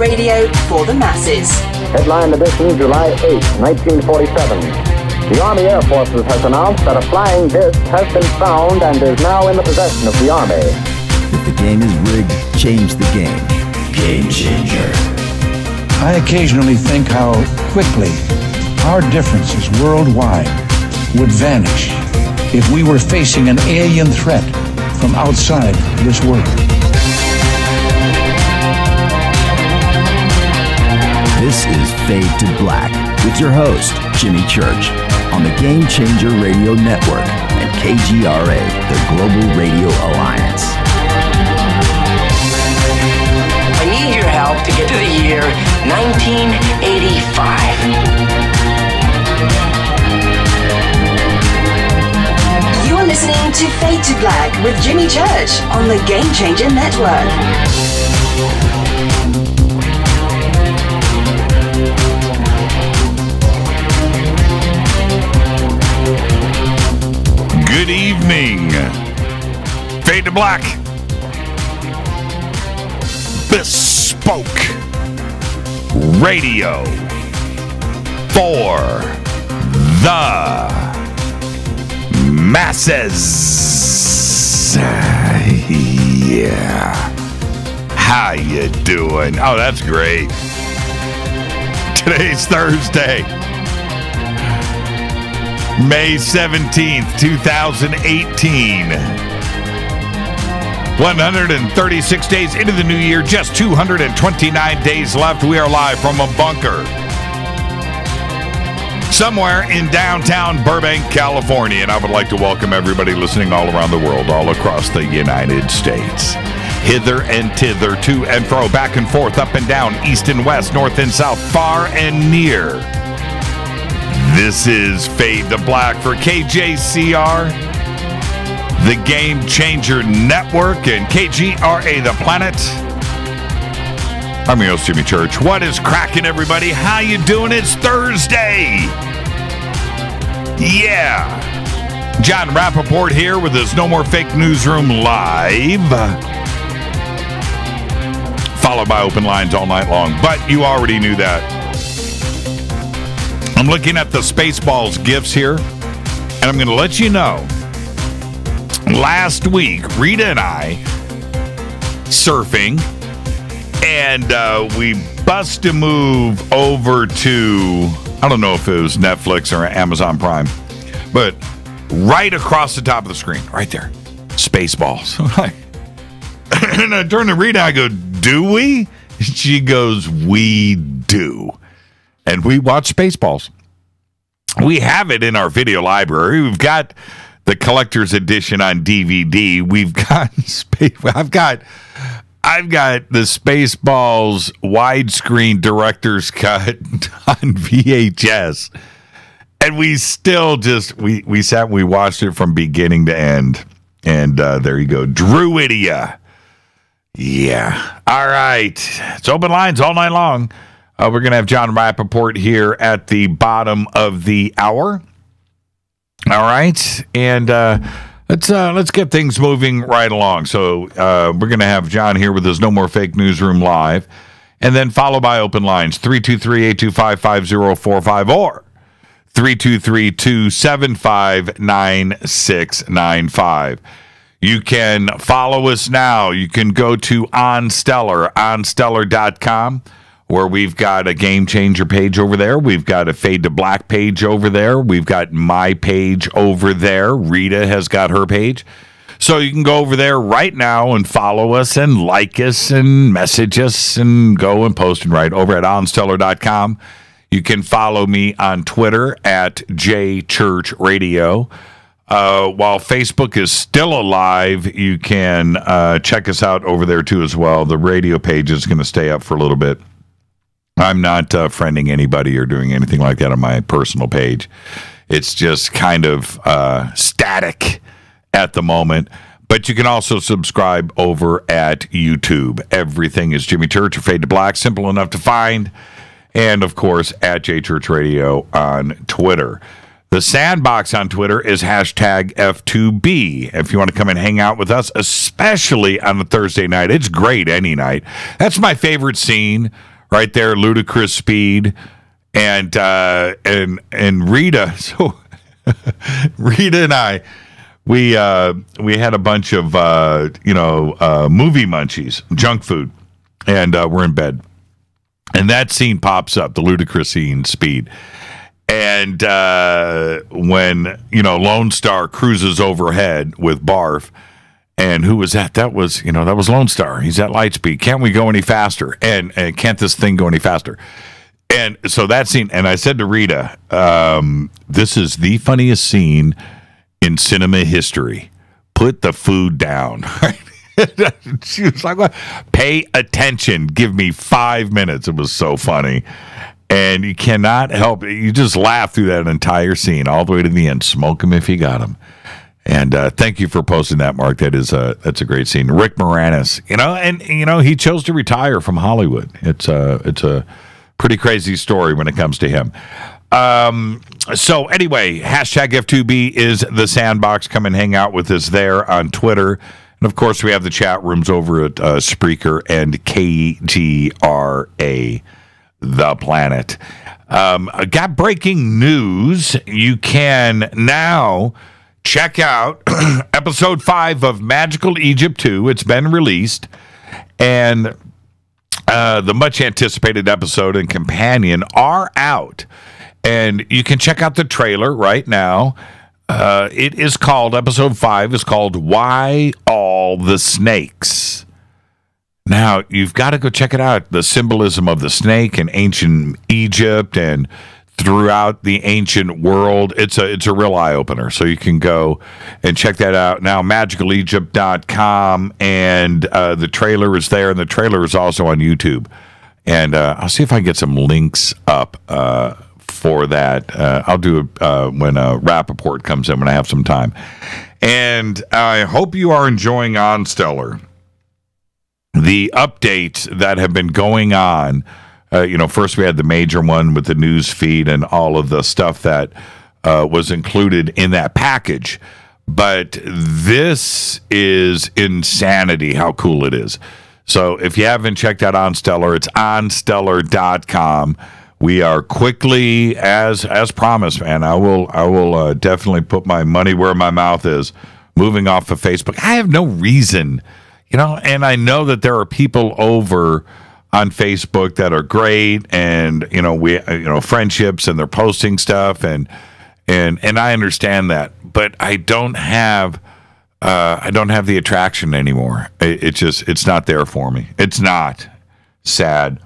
Radio for the masses. Headline edition, July 8, 1947. The Army Air Forces has announced that a flying disc has been found and is now in the possession of the Army. If the game is rigged, change the game. Game changer. I occasionally think how quickly our differences worldwide would vanish if we were facing an alien threat from outside this world. This is Fade to Black with your host, Jimmy Church, on the Game Changer Radio Network and KGRA, the Global Radio Alliance. I need your help to get to the year 1985. You are listening to Fade to Black with Jimmy Church on the Game Changer Network. Good evening. Fade to Black. Bespoke radio for the masses. Yeah. How you doing? Oh, that's great. Today's Thursday, May 17th, 2018. 136 days into the new year, just 229 days left. We are live from a bunker somewhere in downtown Burbank, California. And I would like to welcome everybody listening all around the world, all across the United States. Hither and thither, to and fro, back and forth, up and down, east and west, north and south, far and near. This is Fade to Black for KJCR, the Game Changer Network, and KGRA, the Planet. I'm your host, Jimmy Church. What is cracking, everybody? How you doing? It's Thursday. Yeah. John Rappaport here with his No More Fake Newsroom live. Followed by open lines all night long. But you already knew that. I'm looking at the Spaceballs gifts here, and I'm going to let you know. Last week, Rita and I surfing, and we bust a move over to, I don't know if it was Netflix or Amazon Prime, but right across the top of the screen, right there, Spaceballs. And I turn to Rita, I go, do we? She goes, we do. And we watch Spaceballs. We have it in our video library. We've got the collector's edition on DVD. We've got I've got the Spaceballs widescreen director's cut on VHS. And we still just we sat and we watched it from beginning to end. And there you go. Druidia. Yeah. All right. It's open lines all night long. We're going to have John Rappaport here at the bottom of the hour. All right. And let's get things moving right along. So we're going to have John here with his No More Fake Newsroom live. And then followed by open lines, 323-825-5045 or 323-275-9695. You can follow us now. You can go to onstellar.com, where we've got a Game Changer page over there. We've got a Fade to Black page over there. We've got my page over there. Rita has got her page. So you can go over there right now and follow us and like us and message us and go and post and write over at onstellar.com. You can follow me on Twitter at JChurchRadio. While Facebook is still alive, you can check us out over there too as well. The radio page is going to stay up for a little bit. I'm not friending anybody or doing anything like that on my personal page. It's just kind of static at the moment. But you can also subscribe over at YouTube. Everything is Jimmy Church or Fade to Black. Simple enough to find. And, of course, at JChurchRadio on Twitter. The Sandbox on Twitter is hashtag F2B. If you want to come and hang out with us, especially on a Thursday night, it's great any night. That's my favorite scene right there, ludicrous speed, and Rita. So Rita and I, we had a bunch of movie munchies, junk food, and we're in bed, and that scene pops up, the ludicrous scene, speed. And when, Lone Star cruises overhead with Barf, and who was that? That was Lone Star. He's at light speed. Can't we go any faster? And can't this thing go any faster? And so that scene, and I said to Rita, this is the funniest scene in cinema history. Put the food down. She was like, what? Pay attention. Give me 5 minutes. It was so funny. And you cannot help it. You just laugh through that entire scene all the way to the end. Smoke him if you got him. And thank you for posting that, Mark. That's a great scene. Rick Moranis, he chose to retire from Hollywood. It's a pretty crazy story when it comes to him. So anyway, hashtag F2B is the sandbox. Come and hang out with us there on Twitter. And of course, we have the chat rooms over at Spreaker and KGRA. The Planet. Got breaking news. You can now check out episode 5 of Magical Egypt 2. It's been released. And the much anticipated episode and companion are out. And you can check out the trailer right now. It is called, episode 5 is called Why All the Snakes? Now, you've got to go check it out. The symbolism of the snake in ancient Egypt and throughout the ancient world. It's a real eye-opener. So you can go and check that out now, magicalegypt.com. And the trailer is there, and the trailer is also on YouTube. And I'll see if I can get some links up for that. I'll do it when Rappaport comes in, when I have some time. And I hope you are enjoying On Stellar. The updates that have been going on, first we had the major one with the news feed and all of the stuff that was included in that package. But this is insanity how cool it is. So if you haven't checked out On Stellar, it's onstellar.com. We are quickly, as promised, man, I will definitely put my money where my mouth is, moving off of Facebook. I have no reason. And I know that there are people over on Facebook that are great, and we friendships, and they're posting stuff, and I understand that, but I don't have the attraction anymore. It's not there for me. It's not. Sad.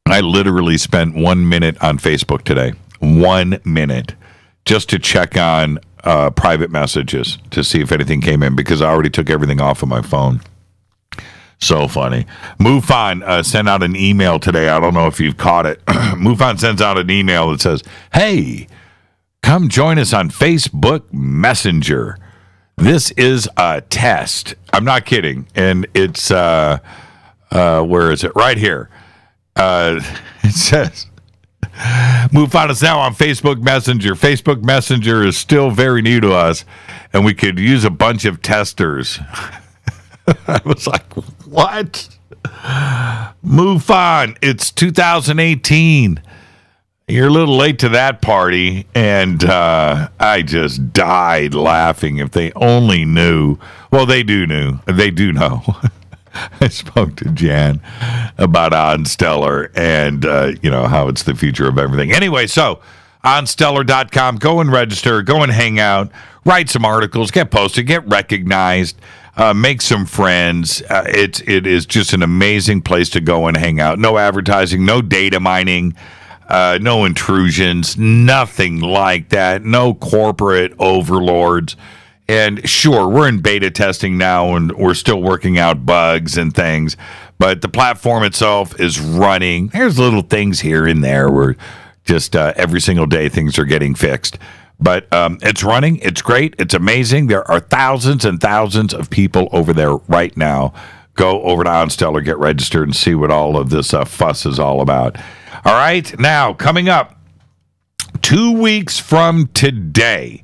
I literally spent 1 minute on Facebook today. 1 minute just to check on private messages to see if anything came in, because I already took everything off of my phone. So funny. MUFON sent out an email today. I don't know if you've caught it. MUFON sends out an email that says, hey, come join us on Facebook Messenger. This is a test. I'm not kidding. And it's, where is it? Right here. It says, MUFON is now on Facebook Messenger. Facebook Messenger is still very new to us, and we could use a bunch of testers. I was like, what? MUFON, it's 2018. You're a little late to that party, and I just died laughing. If they only knew. Well, they do know. I spoke to Jan about On Stellar and, how it's the future of everything. Anyway, so onstellar.com, go and register, go and hang out, write some articles, get posted, get recognized, make some friends. It is just an amazing place to go and hang out. No advertising, no data mining, no intrusions, nothing like that. No corporate overlords. And sure, we're in beta testing now, and we're still working out bugs and things, but the platform itself is running. There's little things here and there where just every single day things are getting fixed. But it's running. It's great. It's amazing. There are thousands and thousands of people over there right now. Go over to OnStellar, get registered, and see what all of this fuss is all about. All right, now, coming up, 2 weeks from today,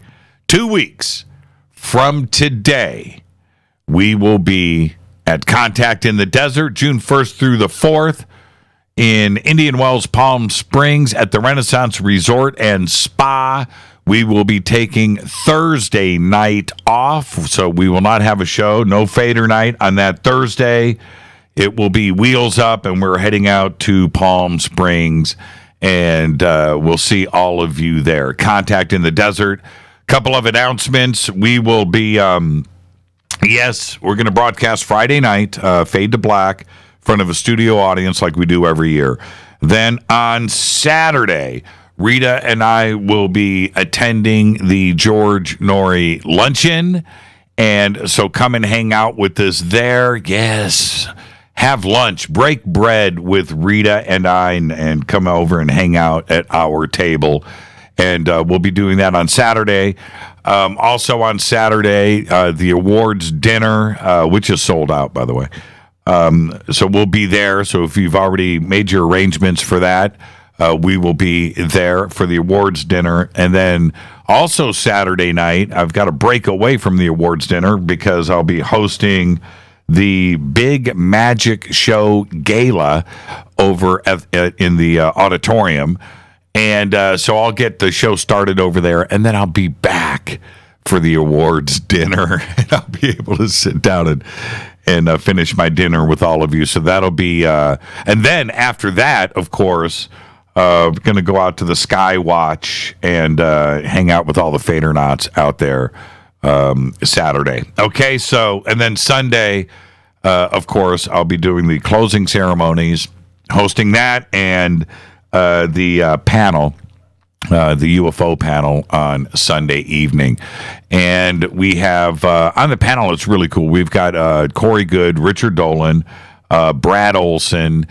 2 weeks from today, we will be at Contact in the Desert, June 1st through the 4th. In Indian Wells, Palm Springs at the Renaissance Resort and Spa. We will be taking Thursday night off, so we will not have a show. No Fader night on that Thursday. It will be Wheels Up, and we're heading out to Palm Springs, and we'll see all of you there. Contact in the Desert. Couple of announcements. We will be, yes, we're going to broadcast Friday night, Fade to Black, in front of a studio audience like we do every year. Then on Saturday, Rita and I will be attending the George Norrie Luncheon. And so come and hang out with us there. Yes. Have lunch, break bread with Rita and I, and come over and hang out at our table. And we'll be doing that on Saturday. Also on Saturday, the awards dinner, which is sold out, by the way. So we'll be there. So if you've already made your arrangements for that, we will be there for the awards dinner. And then also Saturday night, I've got to break away from the awards dinner because I'll be hosting the Big Magic Show Gala over in the auditorium. And so I'll get the show started over there, and then I'll be back for the awards dinner, and I'll be able to sit down and finish my dinner with all of you. So that'll be, and then after that, of course, going to go out to the Sky Watch and hang out with all the Fadernauts out there Saturday. Okay, so, and then Sunday, of course, I'll be doing the closing ceremonies, hosting that, and the panel, the UFO panel on Sunday evening. And we have, on the panel, it's really cool. We've got Corey Good, Richard Dolan, Brad Olson,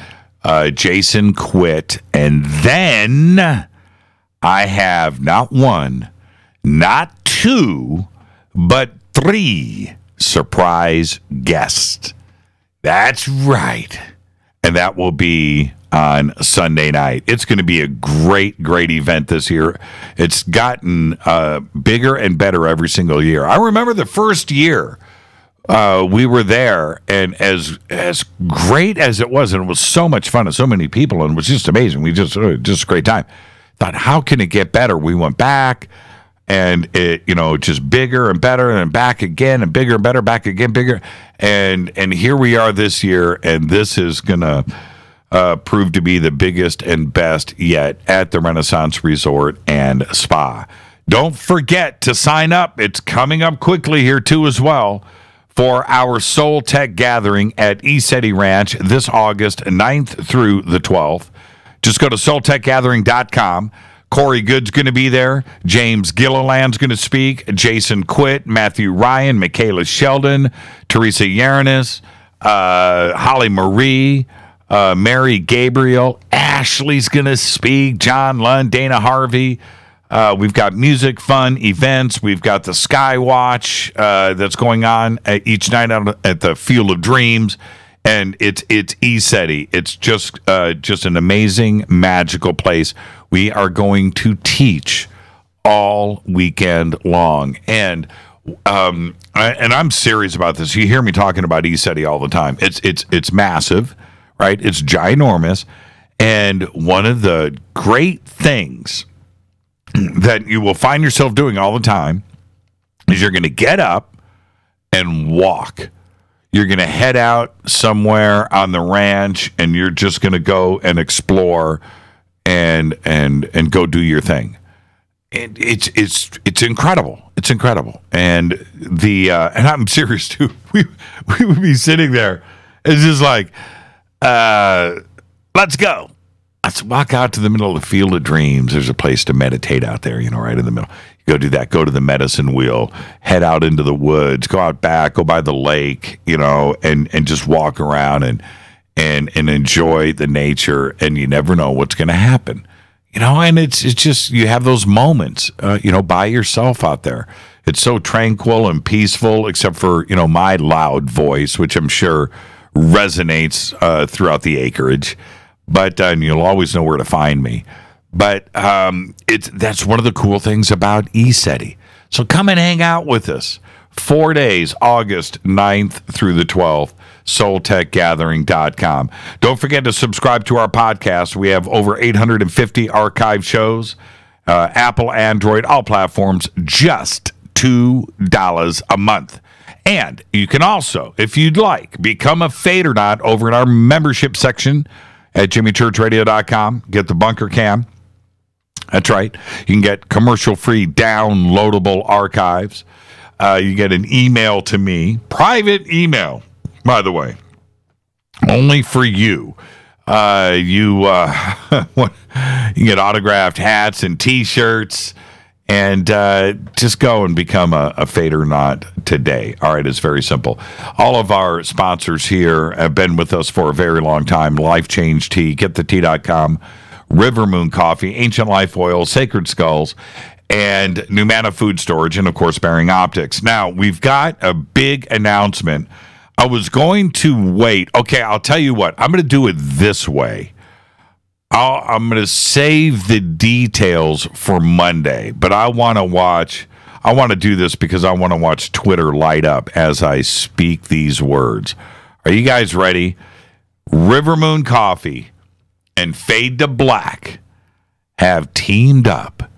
Jason Quitt, and then I have not one, not two, but three surprise guests. That's right. And that will be on Sunday night. It's going to be a great, great event this year. It's gotten bigger and better every single year. I remember the first year we were there, and as great as it was, and it was so much fun and so many people, and it was just amazing. We just a great time. Thought, how can it get better? We went back, and it, just bigger and better, and back again, and bigger and better, back again, bigger, and here we are this year, and this is gonna prove to be the biggest and best yet at the Renaissance Resort and Spa. Don't forget to sign up. It's coming up quickly here too as well for our Soul Tech Gathering at ECETI Ranch this August 9th through the 12th. Just go to soultechgathering.com. Corey Good's going to be there. James Gilliland's going to speak. Jason Quitt, Matthew Ryan, Michaela Sheldon, Teresa Yaranis, Holly Marie, Mary Gabriel, Ashley's going to speak, John Lund, Dana Harvey. We've got music, fun, events. We've got the Sky Watch that's going on each night out at the Field of Dreams. And it's ECETI. It's just an amazing, magical place. We are going to teach all weekend long. And I'm serious about this. You hear me talking about ECETI all the time. It's massive. Right? It's ginormous. And one of the great things that you will find yourself doing all the time is you're going to get up and walk. You're going to head out somewhere on the ranch, and you're just going to go and explore and go do your thing. And it's incredible. It's incredible. And and I'm serious too. We would be sitting there. It's just like, let's go. Let's walk out to the middle of the Field of Dreams. There's a place to meditate out there, right in the middle. You go do that. Go to the medicine wheel. Head out into the woods. Go out back. Go by the lake, and just walk around and enjoy the nature. And you never know what's going to happen, And it's just, you have those moments, by yourself out there. It's so tranquil and peaceful, except for my loud voice, which I'm sure resonates throughout the acreage, but you'll always know where to find me. But that's one of the cool things about ECETI. So come and hang out with us. 4 days, August 9th through the 12th. soultechgathering.com. Don't forget to subscribe to our podcast. We have over 850 archive shows, Apple, Android, all platforms, just $2 a month. And you can also, if you'd like, become a FADERNIGHT over in our membership section at jimmychurchradio.com. Get the bunker cam. That's right. You can get commercial-free downloadable archives. You get an email to me, private email, by the way, only for you. You get autographed hats and T-shirts, and just go and become a FADERNIGHT today. All right, it's very simple. All of our sponsors here have been with us for a very long time. Life Change Tea, GetTheTea.com, River Moon Coffee, Ancient Life Oil, Sacred Skulls, and Numana Food Storage, and, of course, Bearing Optics. Now, we've got a big announcement. I was going to wait. Okay, I'll tell you what. I'm going to do it this way. I'm going to save the details for Monday, but I want to do this because I want to watch Twitter light up as I speak these words. Are you guys ready? River Moon Coffee and Fade to Black have teamed up,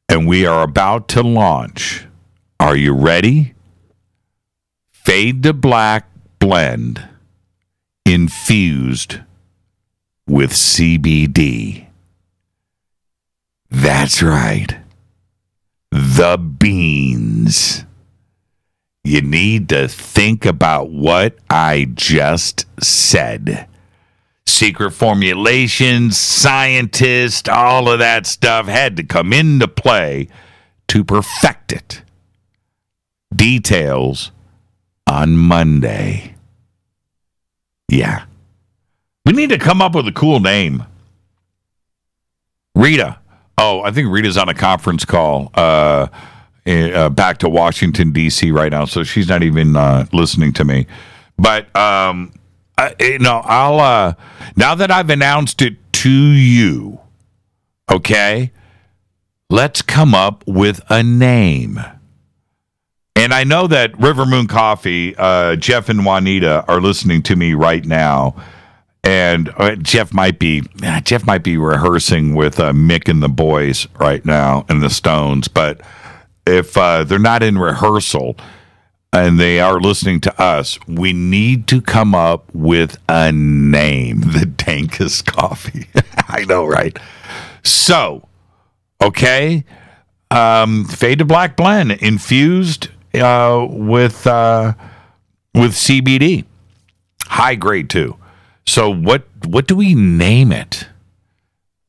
and we are about to launch. Are you ready? Fade to Black blend infused with CBD. That's right. The beans. You need to think about what I just said. Secret formulations, scientists, all of that stuff had to come into play to perfect it. Details on Monday. Yeah. We need to come up with a cool name. Rita. Oh, I think Rita's on a conference call back to Washington, D.C. right now, so she's not even listening to me. But, I'll now that I've announced it to you, okay, let's come up with a name. And I know that River Moon Coffee, Jeff and Juanita are listening to me right now. And Jeff might be rehearsing with Mick and the boys right now and the Stones. But if they're not in rehearsal and they are listening to us, we need to come up with a name. The Dankest Coffee. I know, right? So, okay, Fade to Black blend infused with CBD, high grade too. So what do we name it?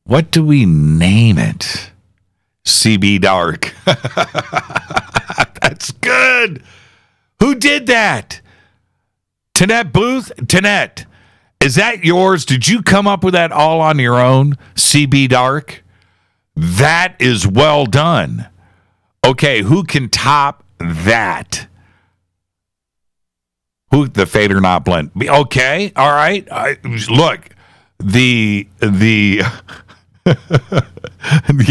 What do we name it? CB Dark. That's good. Who did that? Tanette Booth? Tanette, is that yours? Did you come up with that all on your own? CB Dark? That is well done. Okay, who can top that? Who the FADERNIGHT blend? Okay, all right. Look, the the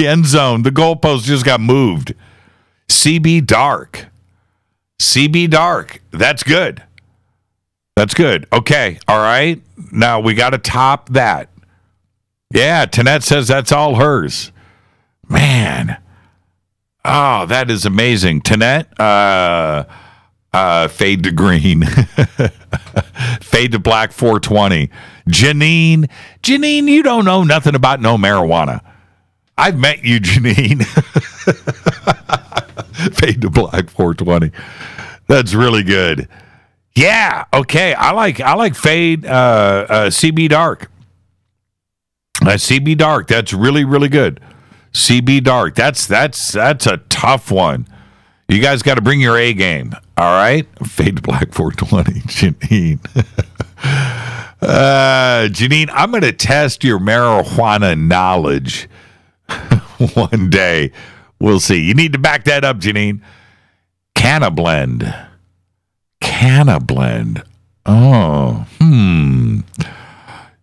end zone, the goalpost just got moved. CB Dark. CB Dark. That's good. That's good. Okay, all right. Now we got to top that. Yeah, Tanette says that's all hers. Man. Oh, that is amazing. Tanette, Fade to Green. Fade to Black 420. Janine, you don't know nothing about no marijuana. I've met you, Janine. Fade to Black 420. That's really good. Yeah, okay. I like Fade CB Dark. CB Dark. That's really, really good. CB Dark. That's a tough one. You guys got to bring your A game. All right? Fade to Black 420. Janine. Janine, I'm going to test your marijuana knowledge one day. We'll see. You need to back that up, Janine. Canna Blend. Oh,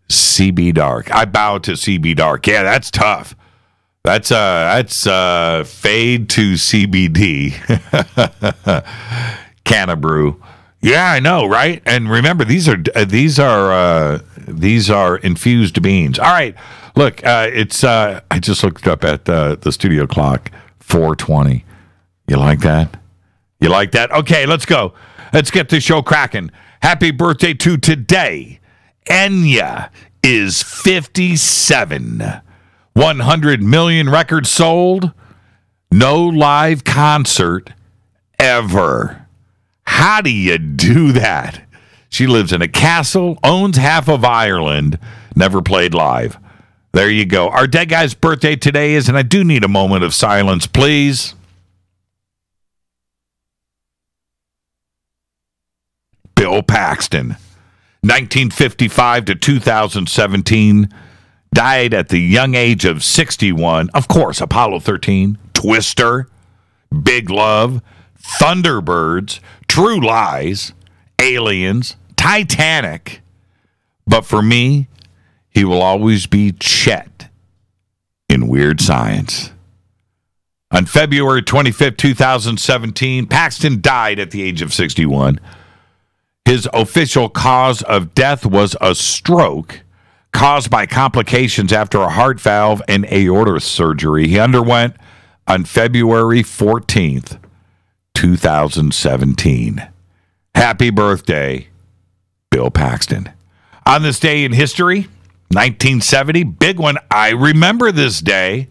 CB Dark. I bow to CB Dark. Yeah, that's tough. That's fade to CBD. Canna Brew. Yeah, I know, right? And remember, these are infused beans. All right, look, it's I just looked up at the studio clock, 4:20. You like that? You like that? Okay, let's go. Let's get the show cracking. Happy birthday to today. Enya is 57. 100 million records sold. No live concert ever. How do you do that? She lives in a castle, owns half of Ireland, never played live. There you go. Our dead guy's birthday today is, and I do need a moment of silence, please. Bill Paxton, 1955 to 2017, died at the young age of 61. Of course, Apollo 13, Twister, Big Love, Thunderbirds, True Lies, Aliens, Titanic. But for me, he will always be Chet in Weird Science. On February 25th, 2017, Paxton died at the age of 61. His official cause of death was a stroke caused by complications after a heart valve and aorta surgery he underwent on February 14th, 2017. Happy birthday, Bill Paxton. On this day in history, 1970, big one. I remember this day.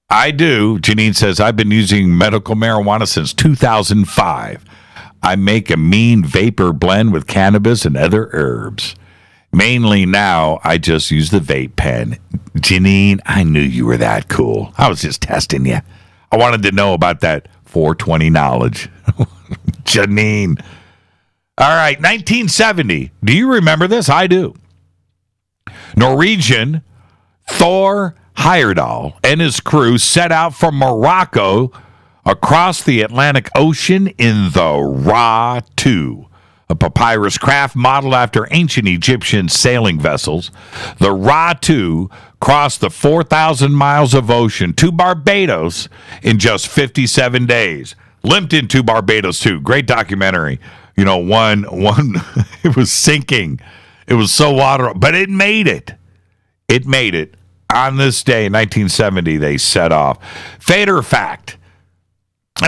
I do. Janine says, I've been using medical marijuana since 2005. I make a mean vapor blend with cannabis and other herbs. Mainly now, I just use the vape pen. Janine, I knew you were that cool. I was just testing you. I wanted to know about that 420 knowledge. Janine. All right, 1970. Do you remember this? I do. Norwegian Thor Heyerdahl and his crew set out from Morocco across the Atlantic Ocean in the Ra 2, a papyrus craft modeled after ancient Egyptian sailing vessels. The Ra 2 crossed the 4,000 miles of ocean to Barbados in just 57 days. Limped into Barbados, too. Great documentary. You know, one it was sinking. It was so water, but it made it. It made it. On this day, in 1970, they set off. Fader fact.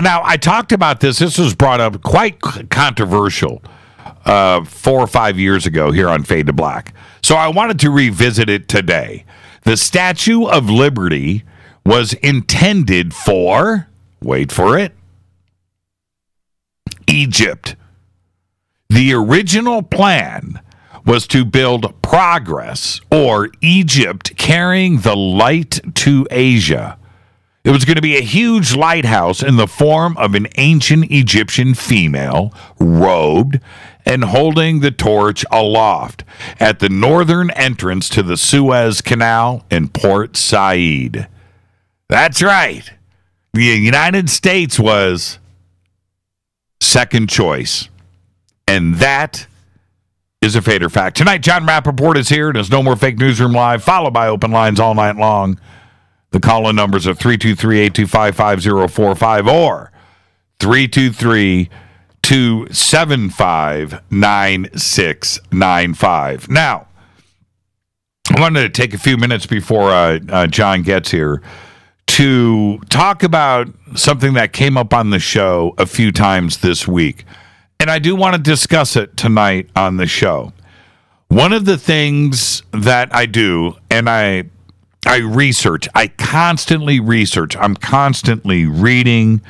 Now, I talked about this. This was brought up quite controversial 4 or 5 years ago here on Fade to Black. So I wanted to revisit it today. The Statue of Liberty was intended for, wait for it, Egypt. The original plan was to build Progress, or Egypt carrying the light to Asia. It was going to be a huge lighthouse in the form of an ancient Egyptian female, robed and holding the torch aloft at the northern entrance to the Suez Canal in Port Said. That's right. The United States was second choice. And that is a Fader fact. Tonight, John Rappaport is here. There's no more Fake Newsroom Live, followed by Open Lines all night long. The call-in numbers are 323-825-5045 or 323-275-9695. Now, I wanted to take a few minutes before John gets here to talk about something that came up on the show a few times this week. And I do want to discuss it tonight on the show. One of the things that I do, and I research. I constantly research. I'm constantly reading.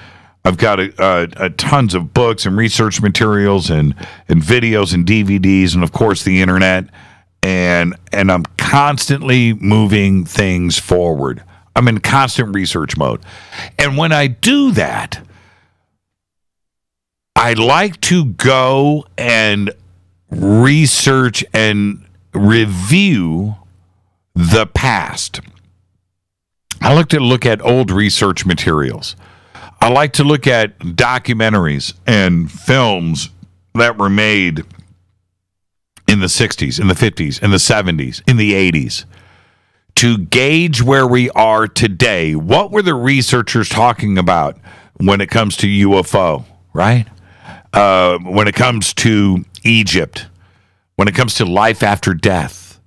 I've got a tons of books and research materials and videos and DVDs and, of course, the internet. And I'm constantly moving things forward. I'm in constant research mode. And when I do that, I like to go and research and review the past. I like to look at old research materials. I like to look at documentaries and films that were made in the 60s, in the 50s, in the 70s, in the 80s to gauge where we are today. What were the researchers talking about when it comes to UFO, right? when it comes to Egypt, when it comes to life after death,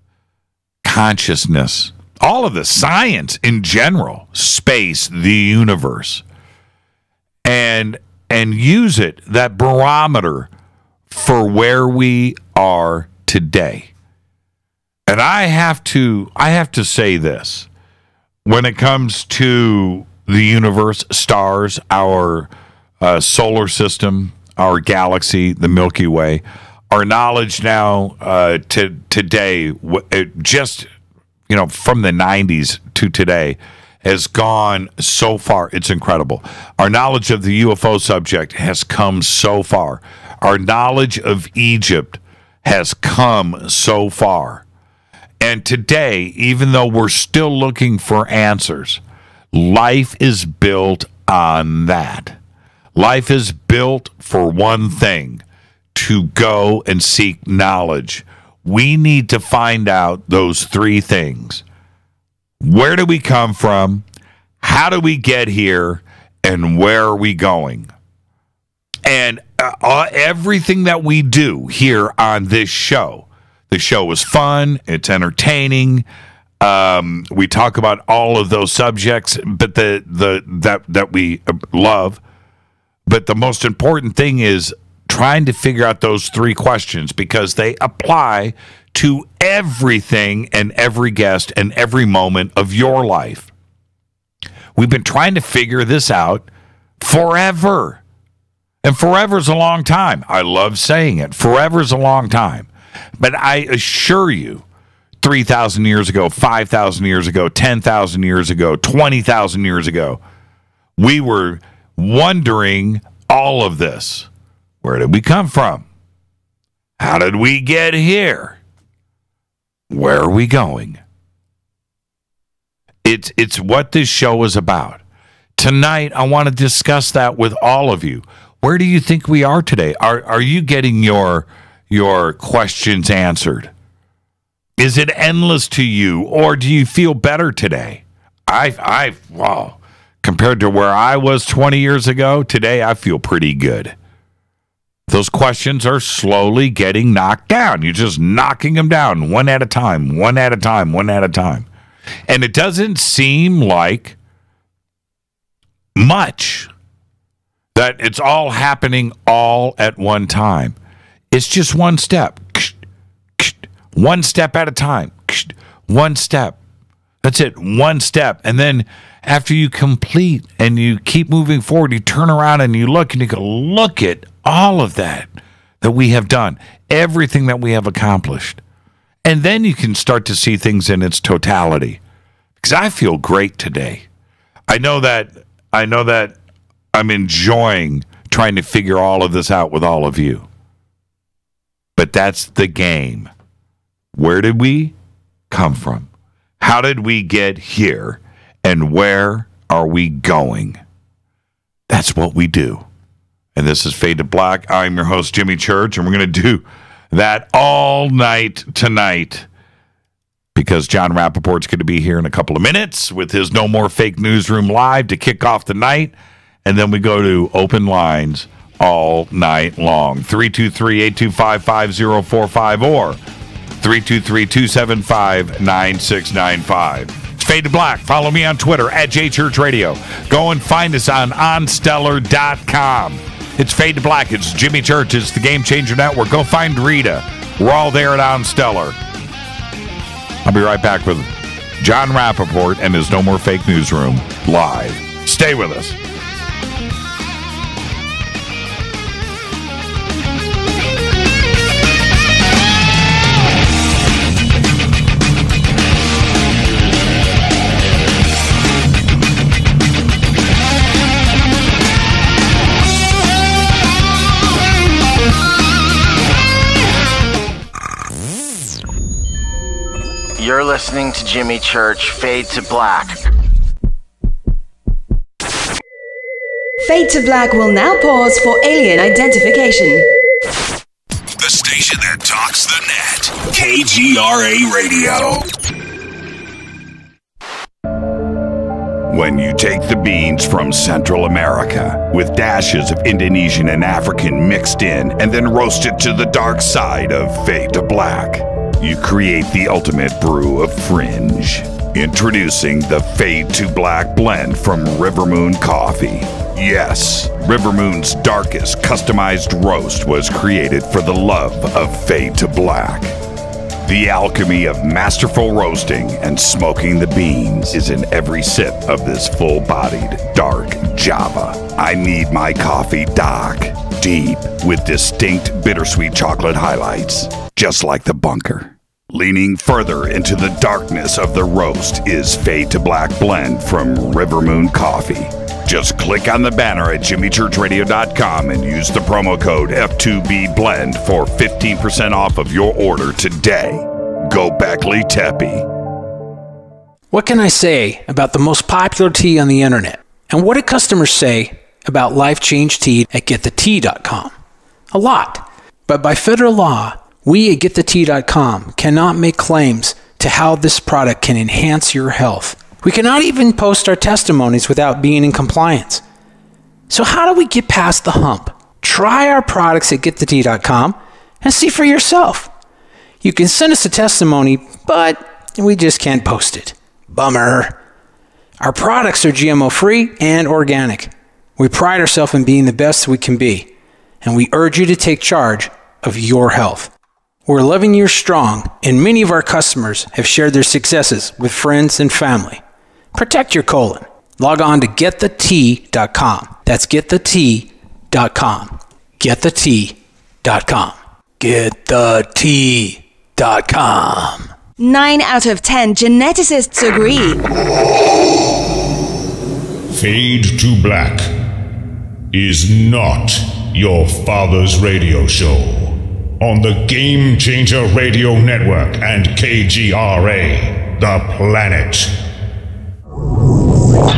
consciousness, all of the science in general, space, the universe, and use it, that barometer, for where we are today. And I have to say this. When it comes to the universe, stars, our solar system, our galaxy, the Milky Way, our knowledge now today, just from the 90s to today, has gone so far. It's incredible. Our knowledge of the UFO subject has come so far. Our knowledge of Egypt has come so far. And today, even though we're still looking for answers, life is built on that. Life is built for one thing, to go and seek knowledge. We need to find out those three things. Where do we come from? How do we get here? And where are we going? And everything that we do here on this show, the show is fun, it's entertaining. We talk about all of those subjects, but that we love. But the most important thing is trying to figure out those three questions, because they apply to everything and every guest and every moment of your life. We've been trying to figure this out forever. And forever is a long time. I love saying it. Forever is a long time. But I assure you, 3,000 years ago, 5,000 years ago, 10,000 years ago, 20,000 years ago, we were wondering all of this. Where did we come from? How did we get here? Where are we going? It's what this show is about. Tonight, I want to discuss that with all of you. Where do you think we are today? Are you getting your questions answered? Is it endless to you, or do you feel better today? Wow. Compared to where I was 20 years ago, today I feel pretty good. Those questions are slowly getting knocked down. You're just knocking them down one at a time, one at a time, one at a time. And it doesn't seem like much that it's all happening all at one time. It's just one step. One step at a time. One step. That's it. One step. And then after you complete and you keep moving forward, you turn around and you look and you go, look at all of that we have done, everything that we have accomplished. And then you can start to see things in its totality. Because I feel great today. I know that I'm enjoying trying to figure all of this out with all of you. But that's the game. Where did we come from? How did we get here? And where are we going? That's what we do. And this is Fade to Black. I'm your host, Jimmy Church, and we're going to do that all night tonight, because John Rappaport's going to be here in a couple of minutes with his No More Fake Newsroom Live to kick off the night. And then we go to open lines all night long. 323-825-5045 or 323-275-9695. It's Fade to Black. Follow me on Twitter at JChurchRadio. Go and find us on onstellar.com. It's Fade to Black. It's Jimmy Church. It's the Game Changer Network. Go find Rita. We're all there at OnStellar. I'll be right back with John Rappaport and his No More Fake Newsroom live. Stay with us. You're listening to Jimmy Church, Fade to Black. Fade to Black will now pause for alien identification. The station that talks the net. KGRA Radio. When you take the beans from Central America with dashes of Indonesian and African mixed in and then roast it to the dark side of Fade to Black, you create the ultimate brew of fringe. Introducing the Fade to Black blend from River Moon Coffee. Yes, River Moon's darkest customized roast was created for the love of Fade to Black. The alchemy of masterful roasting and smoking the beans is in every sip of this full-bodied, dark Java. I need my coffee dark, deep, with distinct bittersweet chocolate highlights, just like the bunker. Leaning further into the darkness of the roast is Fade to Black blend from River Moon Coffee. Just click on the banner at jimmychurchradio.com and use the promo code F2BBLEND for 15% off of your order today. Go Beckley Teppy. What can I say about the most popular tea on the internet? And what do customers say about Life Change Tea at getthetea.com? A lot. But by federal law, we at getthetea.com cannot make claims to how this product can enhance your health. We cannot even post our testimonies without being in compliance. So how do we get past the hump? Try our products at getthetea.com and see for yourself. You can send us a testimony, but we just can't post it. Bummer. Our products are GMO-free and organic. We pride ourselves in being the best we can be, and we urge you to take charge of your health. We're 11 years strong, and many of our customers have shared their successes with friends and family. Protect your colon. Log on to getthetea.com. That's getthetea.com. Getthetea.com. Getthetea.com. 9 out of 10 geneticists agree. Fade to Black is not your father's radio show on the Game Changer Radio Network and KGRA, The Planet.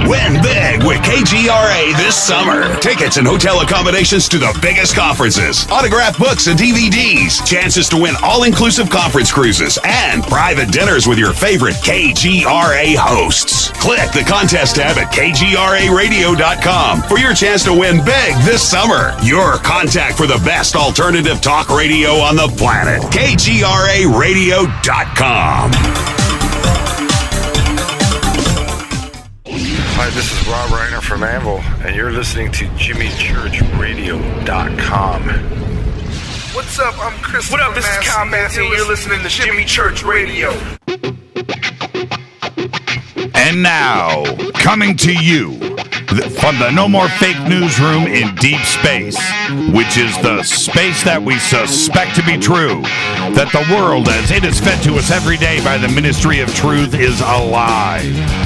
Win big with KGRA this summer. Tickets and hotel accommodations to the biggest conferences, autographed books and DVDs, chances to win all-inclusive conference cruises, and private dinners with your favorite KGRA hosts. Click the contest tab at kgraradio.com for your chance to win big this summer. Your contact for the best alternative talk radio on the planet. kgraradio.com. Hi, this is Rob Reiner from Anvil, and you're listening to JimmyChurchRadio.com. What's up? I'm Chris. What up? This is Kyle Massey, and you're listening to Jimmy Church Radio. And now, coming to you from the No More Fake Newsroom in deep space, which is the space that we suspect to be true, that the world as it is fed to us every day by the Ministry of Truth is a lie,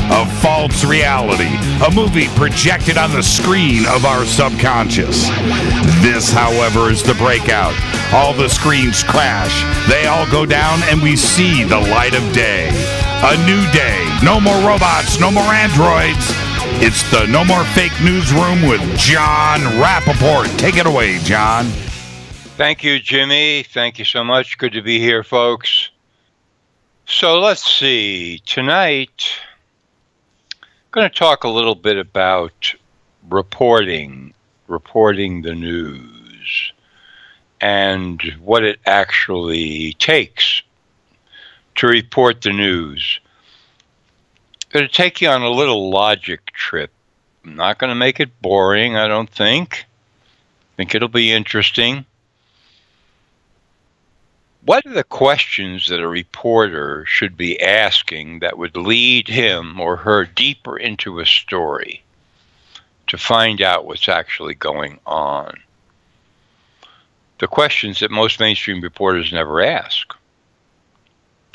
a false reality, a movie projected on the screen of our subconscious. This, however, is the breakout. All the screens crash, they all go down, and we see the light of day. A new day. No more robots, no more androids. It's the No More Fake Newsroom with John Rappaport. Take it away, John. Thank you, Jimmy. Thank you so much. Good to be here, folks. So let's see. Tonight, I'm going to talk a little bit about reporting the news, and what it actually takes to report the news. I'm going to take you on a little logic trip. I'm not going to make it boring, I don't think. I think it'll be interesting. What are the questions that a reporter should be asking that would lead him or her deeper into a story to find out what's actually going on? The questions that most mainstream reporters never ask.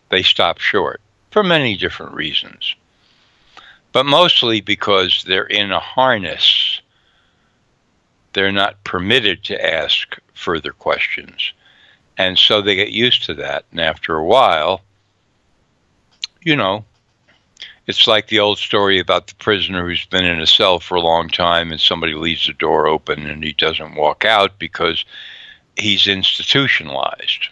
They stop short for many different reasons, but mostly because they're in a harness. They're not permitted to ask further questions. And so they get used to that. And after a while, you know, it's like the old story about the prisoner who's been in a cell for a long time and somebody leaves the door open and he doesn't walk out because he's institutionalized.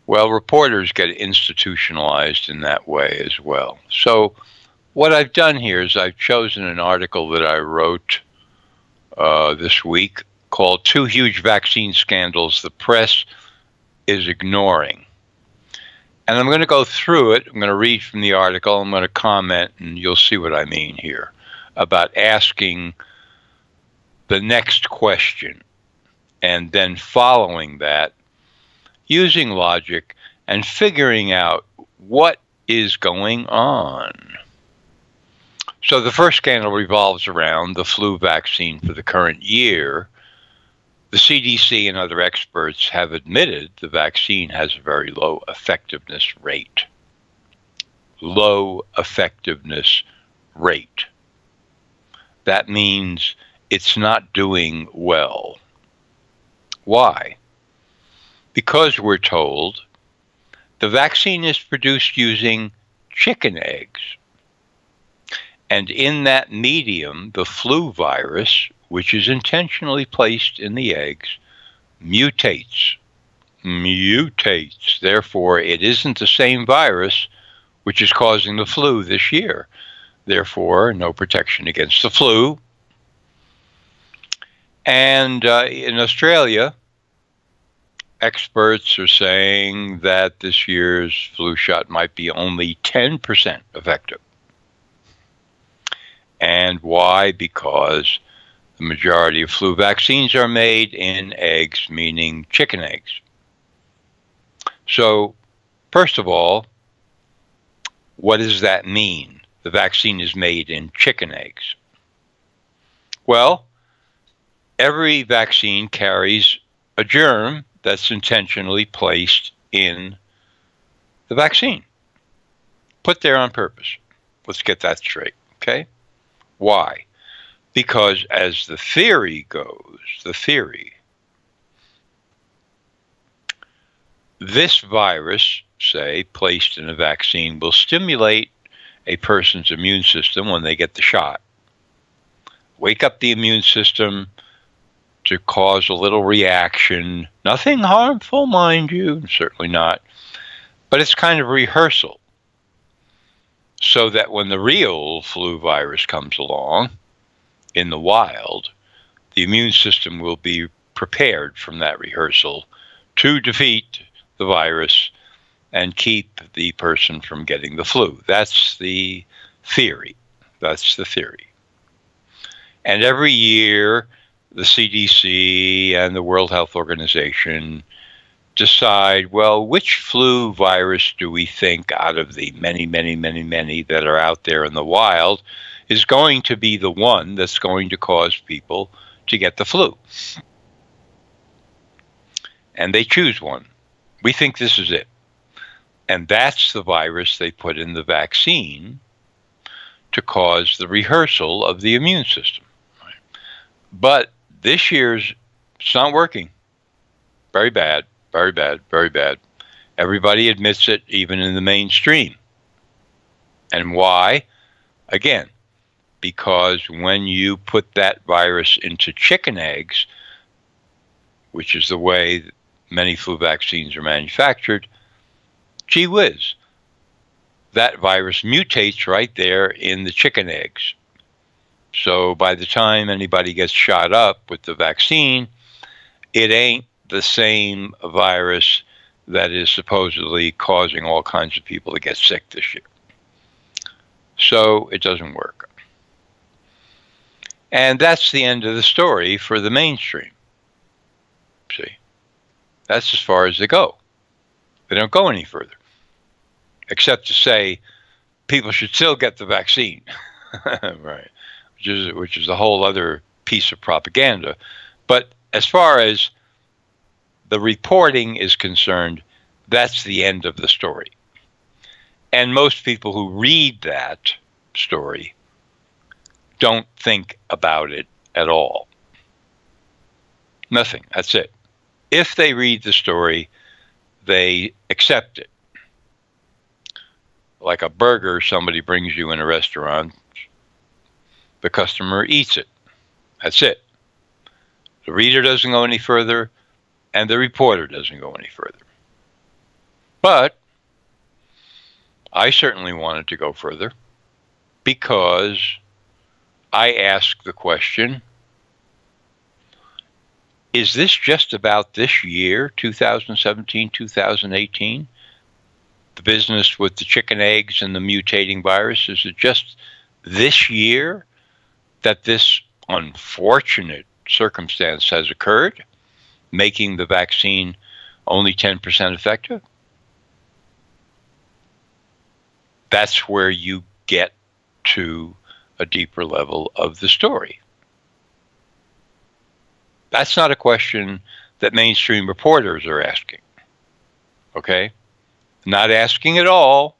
Well, reporters get institutionalized in that way as well. So what I've done here is I've chosen an article that I wrote this week called "Two Huge Vaccine Scandals the Press is Ignoring." And I'm going to go through it. I'm going to read from the article. I'm going to comment, and you'll see what I mean here about asking the next question and then following that, using logic and figuring out what is going on. So the first scandal revolves around the flu vaccine for the current year. The CDC and other experts have admitted the vaccine has a very low effectiveness rate. Low effectiveness rate. That means it's not doing well. Why? Because we're told the vaccine is produced using chicken eggs. And in that medium, the flu virus, which is intentionally placed in the eggs, mutates. Mutates. Therefore, it isn't the same virus which is causing the flu this year. Therefore, no protection against the flu. And in Australia, experts are saying that this year's flu shot might be only 10% effective. And why? Because the majority of flu vaccines are made in eggs, meaning chicken eggs. So, first of all, what does that mean? The vaccine is made in chicken eggs. Well, every vaccine carries a germ that's intentionally placed in the vaccine. Put there on purpose. Let's get that straight, okay? Why? Because as the theory goes, this virus, say, placed in a vaccine, will stimulate a person's immune system when they get the shot. Wake up the immune system to cause a little reaction. Nothing harmful, mind you, certainly not. But it's kind of rehearsal. So that when the real flu virus comes along in the wild, the immune system will be prepared from that rehearsal to defeat the virus and keep the person from getting the flu. That's the theory. That's the theory. And every year, the CDC and the World Health Organization decide, well, which flu virus do we think out of the many, many, many, many that are out there in the wild is going to be the one that's going to cause people to get the flu. And they choose one. We think this is it. And that's the virus they put in the vaccine to cause the rehearsal of the immune system. But this year's, it's not working. Very bad, very bad, very bad. Everybody admits it, even in the mainstream. And why? Again, because when you put that virus into chicken eggs, which is the way many flu vaccines are manufactured, gee whiz, that virus mutates right there in the chicken eggs. So by the time anybody gets shot up with the vaccine, it ain't the same virus that is supposedly causing all kinds of people to get sick this year. So it doesn't work. And that's the end of the story for the mainstream. See? That's as far as they go. They don't go any further. Except to say people should still get the vaccine. Right. Which is a whole other piece of propaganda. But as far as the reporting is concerned, that's the end of the story. And most people who read that story don't think about it at all. Nothing. That's it. If they read the story, they accept it. Like a burger somebody brings you in a restaurant, the customer eats it. That's it. The reader doesn't go any further, and the reporter doesn't go any further. But I certainly wanted to go further. because I ask the question, is this just about this year, 2017, 2018? The business with the chicken eggs and the mutating virus, is it just this year that this unfortunate circumstance has occurred, making the vaccine only 10% effective? That's where you get to a deeper level of the story. That's not a question that mainstream reporters are asking. Okay? Not asking at all,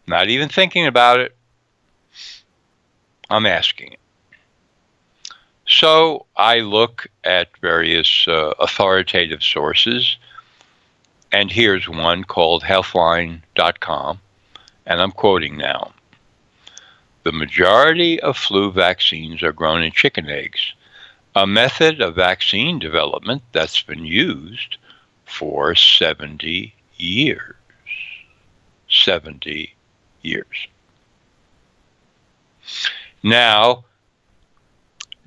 not even thinking about it. I'm asking it. So I look at various authoritative sources, and here's one called healthline.com, and I'm quoting now. The majority of flu vaccines are grown in chicken eggs, a method of vaccine development that's been used for 70 years. 70 years. Now,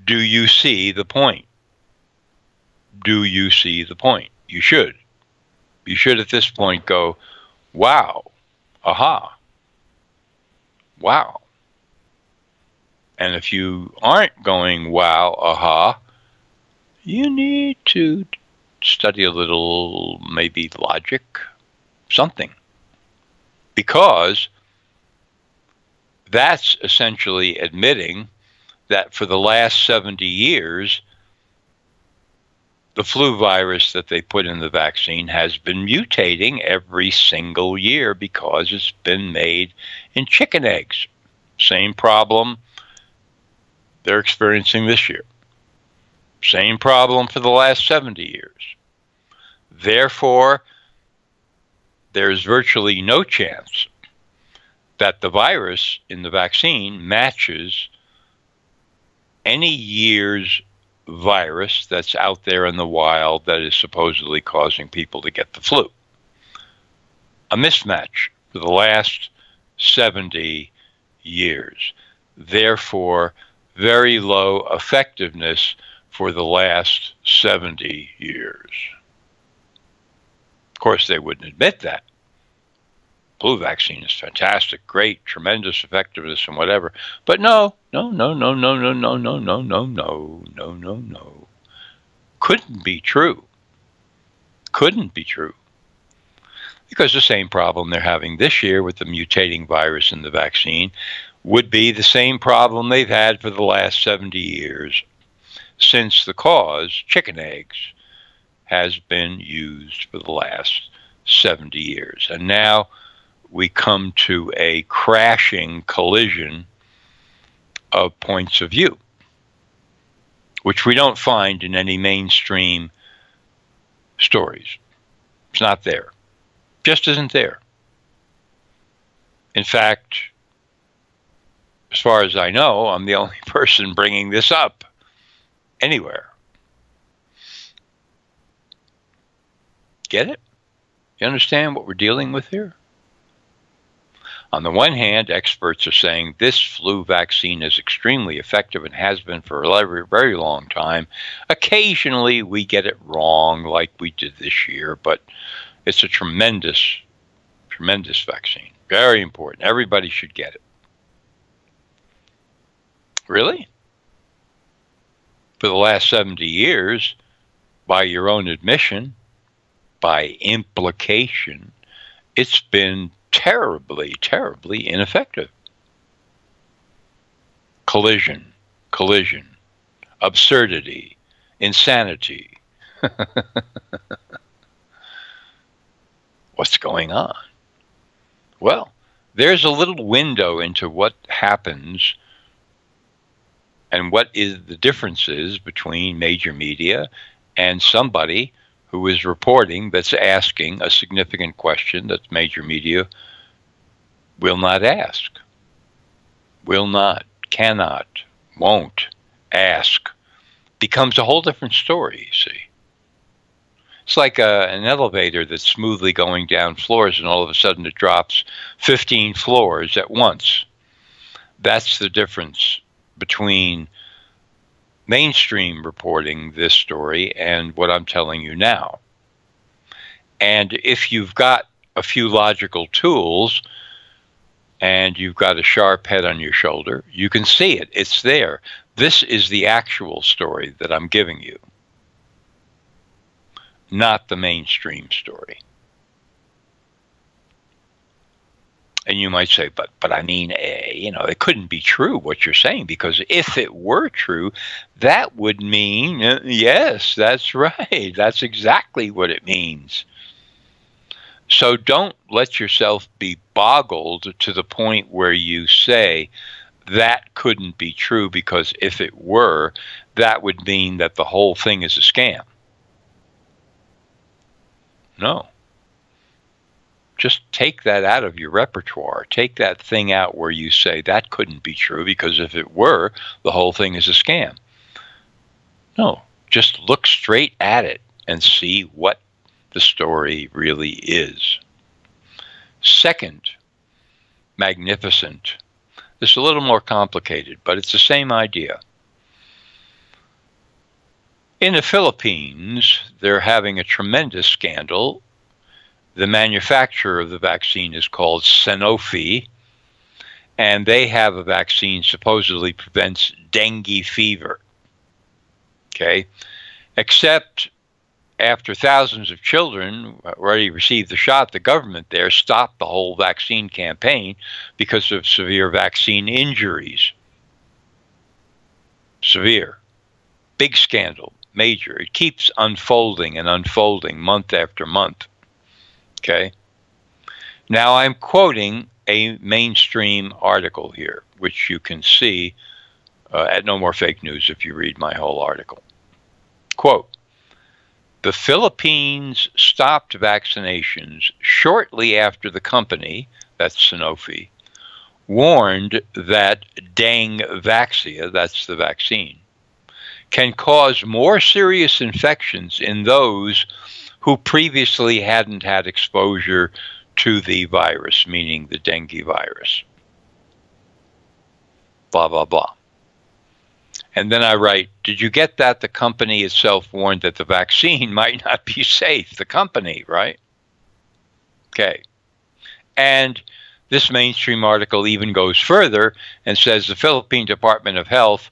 do you see the point? Do you see the point? You should. You should at this point go, wow, aha, wow. And if you aren't going, wow, aha, you need to study a little, maybe logic, something. Because that's essentially admitting that for the last 70 years, the flu virus that they put in the vaccine has been mutating every single year because it's been made in chicken eggs. Same problem they're experiencing this year. Same problem for the last 70 years. Therefore, there's virtually no chance that the virus in the vaccine matches any year's virus that's out there in the wild that is supposedly causing people to get the flu. A mismatch for the last 70 years. Therefore, very low effectiveness for the last 70 years. Of course, they wouldn't admit that. Flu vaccine is fantastic, great, tremendous effectiveness and whatever. But no. Couldn't be true. Couldn't be true. Because the same problem they're having this year with the mutating virus in the vaccine would be the same problem they've had for the last 70 years since the cause, chicken eggs, has been used for the last 70 years. And now we come to a crashing collision of points of view, which we don't find in any mainstream stories. It's not there. Just isn't there. In fact, as far as I know, I'm the only person bringing this up anywhere. Get it? You understand what we're dealing with here? On the one hand, experts are saying this flu vaccine is extremely effective and has been for a very long time. Occasionally, we get it wrong like we did this year, but it's a tremendous, tremendous vaccine. Very important. Everybody should get it. Really? For the last 70 years, by your own admission, by implication, it's been terribly, terribly ineffective. Collision, absurdity, insanity. What's going on? Well, there's a little window into what happens and what is the differences between major media and somebody who is reporting that's asking a significant question that major media will not ask, will not, cannot, won't ask. Becomes a whole different story, you see. It's like an elevator that's smoothly going down floors and all of a sudden it drops 15 floors at once. That's the difference between mainstream reporting this story and what I'm telling you now. And if you've got a few logical tools and you've got a sharp head on your shoulder, you can see it. It's there. This is the actual story that I'm giving you, not the mainstream story. And you might say, but I mean, it couldn't be true what you're saying, because if it were true, that would mean, yes, that's right. That's exactly what it means. So don't let yourself be boggled to the point where you say that couldn't be true, because if it were, that would mean that the whole thing is a scam. No. Just take that out of your repertoire. Take that thing out where you say that couldn't be true, because if it were, the whole thing is a scam. No, just look straight at it and see what the story really is. Second, magnificent. This is a little more complicated, but it's the same idea. In the Philippines, they're having a tremendous scandal. The manufacturer of the vaccine is called Sanofi, and they have a vaccine supposedly prevents dengue fever. Okay? Except after thousands of children already received the shot, the government there stopped the whole vaccine campaign because of severe vaccine injuries. Severe. Big scandal. Major. It keeps unfolding and unfolding month after month. Okay. Now I'm quoting a mainstream article here, which you can see at No More Fake News if you read my whole article. Quote, the Philippines stopped vaccinations shortly after the company, that's Sanofi, warned that Dengvaxia, that's the vaccine, can cause more serious infections in those who previously hadn't had exposure to the virus, meaning the dengue virus. Blah, blah, blah. And then I write, did you get that? The company itself warned that the vaccine might not be safe. The company, right? Okay. And this mainstream article even goes further and says the Philippine Department of Health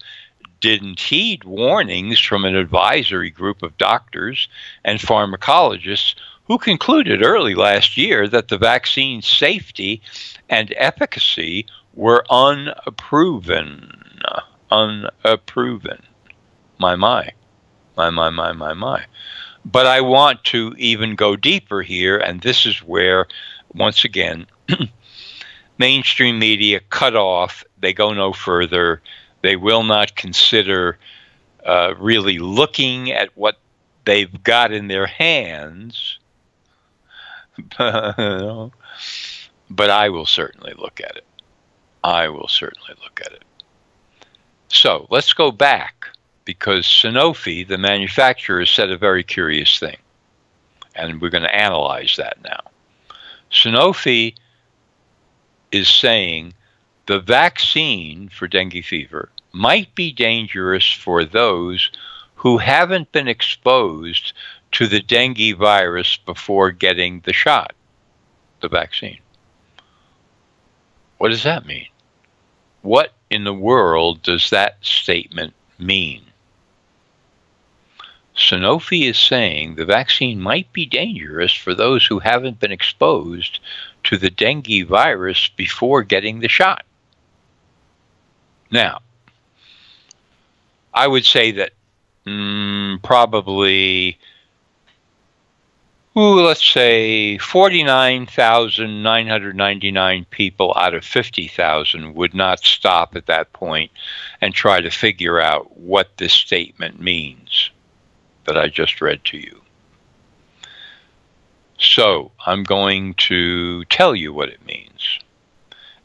didn't heed warnings from an advisory group of doctors and pharmacologists who concluded early last year that the vaccine's safety and efficacy were unproven. Unproven. My. But I want to even go deeper here, and this is where, once again, mainstream media cut off. They go no further. They will not consider really looking at what they've got in their hands. But I will certainly look at it. I will certainly look at it. So let's go back, because Sanofi, the manufacturer, said a very curious thing. And we're going to analyze that now. Sanofi is saying the vaccine for dengue fever might be dangerous for those who haven't been exposed to the dengue virus before getting the shot, the vaccine. What does that mean? What in the world does that statement mean? Sanofi is saying the vaccine might be dangerous for those who haven't been exposed to the dengue virus before getting the shot. Now, I would say that probably, let's say 49,999 people out of 50,000 would not stop at that point and try to figure out what this statement means that I just read to you. So I'm going to tell you what it means.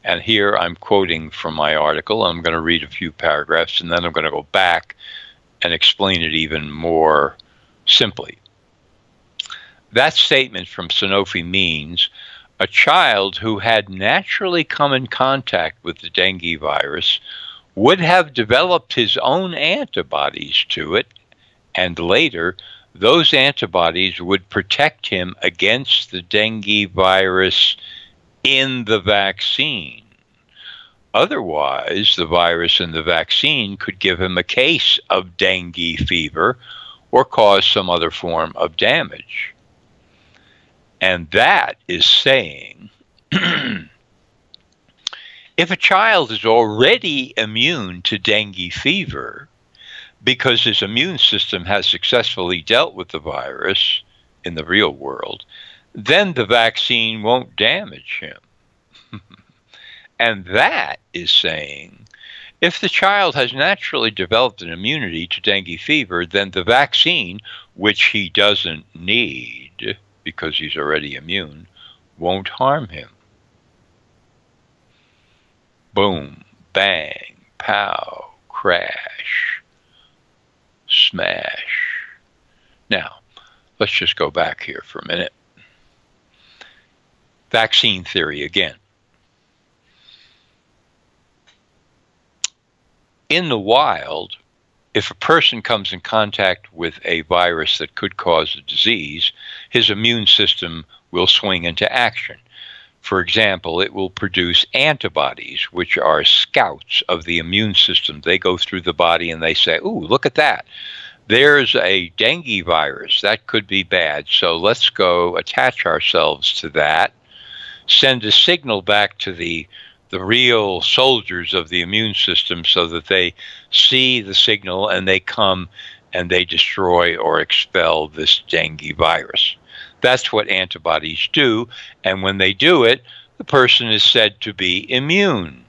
And here I'm quoting from my article. I'm going to read a few paragraphs, and then I'm going to go back and explain it even more simply. That statement from Sanofi means a child who had naturally come in contact with the dengue virus would have developed his own antibodies to it, and later those antibodies would protect him against the dengue virus in the vaccine. Otherwise, the virus in the vaccine could give him a case of dengue fever or cause some other form of damage. And that is saying, if a child is already immune to dengue fever because his immune system has successfully dealt with the virus in the real world, then the vaccine won't damage him. And that is saying, if the child has naturally developed an immunity to dengue fever, then the vaccine, which he doesn't need because he's already immune, won't harm him. Boom, bang, pow, crash, smash. Now, let's just go back here for a minute. Vaccine theory again. In the wild, if a person comes in contact with a virus that could cause a disease, his immune system will swing into action. For example, it will produce antibodies, which are scouts of the immune system. They go through the body and they say, ooh, look at that. There's a dengue virus. That could be bad. So let's go attach ourselves to that, send a signal back to the real soldiers of the immune system so that they see the signal and they come and they destroy or expel this dengue virus. That's what antibodies do, and when they do it, the person is said to be immune.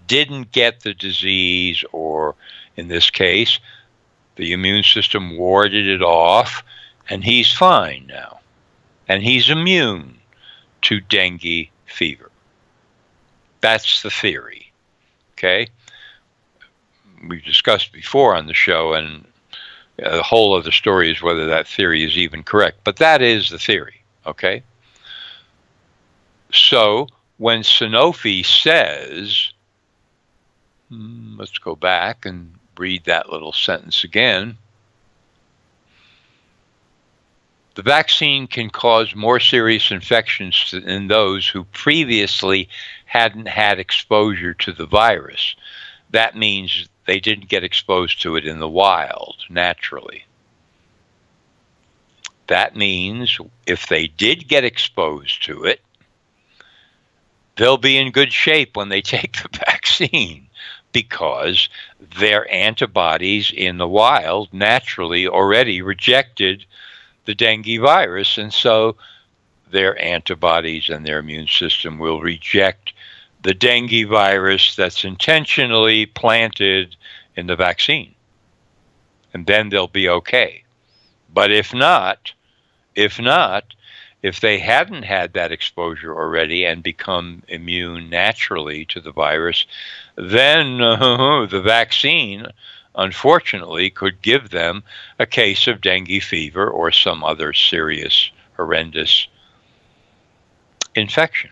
Didn't get the disease, or in this case, the immune system warded it off, and he's fine now. And he's immune to dengue fever. That's the theory, okay? We've discussed before on the show, and the whole other story is whether that theory is even correct. But that is the theory, okay? So when Sanofi says, let's go back and read that little sentence again. The vaccine can cause more serious infections in those who previously hadn't had exposure to the virus. That means they didn't get exposed to it in the wild, naturally. That means if they did get exposed to it, they'll be in good shape when they take the vaccine, because their antibodies in the wild naturally already rejected the dengue virus, and so their antibodies and their immune system will reject the dengue virus that's intentionally planted in the vaccine. And then they'll be okay. But if they hadn't had that exposure already and become immune naturally to the virus, then the vaccine, unfortunately, could give them a case of dengue fever or some other serious, horrendous infection.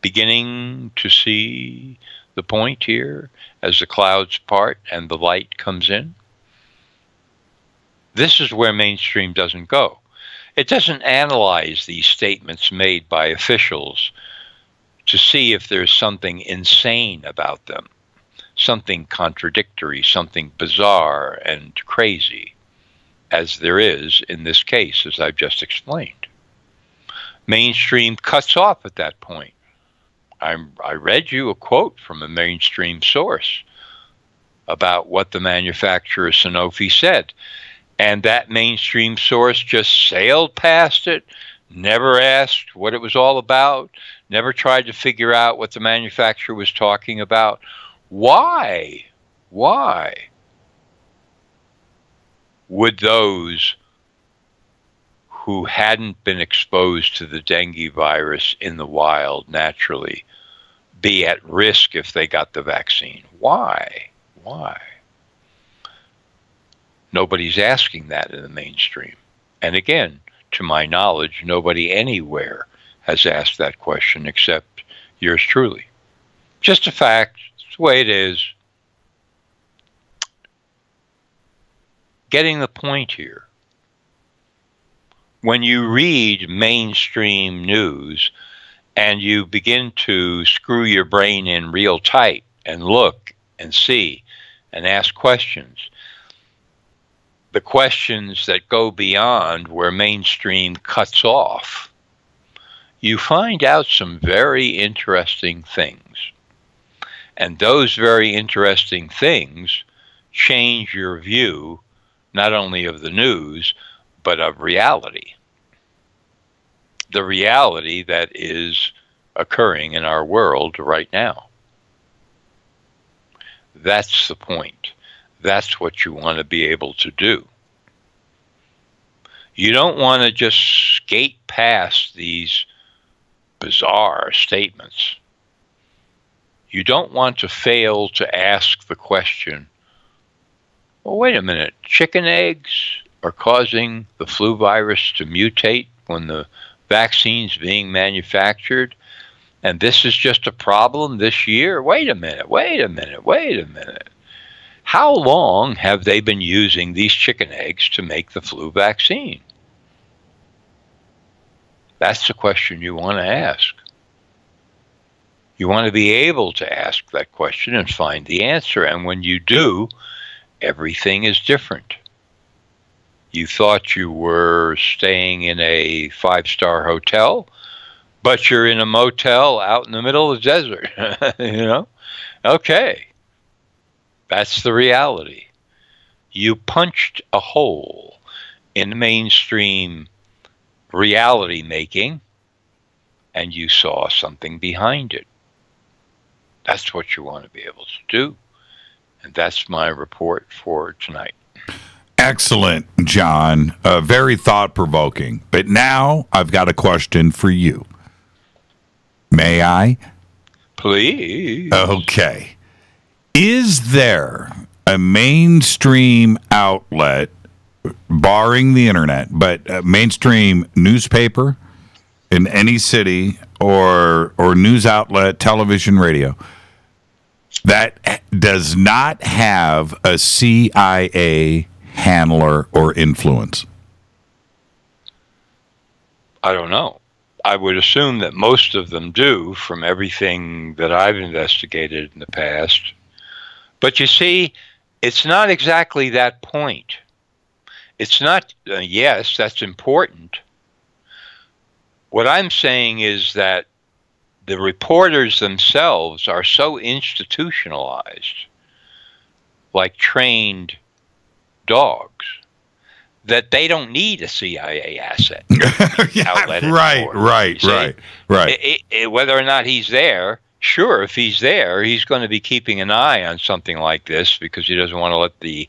Beginning to see the point here as the clouds part and the light comes in? This is where mainstream doesn't go. It doesn't analyze these statements made by officials to see if there's something insane about them, something contradictory, something bizarre and crazy, as there is in this case, as I've just explained. Mainstream cuts off at that point. I read you a quote from a mainstream source about what the manufacturer Sanofi said, and that mainstream source just sailed past it, never asked what it was all about, never tried to figure out what the manufacturer was talking about. Why? Why would those who hadn't been exposed to the dengue virus in the wild naturally be at risk if they got the vaccine? Why? Why? Nobody's asking that in the mainstream. And again, to my knowledge, nobody anywhere has asked that question except yours truly. Just a fact. It's the way it is. Getting the point here. When you read mainstream news and you begin to screw your brain in real tight and look and see and ask questions, the questions that go beyond where mainstream cuts off, you find out some very interesting things. And those very interesting things change your view not only of the news, but of reality. The reality that is occurring in our world right now. That's the point. That's what you want to be able to do. You don't want to just skate past these bizarre statements. You don't want to fail to ask the question, well, wait a minute, chicken eggs are causing the flu virus to mutate when the vaccine's being manufactured, and this is just a problem this year? Wait a minute. How long have they been using these chicken eggs to make the flu vaccine? That's the question you want to ask. You want to be able to ask that question and find the answer, and when you do, everything is different. You thought you were staying in a 5-star hotel, but you're in a motel out in the middle of the desert, you know? Okay. That's the reality. You punched a hole in mainstream reality making, and you saw something behind it. That's what you want to be able to do. And that's my report for tonight. Excellent, John. Very thought-provoking. But now I've got a question for you. May I? Please. Okay. Is there a mainstream outlet, barring the internet, but a mainstream newspaper in any city or news outlet, television, radio, that does not have a CIA handler or influence? I don't know. I would assume that most of them do, from everything that I've investigated in the past. But you see, it's not exactly that point. It's not, yes, that's important. What I'm saying is that the reporters themselves are so institutionalized, like trained dogs, that they don't need a CIA asset. Outlet right. Whether or not he's there, sure, if he's there, he's going to be keeping an eye on something like this because he doesn't want to let the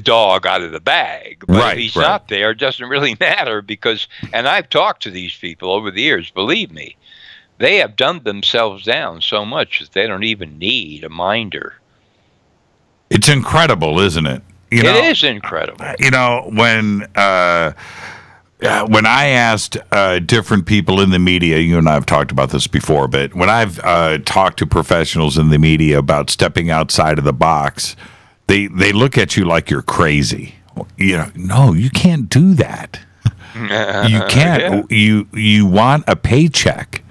dog out of the bag. But if he's not there, it doesn't really matter because, and I've talked to these people over the years, believe me, they have dumbed themselves down so much that they don't even need a minder. It's incredible, isn't it? It is incredible. You know, when I asked different people in the media, you and I have talked about this before, but when I've talked to professionals in the media about stepping outside of the box, they look at you like you're crazy. You know, no, you can't do that. You can't. Yeah. You want a paycheck.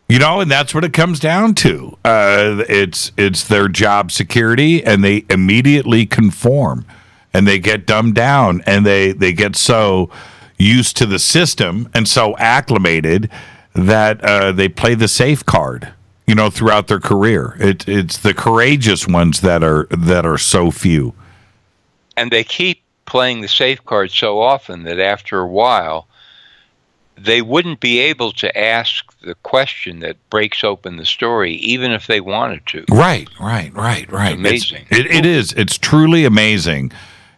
You know, and that's what it comes down to. It's their job security, and they immediately conform, and they get dumbed down, and they get so used to the system and so acclimated that they play the safe card, you know, throughout their career. It's the courageous ones that are so few. And they keep playing the safe card so often that after a while, they wouldn't be able to ask the question that breaks open the story, even if they wanted to. Right. It's amazing. It is. It's truly amazing.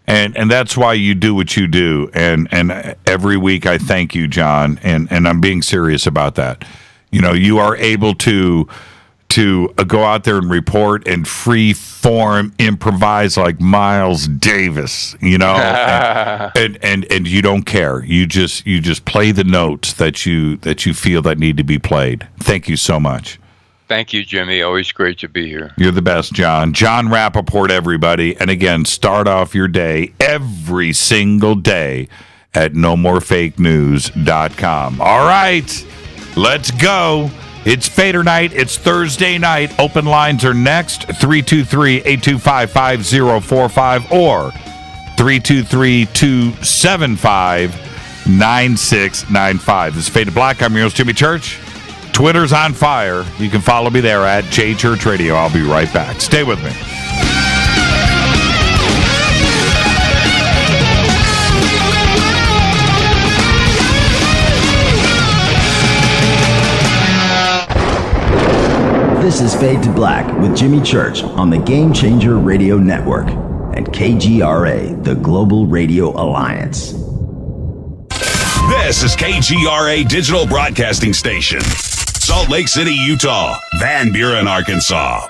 And that's why you do what you do. And every week I thank you, John, and I'm being serious about that. You know, you are able to to go out there and report and free form improvise like Miles Davis, you know, and you don't care. You just play the notes that you feel that need to be played. Thank you so much. Thank you, Jimmy. Always great to be here. You're the best, John. John Rappaport, everybody. And again, start off your day every single day at nomorefakenews.com. All right, let's go. It's Fader night. It's Thursday night. Open lines are next. 323-825-5045 or 323-275-9695. This is Fade to Black. I'm your host, Jimmy Church. Twitter's on fire. You can follow me there at JChurchRadio. I'll be right back. Stay with me. This is Fade to Black with Jimmy Church on the Game Changer Radio Network and KGRA, the Global Radio Alliance. This is KGRA Digital Broadcasting Station, Salt Lake City, Utah, Van Buren, Arkansas.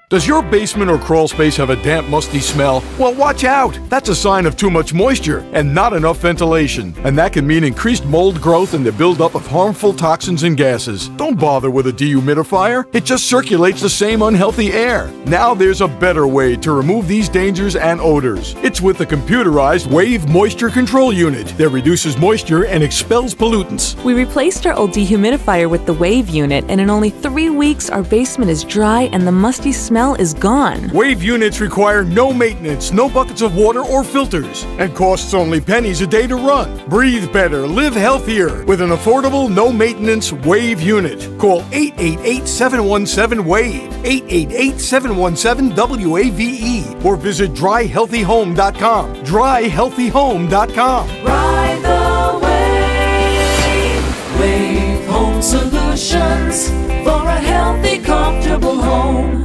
Does your basement or crawl space have a damp, musty smell? Well, watch out! That's a sign of too much moisture and not enough ventilation. And that can mean increased mold growth and the buildup of harmful toxins and gases. Don't bother with a dehumidifier. It just circulates the same unhealthy air. Now there's a better way to remove these dangers and odors. It's with the computerized Wave Moisture Control Unit that reduces moisture and expels pollutants. We replaced our old dehumidifier with the Wave unit, and in only 3 weeks, our basement is dry and the musty smell is gone. Wave units require no maintenance, no buckets of water or filters, and costs only pennies a day to run. Breathe better, live healthier with an affordable, no-maintenance Wave unit. Call 888-717-WAVE, 888-717-WAVE, or visit dryhealthyhome.com. Dryhealthyhome.com. Ride the wave. Wave Home Solutions for a healthy, comfortable home.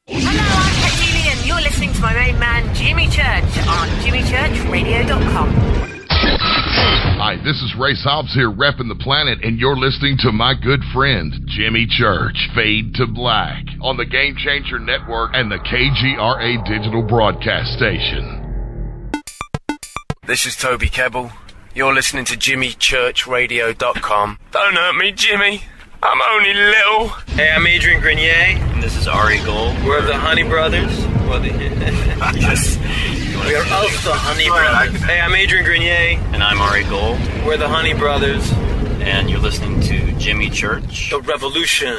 Hello, I'm Katie, and you're listening to my main man, Jimmy Church, on jimmychurchradio.com. Hi, this is Ray Hobbs here, repping the planet, and you're listening to my good friend, Jimmy Church, Fade to Black, on the Game Changer Network and the KGRA Digital Broadcast Station. This is Toby Kebbell. You're listening to jimmychurchradio.com. Don't hurt me, Jimmy. I'm only little. Hey, I'm Adrian Grenier. And this is Ari Gold. We're the Honey Brothers. Yes. We are of the Honey Brothers. Hey, I'm Adrian Grenier. And I'm Ari Gold. We're the Honey Brothers. And you're listening to Jimmy Church. The Revolution.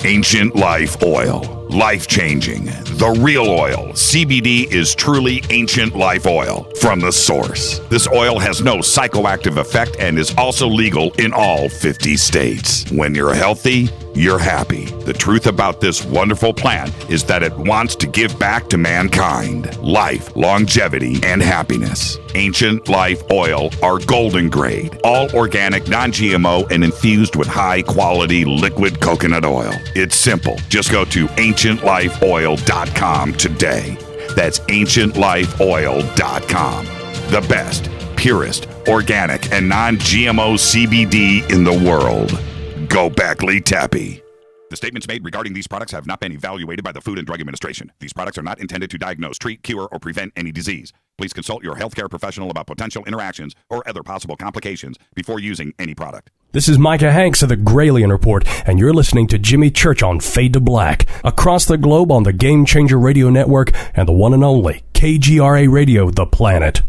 Ancient Life Oil. Life-changing. The real oil. CBD is truly ancient life oil from the source. This oil has no psychoactive effect and is also legal in all 50 states. When you're healthy, you're happy. The truth about this wonderful plant is that it wants to give back to mankind life, longevity, and happiness. Ancient Life Oil are golden grade, all organic, non-GMO, and infused with high-quality liquid coconut oil. It's simple. Just go to ancientlifeoil.com today. That's ancientlifeoil.com. The best, purest, organic, and non-GMO CBD in the world. Go Beckley Tappy. The statements made regarding these products have not been evaluated by the Food and Drug Administration. These products are not intended to diagnose, treat, cure, or prevent any disease. Please consult your healthcare professional about potential interactions or other possible complications before using any product. This is Micah Hanks of the Gralien Report, and you're listening to Jimmy Church on Fade to Black, across the globe on the Game Changer Radio Network and the one and only KGRA Radio, The Planet.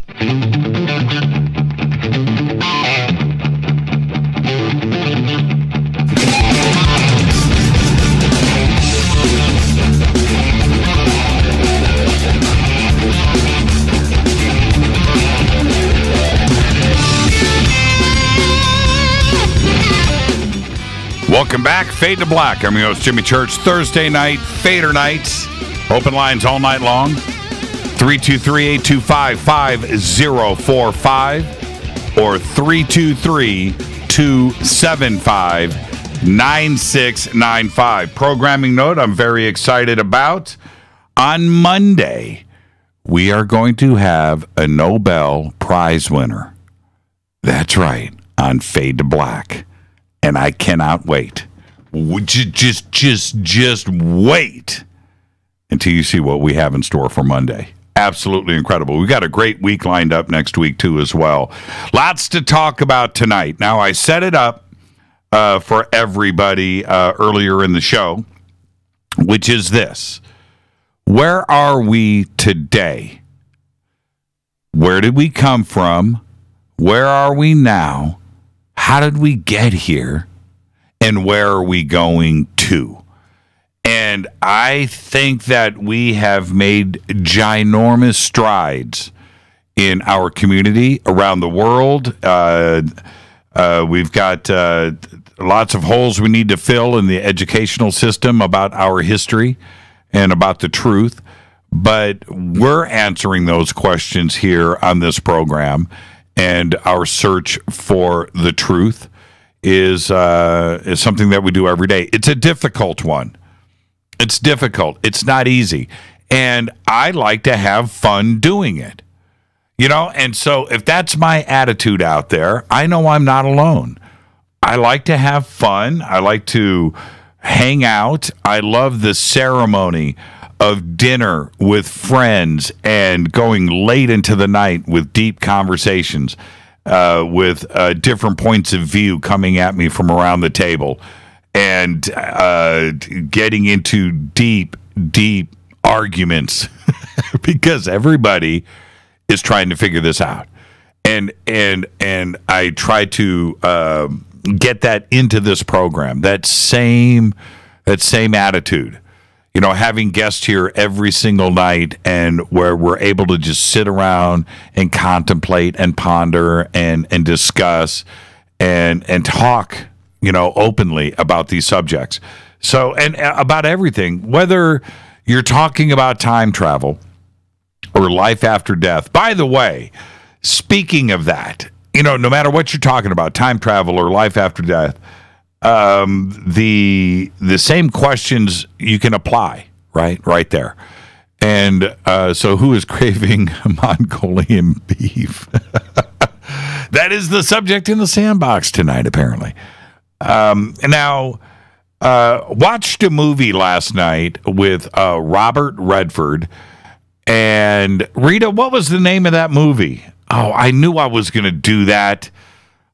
Welcome back, Fade to Black. I'm your host, Jimmy Church. Thursday night, Fader nights. Open lines all night long. 323-825-5045 or 323-275-9695. Programming note I'm very excited about. On Monday, we are going to have a Nobel Prize winner. That's right, on Fade to Black. and I cannot wait. Just wait until you see what we have in store for Monday. Absolutely incredible. We've got a great week lined up next week, too, as well. Lots to talk about tonight. Now, I set it up for everybody earlier in the show, which is this. Where are we today? Where did we come from? Where are we now? How did we get here? And where are we going to? And I think that we have made ginormous strides in our community around the world. We've got lots of holes we need to fill in the educational system about our history and about the truth. But we're answering those questions here on this program, and our search for the truth is something that we do every day. It's a difficult one. It's difficult. It's not easy. And I like to have fun doing it. You know, and so if that's my attitude out there, I know I'm not alone. I like to have fun. I like to hang out. I love the ceremony of dinner with friends and going late into the night with deep conversations, with different points of view coming at me from around the table, and getting into deep arguments because everybody is trying to figure this out. And I try to get that into this program, that same attitude. You know, having guests here every single night, and where we're able to just sit around and contemplate and ponder and discuss and talk, you know, openly about these subjects. So, and about everything, whether you're talking about time travel or life after death. By the way, speaking of that, you know, no matter what you're talking about, time travel or life after death, the same questions you can apply right there. And so who is craving Mongolian beef? That is the subject in the sandbox tonight, apparently. Now, watched a movie last night with Robert Redford. And Rita, what was the name of that movie? Oh, I knew I was going to do that.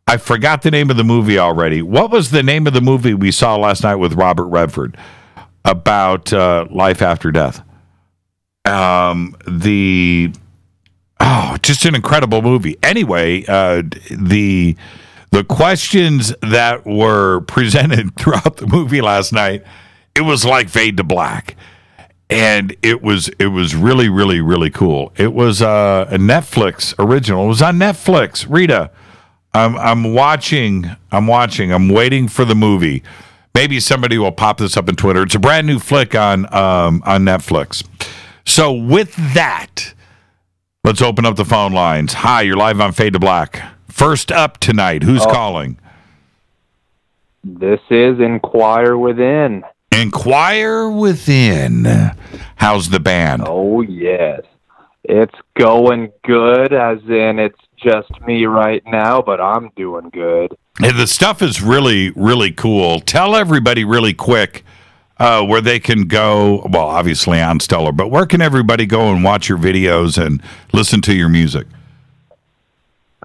I forgot the name of the movie already. What was the name of the movie we saw last night with Robert Redford about life after death? Just an incredible movie. Anyway, the questions that were presented throughout the movie last night, it was like Fade to Black. And it was really, really, really cool. It was a Netflix original. It was on Netflix. Rita, I'm watching. I'm waiting for the movie. Maybe somebody will pop this up on Twitter. It's a brand new flick on Netflix. So with that, let's open up the phone lines. Hi, you're live on Fade to Black. First up tonight, who's calling? This is Inquire Within. Inquire Within. How's the band? Oh, yes. It's going good, as in it's just me right now, but I'm doing good. Hey, the stuff is really, really cool. Tell everybody really quick where they can go, well, obviously on Stellar, but where can everybody go and watch your videos and listen to your music?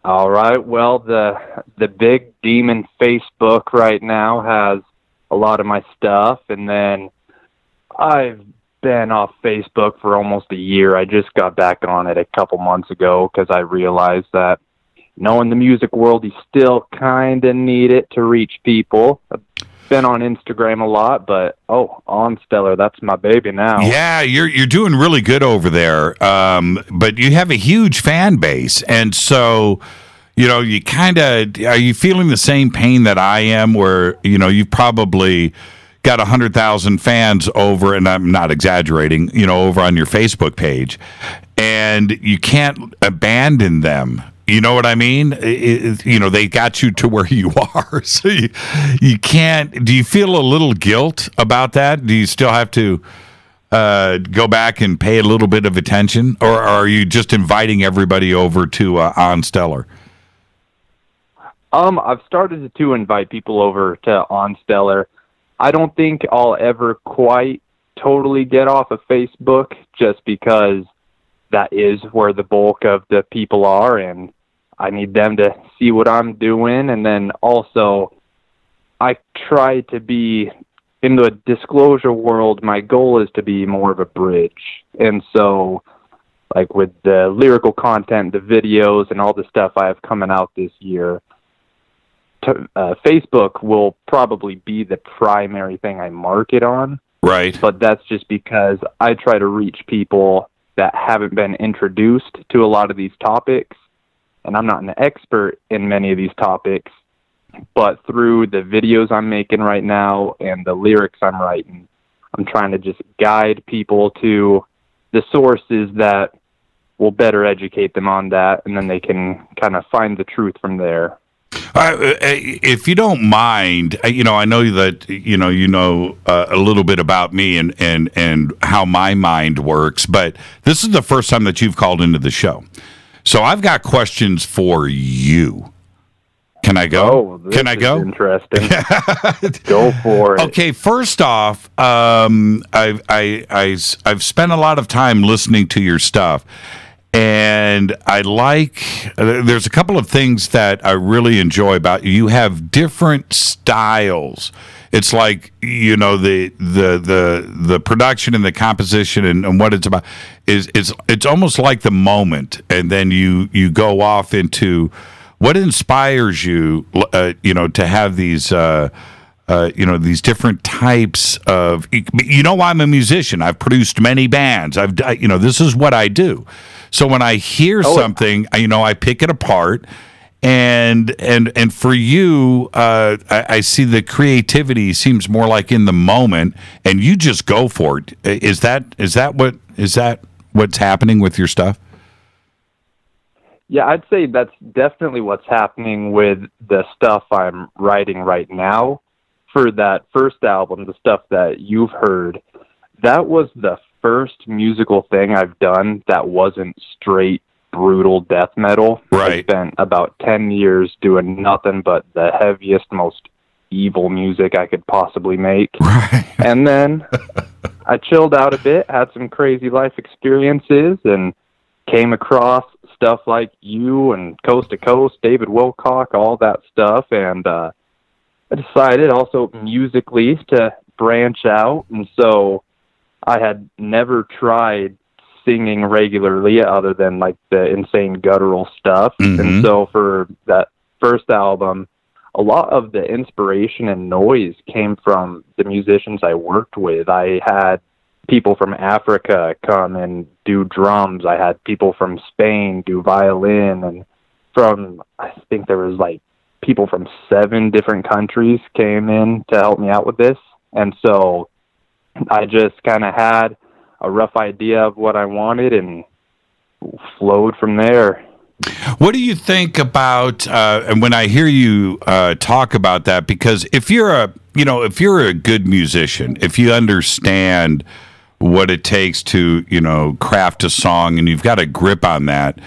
All right. Well, the big demon Facebook right now has a lot of my stuff, and then I've been off Facebook for almost a year. I just got back on it a couple months ago because I realized that, in the music world, you still kind of need it to reach people. I've been on Instagram a lot, but on Stellar, that's my baby now. Yeah, you're doing really good over there, but you have a huge fan base, and so you kind of, are you feeling the same pain that I am, where you've probably got 100,000 fans over, and I'm not exaggerating, over on your Facebook page, and you can't abandon them. You know what I mean? They got you to where you are, so you can't. Do you feel a little guilt about that? Do you still have to go back and pay a little bit of attention, or are you just inviting everybody over to On Stellar? I've started to invite people over to OnStellar. I don't think I'll ever quite totally get off of Facebook, just because that is where the bulk of the people are, and I need them to see what I'm doing. And then also, I try to be, in the disclosure world, my goal is to be more of a bridge. And so, like with the lyrical content, the videos, and all the stuff I have coming out this year, Facebook will probably be the primary thing I market on. Right. But that's just because I try to reach people that haven't been introduced to a lot of these topics. And I'm not an expert in many of these topics, but through the videos I'm making right now and the lyrics I'm writing, I'm trying to just guide people to the sources that will better educate them on that, and then they can kind of find the truth from there. If you don't mind, I know that you know a little bit about me and how my mind works, but this is the first time that you've called into the show, so I've got questions for you. Can I go? Oh, Can I go? Interesting. Go for it. Okay. First off, I've spent a lot of time listening to your stuff. And there's a couple of things that I really enjoy about you. You have different styles. It's like, the production and the composition and what it's about it's almost like the moment. And then you go off into what inspires you, to have these, these different types of, I'm a musician. I've produced many bands. This is what I do. So when I hear something, I pick it apart, and for you, I see the creativity seems more like in the moment, and you just go for it. Is that what's happening with your stuff? Yeah, I'd say that's definitely what's happening with the stuff I'm writing right now. For that first album, the stuff that you've heard, that was the first musical thing I've done that wasn't straight brutal death metal. Right. I spent about 10 years doing nothing but the heaviest, most evil music I could possibly make. Right. And then I chilled out a bit, had some crazy life experiences, and came across stuff like you and Coast to Coast, David Wilcock, all that stuff, and I decided also musically to branch out, and so I had never tried singing regularly other than like the insane guttural stuff. Mm-hmm. And so for that first album, a lot of the inspiration and noise came from the musicians I worked with. I had people from Africa come and do drums. I had people from Spain do violin, and I think there was like people from 7 different countries came in to help me out with this. And so I just kind of had a rough idea of what I wanted and flowed from there. What do you think about, and when I hear you talk about that, because if you're a good musician, if you understand what it takes to, craft a song, and you've got a grip on that,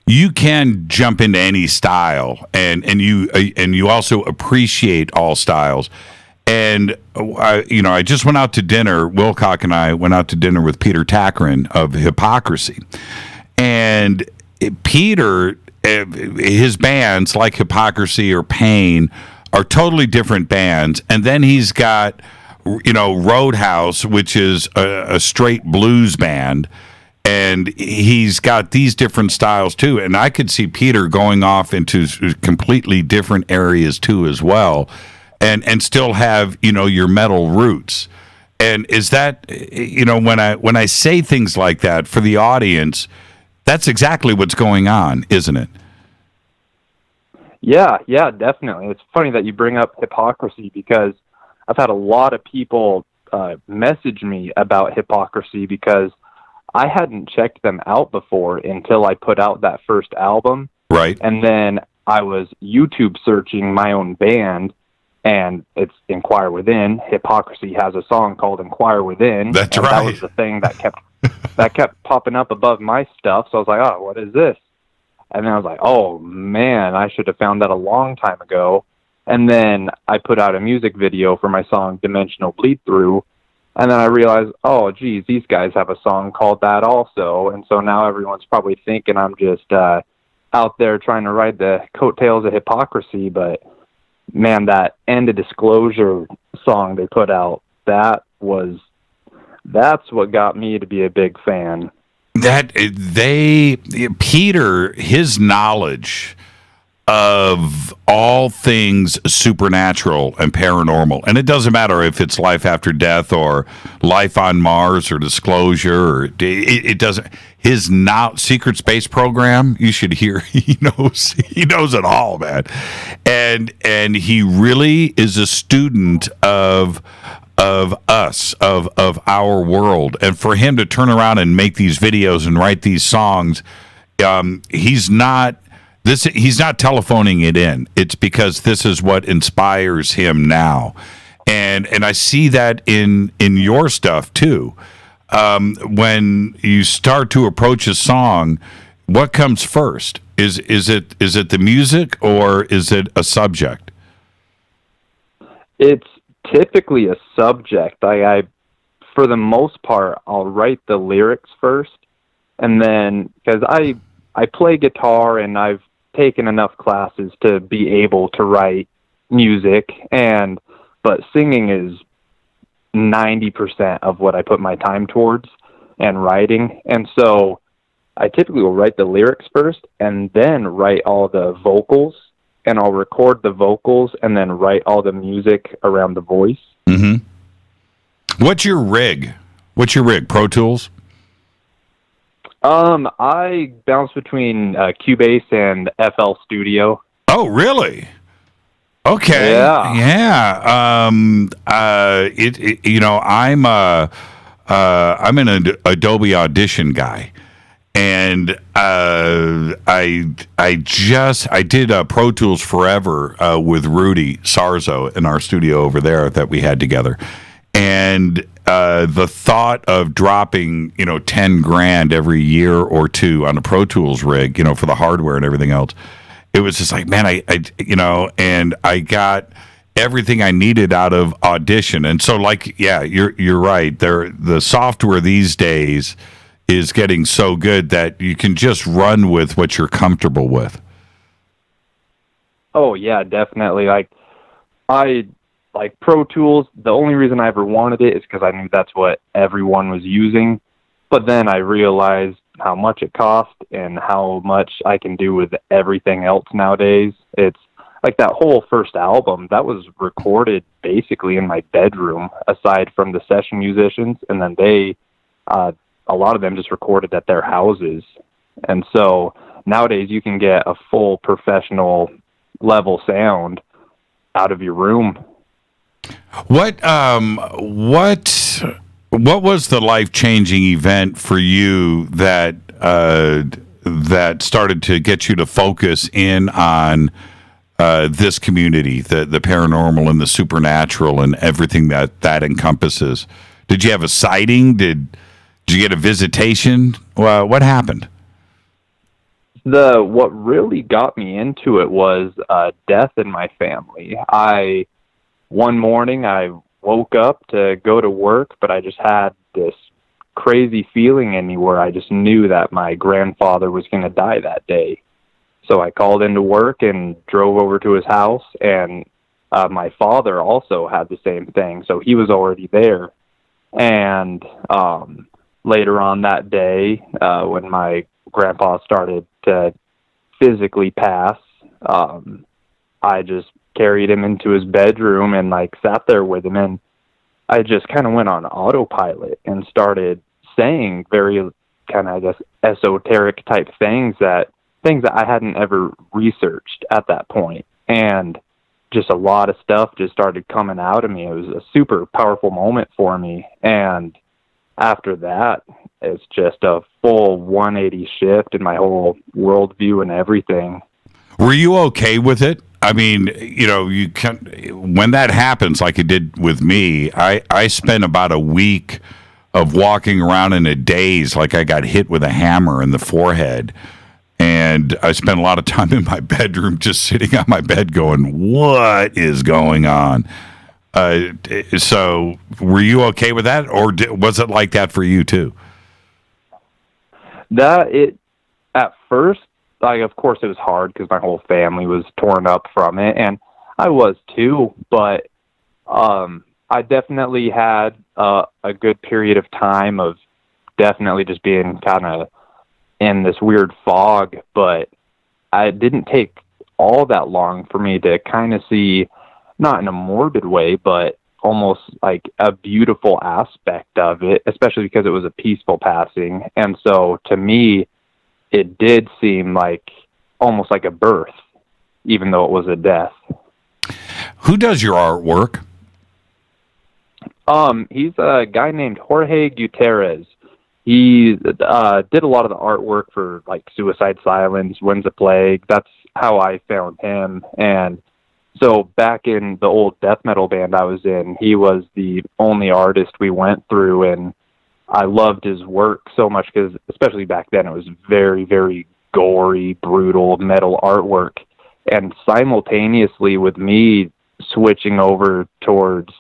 you can jump into any style, and you also appreciate all styles. And I just went out to dinner. Wilcock and I went out to dinner with Peter Takarin of Hypocrisy, and Peter, his bands like Hypocrisy or Pain are totally different bands. And then he's got Roadhouse, which is a straight blues band. And he's got these different styles too. And I could see Peter going off into completely different areas too as well, and still have, your metal roots. And is that, when I say things like that for the audience, that's exactly what's going on, isn't it? Yeah, definitely. It's funny that you bring up Hypocrisy, because I've had a lot of people message me about Hypocrisy, because I hadn't checked them out before until I put out that first album. Right. And then I was YouTube searching my own band, and it's Inquire Within. Hypocrisy has a song called Inquire Within. That's and right. That was the thing that kept popping up above my stuff. So I was like, oh, what is this? And then I was like, oh, man, I should have found that a long time ago. And then I put out a music video for my song Dimensional Bleed Through. And then I realized, oh, geez, these guys have a song called that also. And so now everyone's probably thinking I'm just out there trying to ride the coattails of hypocrisy. But, man, that End of Disclosure song they put out, that's what got me to be a big fan. Peter, his knowledge of all things supernatural and paranormal, and it doesn't matter if it's life after death or life on Mars or disclosure, or it doesn't. His secret space program, you should hear. He knows it all, man, and he really is a student of us, of our world. And for him to turn around and make these videos and write these songs, he's not telephoning it in. It's because this is what inspires him now. And I see that in your stuff too. When you start to approach a song, what comes first? Is it the music, or is it a subject? It's typically a subject. I for the most part, I'll write the lyrics first, and then, because I play guitar and I've taken enough classes to be able to write music, but singing is 90% of what I put my time towards, and writing. And so I typically will write the lyrics first and then write all the vocals, and I'll record the vocals and then write all the music around the voice. Mm-hmm. What's your rig? Pro Tools? I bounce between Cubase and FL Studio. Oh, really? Okay. Yeah. I'm an Adobe Audition guy, and I did Pro Tools forever with Rudy Sarzo in our studio over there that we had together, and the thought of dropping $10,000 every year or two on a Pro Tools rig, for the hardware and everything else, it was just like, man, and I got everything I needed out of Audition. And so, you're right. The software these days is getting so good that you can just run with what you're comfortable with. Oh yeah, definitely. I like Pro Tools. The only reason I ever wanted it is because I knew that's what everyone was using. But then I realized how much it cost and how much I can do with everything else nowadays. It's like that whole first album, that was recorded basically in my bedroom, aside from the session musicians. And then a lot of them just recorded at their houses. And so nowadays you can get a full professional level sound out of your room. What was the life-changing event for you that started to get you to focus in on this community, the paranormal and the supernatural and everything that encompasses? Did you have a sighting? Did you get a visitation? What happened? What really got me into it was death in my family. One morning I woke up to go to work, but I just had this crazy feeling in me where I just knew that my grandfather was going to die that day. So I called into work and drove over to his house, and my father also had the same thing, so he was already there. And later on that day, when my grandpa started to physically pass, I just carried him into his bedroom and sat there with him, and I just kind of went on autopilot and started saying very kind of, I guess, esoteric type things that I hadn't ever researched at that point. And just a lot of stuff just started coming out of me. It was a super powerful moment for me. And after that, it's just a full 180 shift in my whole worldview and everything. Were you okay with it? I mean, you can, when that happens, like it did with me, I spent about a week of walking around in a daze, like I got hit with a hammer in the forehead. And I spent a lot of time in my bedroom just sitting on my bed going, what is going on? So were you okay with that, or was it like that for you too? At first, like, of course it was hard because my whole family was torn up from it, and I was too, but I definitely had a good period of time of definitely just being kind of in this weird fog, but it didn't take all that long for me to kind of see, not in a morbid way, but almost like a beautiful aspect of it, especially because it was a peaceful passing. And so to me, it did seem like almost like a birth, even though it was a death. Who does your artwork? He's a guy named Jorge Gutierrez. He did a lot of the artwork for like Suicide Silence, When's the Plague. That's how I found him. And so back in the old death metal band I was in, he was the only artist we went through, and I loved his work so much because, especially back then, it was very, very gory, brutal metal artwork. And simultaneously with me switching over towards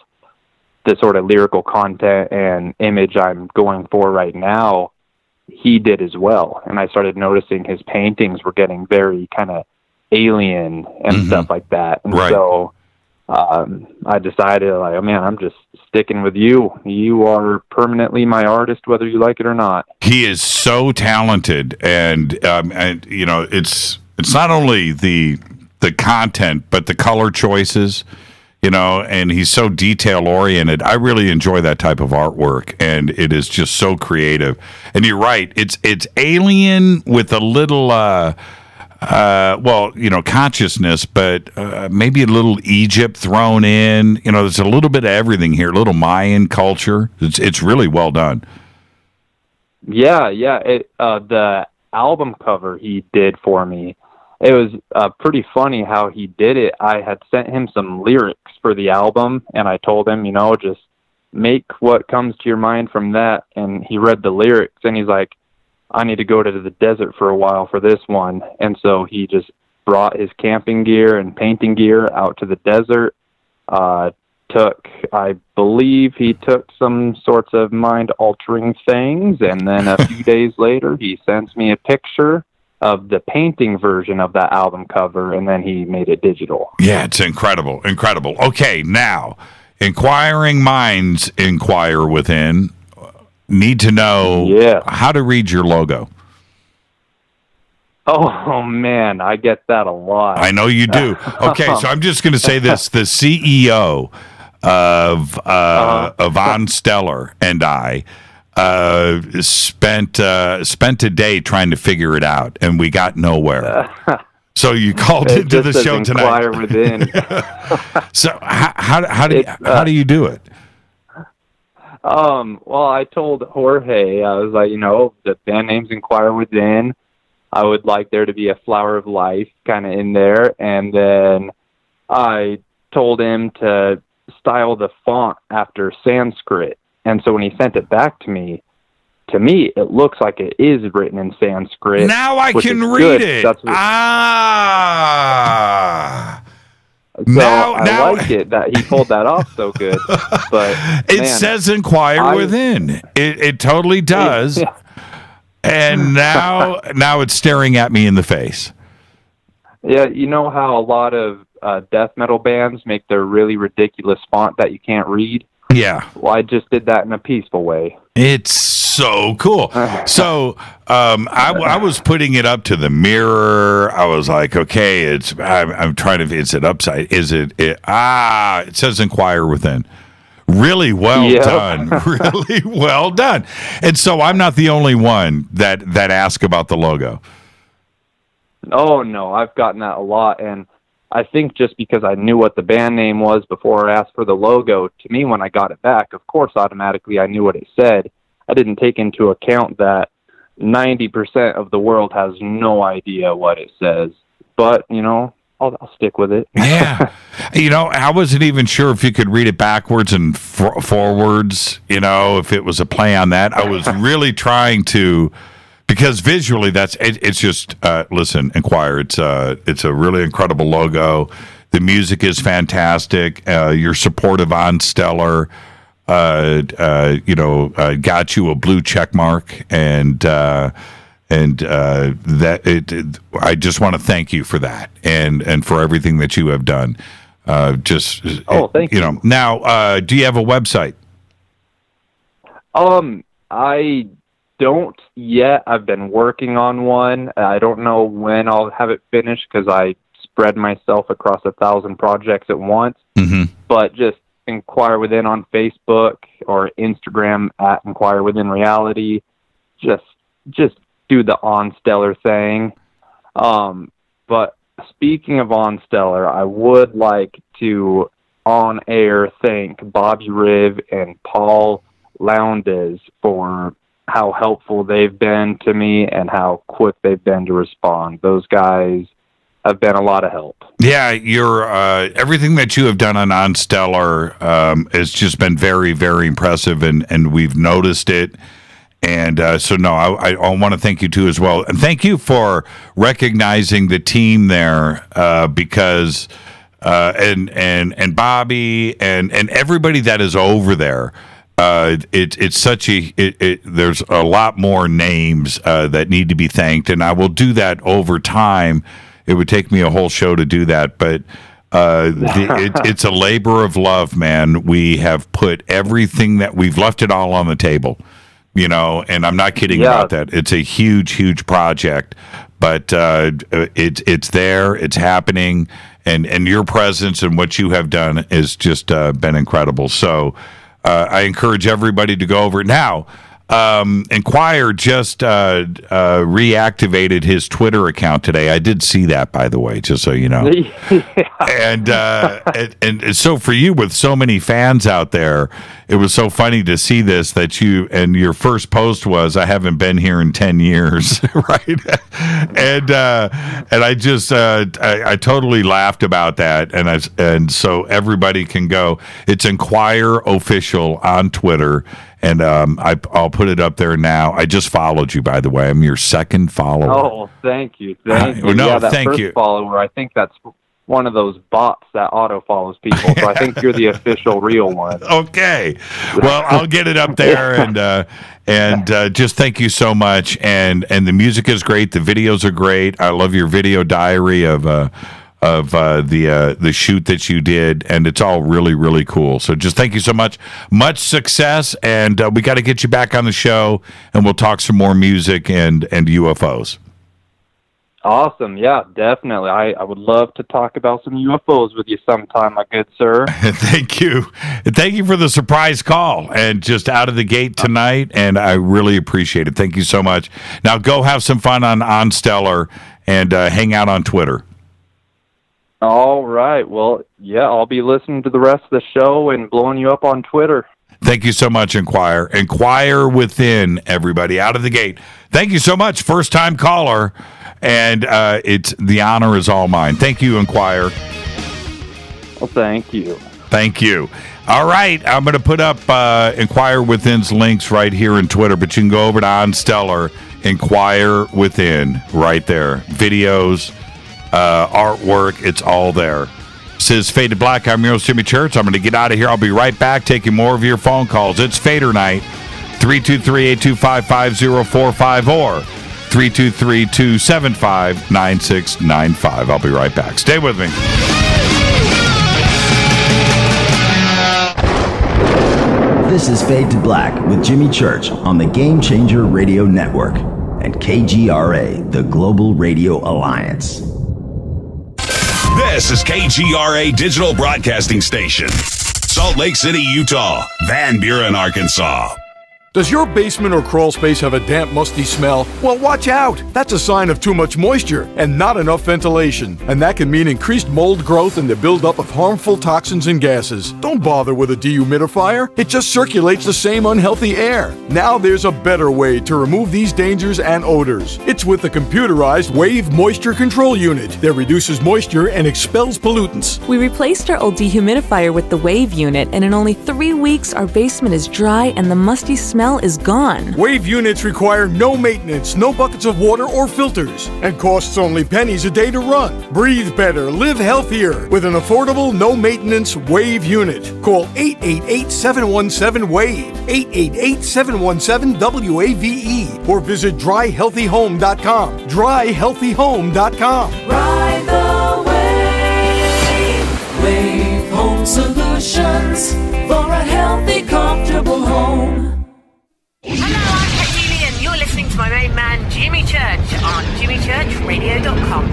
the sort of lyrical content and image I'm going for right now, he did as well. And I started noticing his paintings were getting very kind of alien and stuff like that. And so I decided, like, oh man, I'm just sticking with you. You are permanently my artist, whether you like it or not. He is so talented, and you know, it's not only the content, but the color choices, you know, and he's so detail oriented. I really enjoy that type of artwork, and it is just so creative. And you're right, it's alien with a little well, you know, consciousness, but maybe a little Egypt thrown in. You know, there's a little bit of everything here, a little Mayan culture. It's really well done. Yeah. The album cover he did for me, it was pretty funny how he did it. I had sent him some lyrics for the album, and I told him, you know, just make what comes to your mind from that. And he read the lyrics, and he's like, I need to go to the desert for a while for this one. And so he just brought his camping gear and painting gear out to the desert. I believe he took some sorts of mind-altering things, and then a few days later he sends me a picture of the painting version of that album cover, and then he made it digital. Yeah, it's incredible. Okay, now, inquiring minds inquire within. Need to know how to read your logo. Oh, man, I get that a lot. I know you do. Okay, so I'm just going to say this. The CEO of Von Stellar and I spent a day trying to figure it out, and we got nowhere. So you called into the show tonight. Inquire within. So how do you do it? Well, I told Jorge, I was like, you know, the band name's Inquire Within. I would like there to be a flower of life kind of in there. And then I told him to style the font after Sanskrit. And so when he sent it back to me, it looks like it is written in Sanskrit. Now I can read it. That's what, So I like it that he pulled that off so good. But it says Inquire Within. It totally does. And now it's staring at me in the face. Yeah, you know how a lot of death metal bands make their really ridiculous font that you can't read? Yeah. Well, I just did that in a peaceful way. It's so cool. So I was putting it up to the mirror. I was like, okay, I'm trying to, is it upside? It says Inquire Within. Really well done. Really well done. And so I'm not the only one that asked about the logo. Oh, no, I've gotten that a lot. And I think just because I knew what the band name was before I asked for the logo, to me, when I got it back, of course, automatically I knew what it said. I didn't take into account that 90% of the world has no idea what it says. But, you know, I'll stick with it. Yeah. You know, I wasn't even sure if you could read it backwards and forwards, you know, if it was a play on that. I was really trying to Because visually, it's just listen, Inquire. It's a really incredible logo. The music is fantastic. Your support of On Stellar, got you a blue check mark, and I just want to thank you for that, and for everything that you have done. Thank you. Now, do you have a website? I don't yet. I've been working on one. I don't know when I'll have it finished because I spread myself across 1,000 projects at once. Mm-hmm. But just Inquire Within on Facebook or Instagram at Inquire Within Reality. Just do the On Stellar thing. But speaking of On Stellar, I would like to on air thank Bobby Riv and Paul Lowndes for how helpful they've been to me and how quick they've been to respond. Those guys have been a lot of help. Yeah, your everything that you have done on Stellar has just been very, very impressive, and we've noticed it. And I want to thank you too as well, and thank you for recognizing the team there because and Bobby and everybody that is over there. It's such there's a lot more names that need to be thanked, and I will do that over time. It would take me a whole show to do that, but it's a labor of love, man. We have put everything that we've left it all on the table, and I'm not kidding about that. It's a huge, huge project, but it's there, it's happening, and your presence and what you have done has just been incredible. So. I encourage everybody to go over it now. Inquire just reactivated his Twitter account today. I did see that, by the way, just so you know. And so for you, with so many fans out there, it was so funny to see this, that your first post was, "I haven't been here in 10 years," right? And I just I totally laughed about that, and so everybody can go. It's Inquire Official on Twitter. And I'll put it up there now. I just followed you, by the way. I'm your second follower. Oh, thank you. Thank you. No, that thank first you. follower, I think that's one of those bots that auto follows people. So I think you're the official real one. Okay. Well, I'll get it up there, and just thank you so much. And the music is great. The videos are great. I love your video diary of the shoot that you did, and it's all really, really cool. So just thank you so much. Much success, and we got to get you back on the show, and we'll talk some more music and UFOs. Awesome. Yeah, definitely. I would love to talk about some UFOs with you sometime, my good sir. Thank you. Thank you for the surprise call, and just out of the gate tonight, and I really appreciate it. Thank you so much. Now go have some fun on Stellar, and hang out on Twitter. All right. Well, yeah, I'll be listening to the rest of the show and blowing you up on Twitter. Thank you so much, Inquire. Inquire Within, everybody, out of the gate. Thank you so much, first-time caller, and the honor is all mine. Thank you, Inquire. Well, thank you. Thank you. All right, I'm going to put up Inquire Within's links right here in Twitter, but you can go over to On Stellar, Inquire Within, right there. Videos, artwork, it's all there. This is Fade to Black. I'm your host, Jimmy Church. I'm going to get out of here. I'll be right back taking more of your phone calls. It's Fader Night, 323-825-5045 or 323-275-9695. I'll be right back. Stay with me. This is Fade to Black with Jimmy Church on the Game Changer Radio Network and KGRA, the Global Radio Alliance. This is KGRA Digital Broadcasting Station. Salt Lake City, Utah. Van Buren, Arkansas. Does your basement or crawl space have a damp, musty smell? Well, watch out! That's a sign of too much moisture and not enough ventilation. And that can mean increased mold growth and the buildup of harmful toxins and gases. Don't bother with a dehumidifier. It just circulates the same unhealthy air. Now there's a better way to remove these dangers and odors. It's with the computerized Wave Moisture Control Unit that reduces moisture and expels pollutants. We replaced our old dehumidifier with the Wave unit, and in only 3 weeks, our basement is dry and the musty smell smell is gone. Wave units require no maintenance, no buckets of water or filters, and costs only pennies a day to run. Breathe better, live healthier with an affordable, no-maintenance Wave unit. Call 888-717-WAVE, 888-717-WAVE, or visit dryhealthyhome.com. dryhealthyhome.com. Ride the wave. Wave Home Solutions for a healthy, comfortable home. Hello, I'm Katie, and you're listening to my main man, Jimmy Church, on jimmychurchradio.com.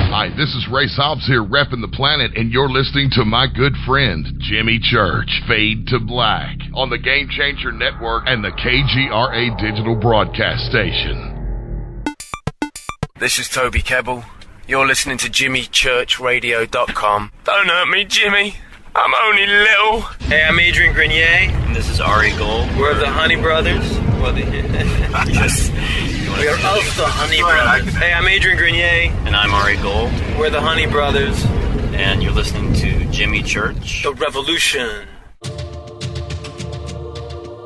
Hi, this is Ray Hobbs here, repping the planet, and you're listening to my good friend, Jimmy Church, Fade to Black, on the Game Changer Network and the KGRA digital broadcast station. This is Toby Kebbell. You're listening to jimmychurchradio.com. Don't hurt me, Jimmy. I'm only little. Hey, I'm Adrian Grenier, and this is Ari Gold. We're the Honey Brothers. Well, we are of the Honey Brothers. Hey, I'm Adrian Grenier, and I'm Ari Gold. We're the Honey Brothers, and you're listening to Jimmy Church. The Revolution.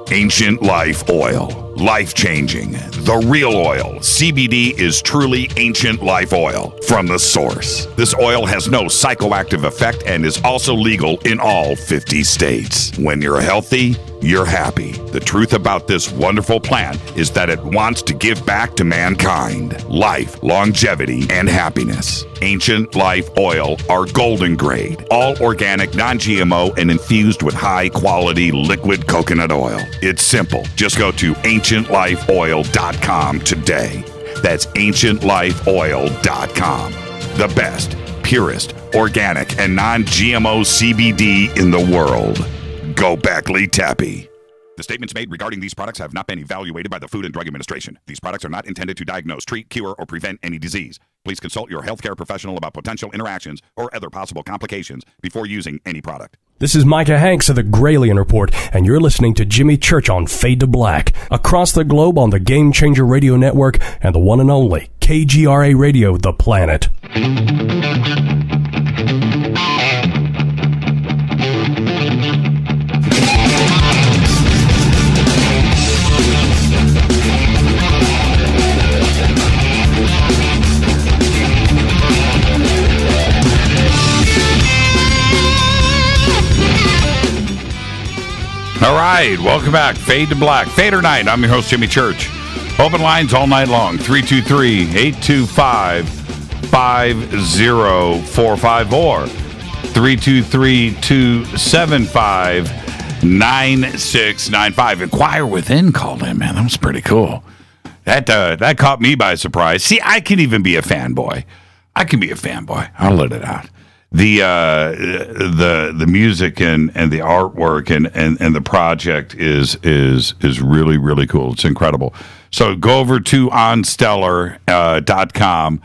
Ancient Life Oil. Life-changing. The real oil. CBD is truly Ancient Life Oil from the source. This oil has no psychoactive effect and is also legal in all 50 states. When you're healthy, you're happy. The truth about this wonderful plant is that it wants to give back to mankind life, longevity, and happiness. Ancient Life Oil are golden grade, all organic, non-GMO, and infused with high-quality liquid coconut oil. It's simple. Just go to ancientlifeoil.com today. That's ancientlifeoil.com. The best, purest, organic, and non-GMO CBD in the world. Go Beckley Tappy. The statements made regarding these products have not been evaluated by the Food and Drug Administration. These products are not intended to diagnose, treat, cure, or prevent any disease. Please consult your healthcare professional about potential interactions or other possible complications before using any product. This is Micah Hanks of the Gralien Report, and you're listening to Jimmy Church on Fade to Black, across the globe on the Game Changer Radio Network and the one and only KGRA Radio, The Planet. All right, welcome back. Fade to Black. FADERNIGHT. I'm your host, Jimmy Church. Open lines all night long. 323-825-5045 or 323-275-9695. Inquire Within called in, man. That was pretty cool. That caught me by surprise. See, I can even be a fanboy. I can be a fanboy. I'll let it out. The music and the artwork and the project is really, really cool. It's incredible. So go over to onstellar.com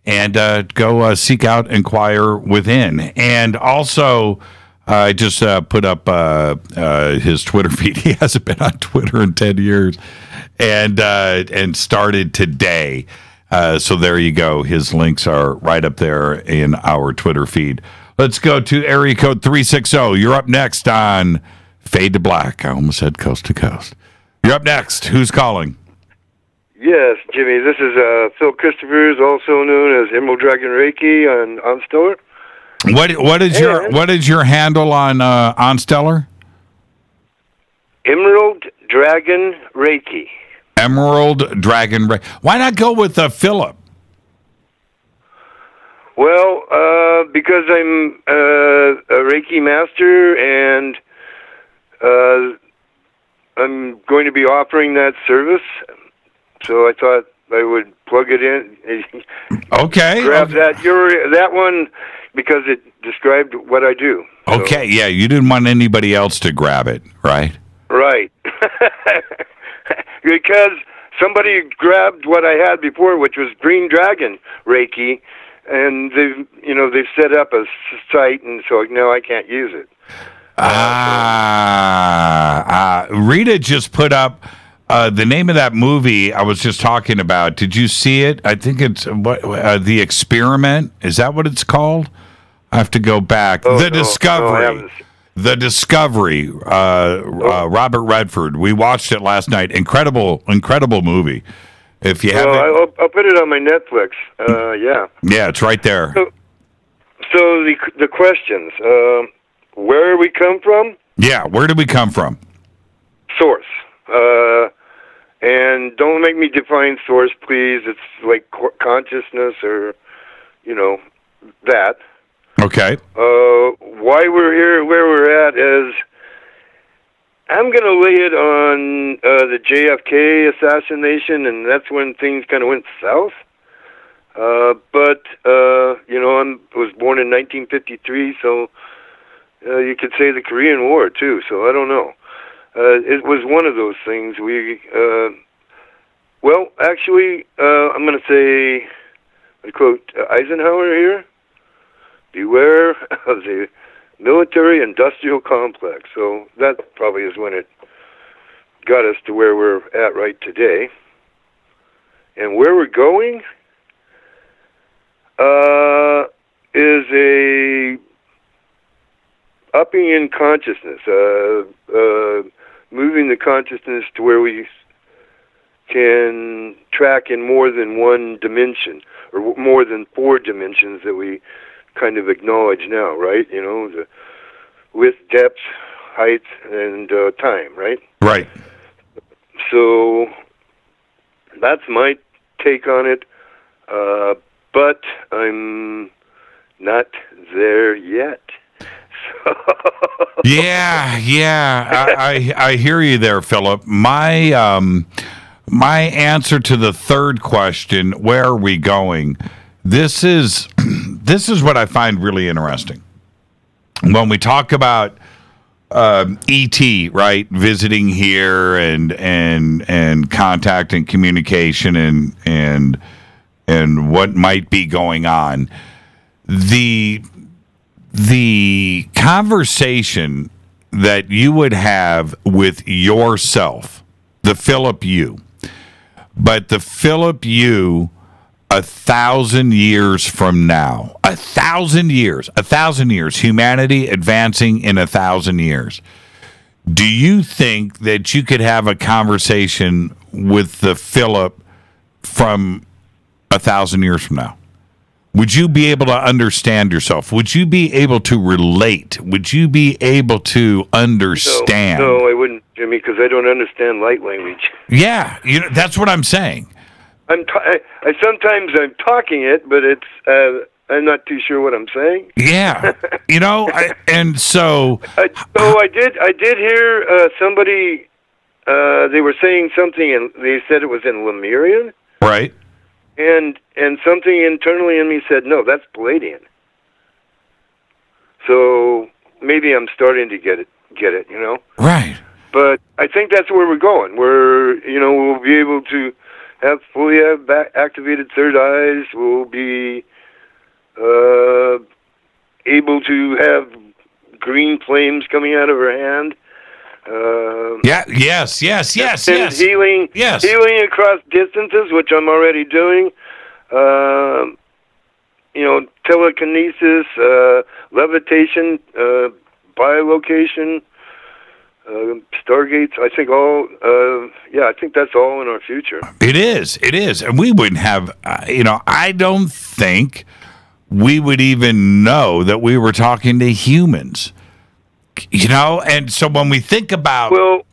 and go seek out Inquire Within. And also, I just put up his Twitter feed. He hasn't been on Twitter in 10 years and started today. So there you go. His links are right up there in our Twitter feed. Let's go to area code 360. You're up next on Fade to Black. I almost said Coast to Coast. You're up next. Who's calling? Yes, Jimmy. This is Phil Christophers, also known as Emerald Dragon Reiki on Stellar. What is your handle on Stellar? Emerald Dragon Reiki. Emerald Dragon Reiki. Why not go with Philip? Well, because I'm a Reiki master, and I'm going to be offering that service. So I thought I would plug it in. Okay. Grab that one because it described what I do. Okay, yeah, you didn't want anybody else to grab it, right? Right. Because somebody grabbed what I had before, which was Green Dragon Reiki, and they've set up a site, and so now I can't use it. Rita just put up the name of that movie I was just talking about. Did you see it? I think it's The Experiment. Is that what it's called? I have to go back. The Discovery. The Discovery, Robert Redford. We watched it last night. Incredible movie. If you haven't, I'll put it on my Netflix. Yeah. Yeah, it's right there. So the questions. Where we come from? Yeah, where did we come from? Source. And don't make me define source, please. It's like consciousness or, that. Okay. Why we're here, where we're at is, I'm going to lay it on the JFK assassination, and that's when things kind of went south. But I was born in 1953, so you could say the Korean War, too, so I don't know. It was one of those things. I'm going to say, I quote Eisenhower here, beware of the military-industrial complex. So that probably is when it got us to where we're at right today. And where we're going is a upping in consciousness, moving the consciousness to where we can track in more than one dimension, or more than 4 dimensions that we kind of acknowledge now, right? The width, depth, height, and time, right? Right. So that's my take on it, but I'm not there yet. Yeah. I hear you there, Philip. My answer to the third question, where are we going? This is what I find really interesting. When we talk about ET, right, visiting here and contact and communication and what might be going on, the conversation that you would have with yourself, the Philip you, but the Philip you 1,000 years from now, 1,000 years, humanity advancing in 1,000 years. Do you think that you could have a conversation with the Philip from 1,000 years from now? Would you be able to understand yourself? Would you be able to relate? Would you be able to understand? No, I wouldn't, Jimmy, because I don't understand light language. Yeah, that's what I'm saying. I'm talking it, but it's I'm not too sure what I'm saying. Yeah, and so. I did hear somebody. They were saying something, and they said it was in Lemurian. Right. And something internally in me said, no, that's Palladian. So maybe I'm starting to get it. Right. But I think that's where we're going. We'll be able to have fully activated third eyes. We'll be able to have green flames coming out of her hand. Yes. And healing across distances, which I'm already doing. Telekinesis, levitation, bilocation, stargates. I think I think that's all in our future. It is, and we wouldn't have. I don't think we would even know that we were talking to humans. And so when we think about well,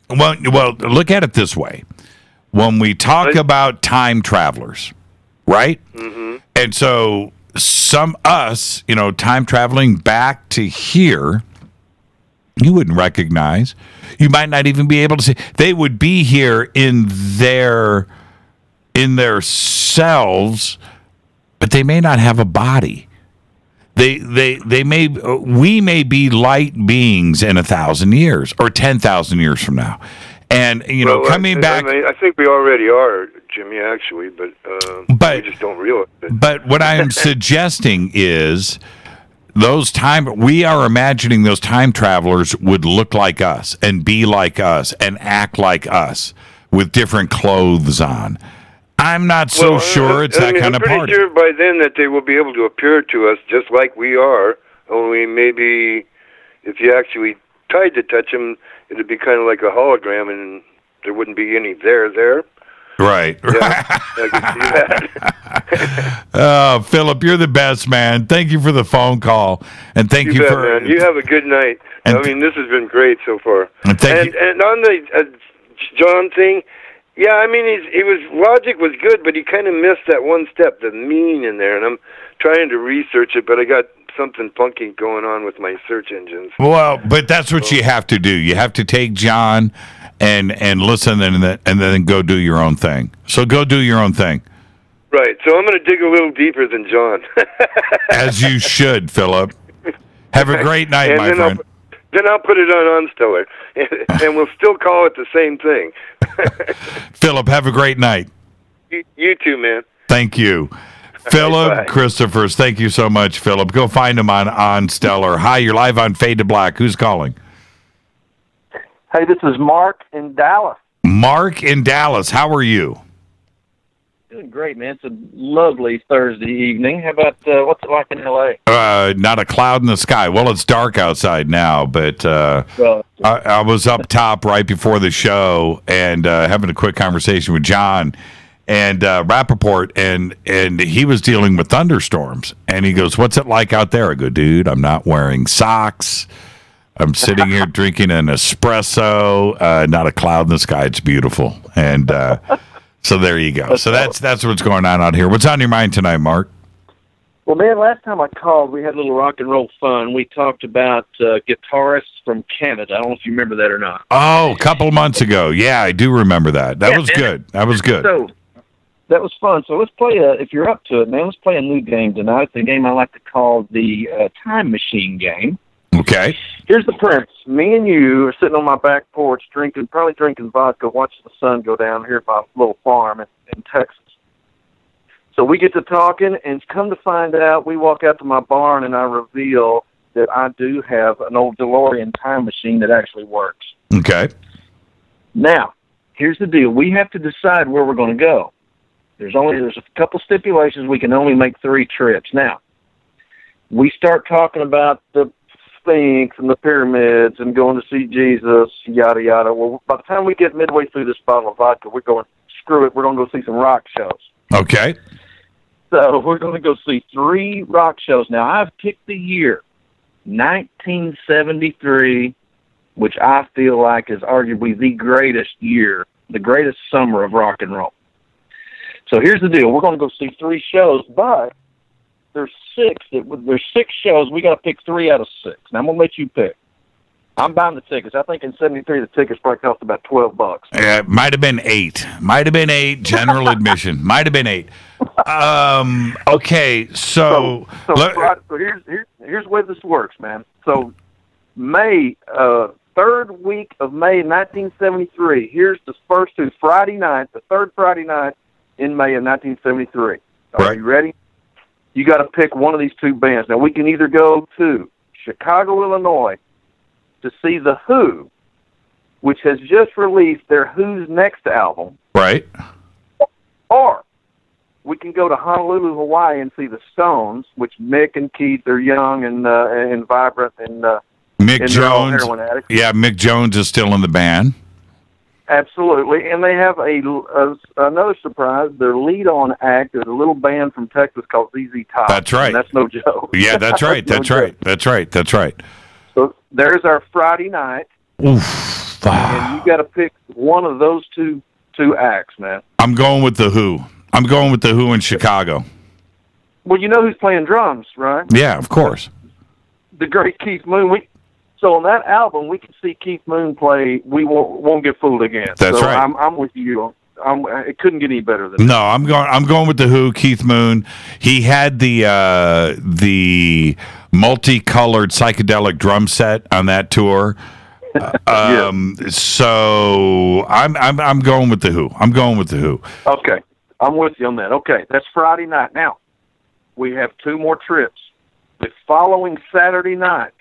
look at it this way: when we talk about time travelers, right? Mm-hmm. And so time traveling back to here, you wouldn't recognize. You might not even be able to see. They would be here in their selves, but they may not have a body. We may be light beings in 1,000 years or 10,000 years from now, and coming back. I think we already are, Jimmy. Actually, but we just don't realize it. But what I'm suggesting is we are imagining those time travelers would look like us and be like us and act like us with different clothes on. I'm not so sure it's that kind of party. I'm pretty sure by then that they will be able to appear to us just like we are, only maybe if you actually tried to touch him, it'd be kind of like a hologram, and there wouldn't be any there. Right. Yeah, I can see that. Oh, Philip, you're the best, man. Thank you for the phone call, and thank you bet, for. Man. You have a good night. I mean, this has been great so far. And and on the John thing, yeah, I mean, he was logic was good, but he kind of missed that one step, the mean in there, and I'm trying to research it, but I got something funky going on with my search engines. Well, but that's what you have to do. You have to take John and listen, and then go do your own thing. So go do your own thing. Right. So I'm going to dig a little deeper than John. As you should, Philip. Have a great night, my friend. Then I'll put it on Stellar, and we'll still call it the same thing. Philip, have a great night. You too, man. Thank you. Philip Christophers, thank you so much, Philip. Go find him on Stellar. Hi, you're live on Fade to Black. Who's calling? Hey, this is Mark in Dallas. Mark in Dallas. How are you? Doing great, man. It's a lovely Thursday evening. How about what's it like in L.A.? Not a cloud in the sky. Well, it's dark outside now, but I was up top right before the show and having a quick conversation with John and Rappaport, and he was dealing with thunderstorms. And he goes, "What's it like out there?" I go, "Dude, I'm not wearing socks. I'm sitting here drinking an espresso. Not a cloud in the sky. It's beautiful." And so there you go. So that's what's going on out here. What's on your mind tonight, Mark? Well, man, last time I called, we had a little rock and roll fun. We talked about guitarists from Canada. I don't know if you remember that or not. Oh, a couple of months ago. Yeah, I do remember that. That was good. That was good. So that was fun. So let's play if you're up to it, man, let's play a new game tonight. It's a game I like to call the Time Machine game. Okay. Here's the premise. Me and you are sitting on my back porch probably drinking vodka, watching the sun go down here at my little farm in Texas. So we get to talking, and come to find out, we walk out to my barn, and I reveal that I do have an old DeLorean time machine that actually works. Okay. Now, here's the deal. We have to decide where we're going to go. There's a couple stipulations. We can only make 3 trips. Now, we start talking about the Sphinx and the pyramids and going to see Jesus, yada, yada. Well, by the time we get midway through this bottle of vodka, we're going, screw it, we're going to go see some rock shows. Okay. So we're going to go see 3 rock shows. Now, I've picked the year, 1973, which I feel like is arguably the greatest year, the greatest summer of rock and roll. So here's the deal. We're going to go see 3 shows, but there's 6 shows. We got to pick 3 out of 6. Now, I'm going to let you pick. I'm buying the tickets. I think in 73, the tickets probably cost about $12. Might have been 8. Might have been 8. General admission. Might have been 8. Okay, so here's the way this works, man. So May, 3rd week of May 1973. Here's the first 2 Friday night, the 3rd Friday night in May of 1973. Are you ready? You got to pick one of these 2 bands. Now we can either go to Chicago, Illinois, to see The Who, which has just released their Who's Next album. Right. Or we can go to Honolulu, Hawaii, and see the Stones, which Mick and Keith are young and vibrant and Mick Jones. heroin addicts. Yeah, Mick Jones is still in the band. Absolutely, and they have another surprise. Their lead-on act is a little band from Texas called ZZ Top. That's right. And that's no joke. Yeah, that's right. That's right. That's right. That's right. So there's our Friday night. Oof. And you got to pick one of those two acts, man. I'm going with The Who. I'm going with The Who in Chicago. Well, you know who's playing drums, right? Yeah, of course. The great Keith Moon. So on that album, we can see Keith Moon play "We Won't Get Fooled Again." That's right. I'm with you. It couldn't get any better than that. No, I'm going with The Who. Keith Moon. He had the multicolored psychedelic drum set on that tour. So I'm going with The Who. I'm going with The Who. Okay, I'm with you on that. Okay, that's Friday night. Now we have 2 more trips. The following Saturday night,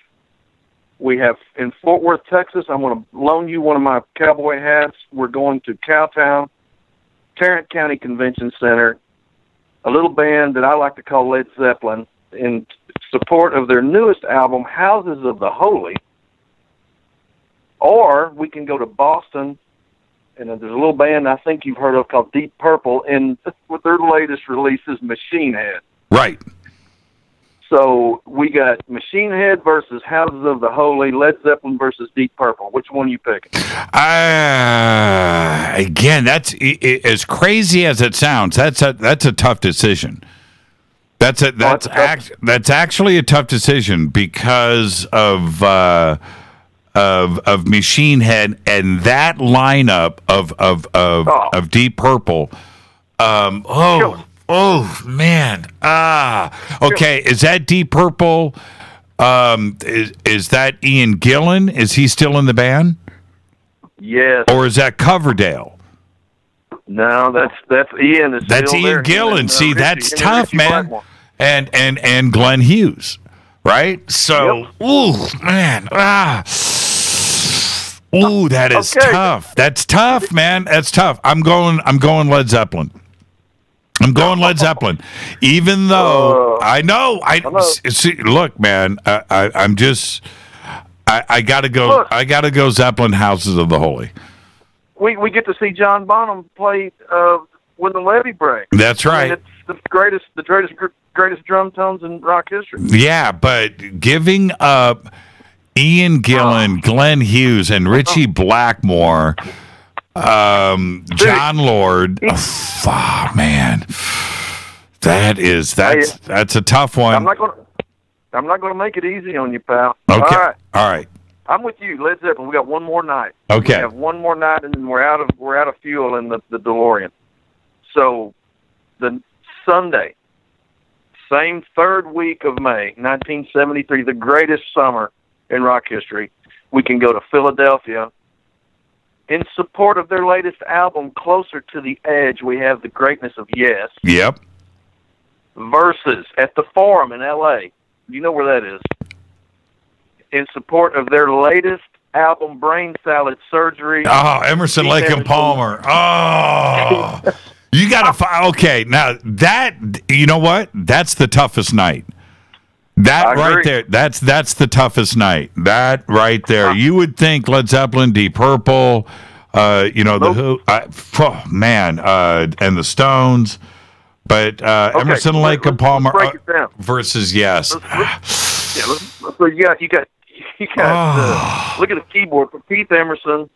we have in Fort Worth, Texas. I'm going to loan you one of my cowboy hats. We're going to Cowtown, Tarrant County Convention Center, a little band that I like to call Led Zeppelin, in support of their newest album, Houses of the Holy. Or we can go to Boston, and there's a little band I think you've heard of called Deep Purple, and with their latest release is Machine Head. Right. So we got Machine Head versus Houses of the Holy, Led Zeppelin versus Deep Purple. Which one are you picking? Again, that's as crazy as it sounds. That's a tough decision. That's actually a tough decision because of Machine Head and that lineup of Deep Purple. Oh man. Okay. Is that Deep Purple? Is that Ian Gillan? Is he still in the band? Yes. Or is that Coverdale? No, that's Ian. That's Ian Gillan. See, that's tough, man. And Glenn Hughes, right? So, ooh, man. Ooh, that is tough. That's tough, man. That's tough. I'm going Led Zeppelin. I'm going Led Zeppelin, even though I know. See, look, man. I gotta go. Look, I gotta go. Zeppelin, Houses of the Holy. We get to see John Bonham play when the levee breaks. That's right. I mean, it's the greatest drum tones in rock history. Yeah, but giving up Ian Gillan, Glenn Hughes, and Richie Blackmore. John Lord, man, that's a tough one. I'm not going to make it easy on you, pal. Okay, all right. I'm with you, Led Zeppelin. We got one more night. Okay, we have one more night, and then we're out of fuel in the DeLorean. So, the Sunday, same third week of May, 1973, the greatest summer in rock history. We can go to Philadelphia. In support of their latest album, Closer to the Edge, we have The Greatness of Yes. Yep. Versus at the Forum in L.A. You know where that is. In support of their latest album, Brain Salad Surgery. Oh, Emerson, Lake and Palmer. Oh, you got to okay. Now that, you know what? That's the toughest night. That right there, that's the toughest night. That right there. You would think Led Zeppelin, Deep Purple, the Who, and the Stones, but Emerson, Lake and Palmer versus Yes. So you got look at the keyboard for Keith Emerson.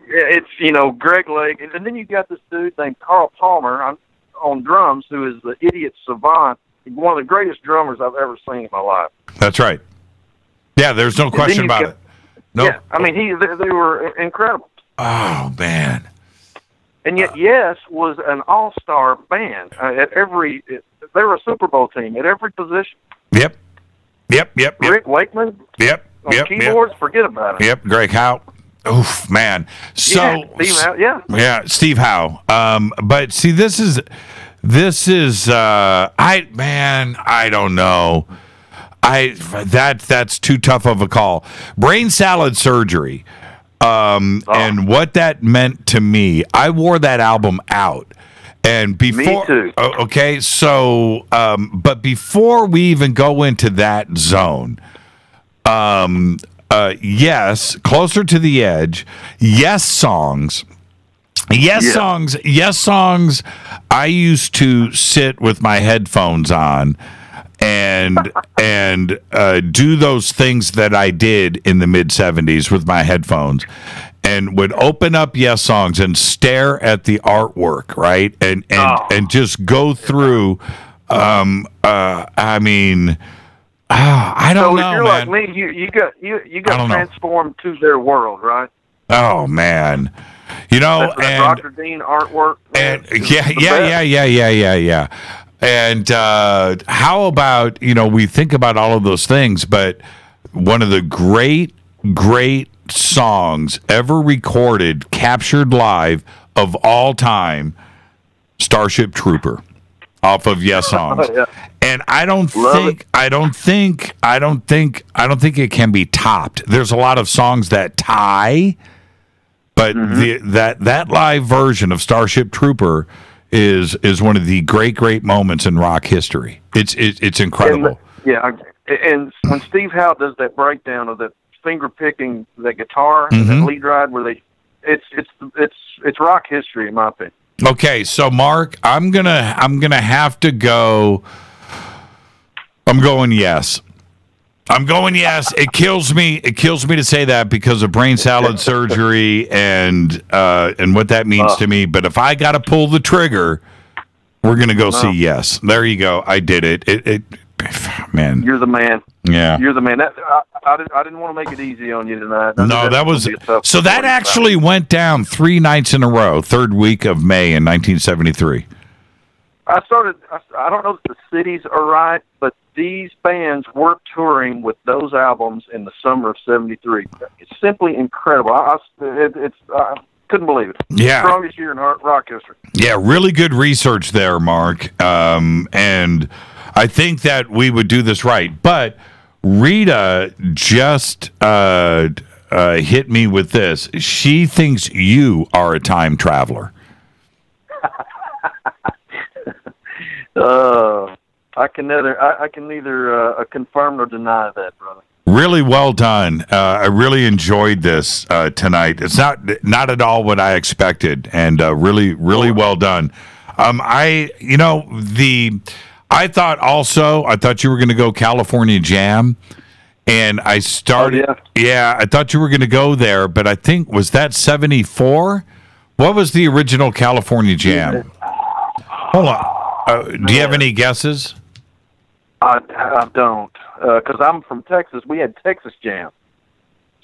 It's Greg Lake, and then you got this dude named Carl Palmer on drums, who is the idiot savant. One of the greatest drummers I've ever seen in my life. That's right. Yeah, there's no question about it. Nope. Yeah, I mean, they were incredible. Oh, man. And yet, Yes was an all-star band. They were a Super Bowl team at every position. Yep. Rick Wakeman. Yep. On keyboards, forget about it. Yep, Greg Howe. Oof, man. So, Steve Howe, Yeah, Steve Howe. But see, this is I don't know. That's too tough of a call. Brain Salad Surgery. And what that meant to me. I wore that album out. And before, me too. Okay, so but before we even go into that zone, Yes, Closer to the Edge, Yes songs. Yes songs. I used to sit with my headphones on and do those things that I did in the mid 70s with my headphones, and would open up Yes songs and stare at the artwork, right, and just go through. I mean, I don't know, so if you're man. like me, you got transformed to their world, right? Oh man. You know, that Dr. Dean artwork. And yeah. And how about, we think about all of those things, but one of the great songs ever recorded, captured live of all time, Starship Trooper, off of Yes songs. Yeah. And I don't think it can be topped. There's a lot of songs that tie. But that live version of Starship Trooper is one of the great moments in rock history. It's incredible. And when Steve Howe does that breakdown of that finger picking the guitar and the lead ride where it's rock history in my opinion. Okay, so Mark, I'm gonna have to go. I'm going yes. It kills me to say that because of brain salad surgery and what that means to me. But if I got to pull the trigger, we're gonna go see yes. There you go. I did it. It man. You're the man. Yeah. You're the man. I didn't want to make it easy on you tonight. No, that was so. That actually went down 3 nights in a row. 3rd week of May in 1973. I don't know if the cities are right, but these bands were touring with those albums in the summer of '73. It's simply incredible. I couldn't believe it. Yeah. Strongest year in rock history. Yeah, really good research there, Mark. And I think that we would do this right. But Rita just hit me with this. She thinks you are a time traveler. I can neither confirm nor deny that, brother. Really well done. I really enjoyed this tonight. It's not at all what I expected, and really well done. I thought you were going to go California Jam, and I started. Oh, yeah, I thought you were going to go there, but I think was that 74? What was the original California Jam? Hold on. Do you have any guesses? I don't, because I'm from Texas. We had Texas Jam,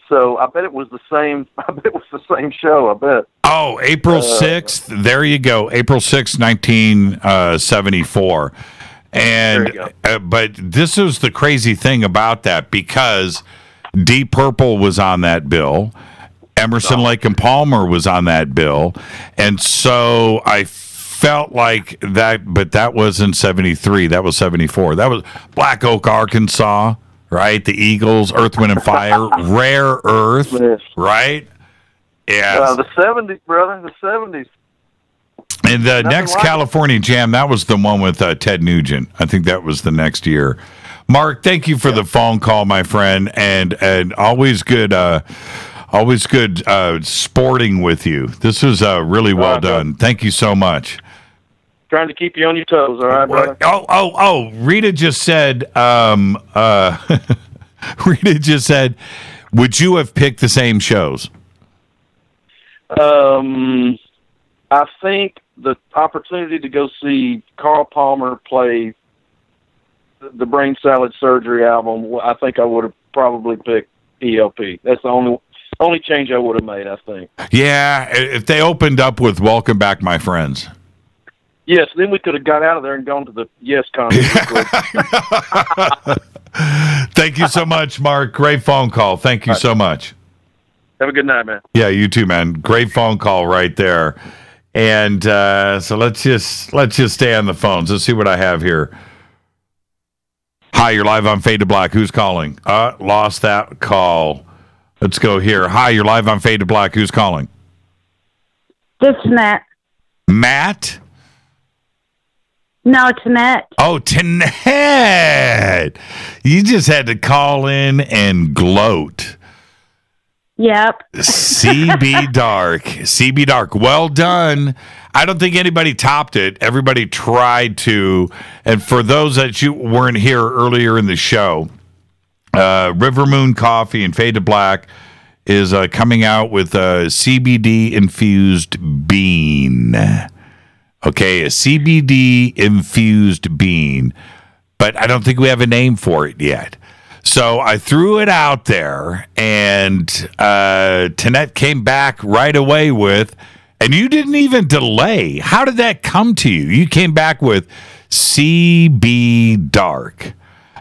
so I bet it was the same. I bet it was the same show. I bet. Oh, April 6th. There you go. April 6th, 1974. And but this is the crazy thing about that, because Deep Purple was on that bill, Emerson, Lake and Palmer was on that bill, and so I felt like that, but that wasn't 73. That was 74. That was Black Oak, Arkansas, right? The Eagles, Earth, Wind, and Fire, Rare Earth, right? Yeah. The 70s, brother, the 70s. And the next California Jam, that was the one with Ted Nugent. I think that was the next year. Mark, thank you for the phone call, my friend, and always good. Always good sporting with you. This was really well done. Thank you so much. Trying to keep you on your toes, all right, brother? Oh! Rita just said. Rita just said, "Would you have picked the same shows?" I think the opportunity to go see Carl Palmer play the Brain Salad Surgery album, I think I would have probably picked ELP. That's the only change I would have made, I think. Yeah, if they opened up with "Welcome Back, My Friends." Yes, then we could have got out of there and gone to the Yes concert. Thank you so much, Mark. Great phone call. Thank you so much. Have a good night, man. Yeah, you too, man. Great phone call right there. And so let's just stay on the phones. Let's see what I have here. Hi, you're live on Fade to Black. Who's calling? Lost that call. Let's go here. Hi, you're live on Fade to Black. Who's calling? This is Matt. Matt? No, Tanette. Oh, Tanette. You just had to call in and gloat. Yep. CB Dark. CB Dark. Well done. I don't think anybody topped it. Everybody tried to. And for those that you weren't here earlier in the show, River Moon Coffee and Fade to Black is coming out with a CBD-infused bean. Okay, a CBD-infused bean. But I don't think we have a name for it yet. So I threw it out there, and Tanette came back right away with, and you didn't even delay. How did that come to you? You came back with CB Dark,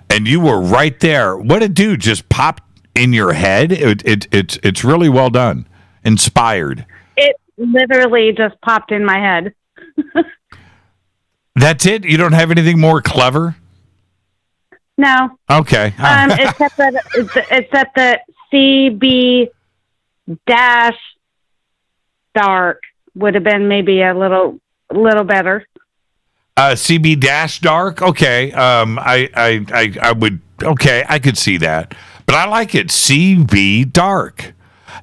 and you were right there. What it do? Just popped in your head? It's really well done. Inspired. It literally just popped in my head. That's it? You don't have anything more clever? No. Okay. Except that CB dash dark would have been maybe a little better. CB dash dark. Okay. I would. Okay, I could see that. But I like it. CB Dark.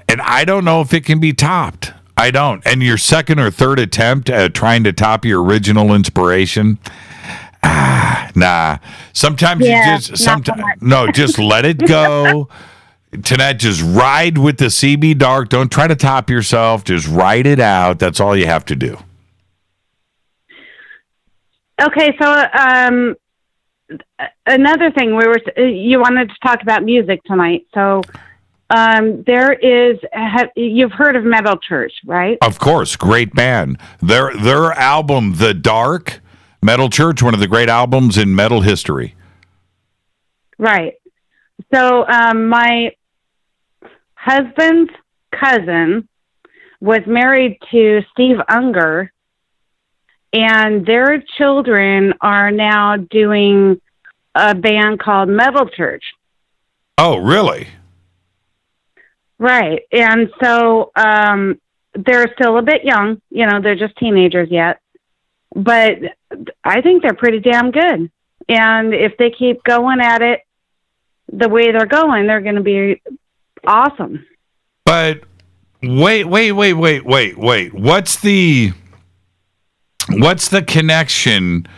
And I don't know if it can be topped. I don't. And your second or third attempt at trying to top your original inspiration, nah. Sometimes you just let it go. Tonight, just ride with the CB Dark. Don't try to top yourself. Just ride it out. That's all you have to do. Okay, so another thing, you wanted to talk about music tonight. So there is, you've heard of Metal Church, right? Of course, great band. Their album, The Dark, Metal Church, one of the great albums in metal history. Right. So my husband's cousin was married to Steve Unger, and their children are now doing a band called Metal Church. Oh, really? Right. And so they're still a bit young. You know, they're just teenagers yet. But I think they're pretty damn good. And if they keep going at it the way they're going, they're going to be awesome. But wait. What's the connection?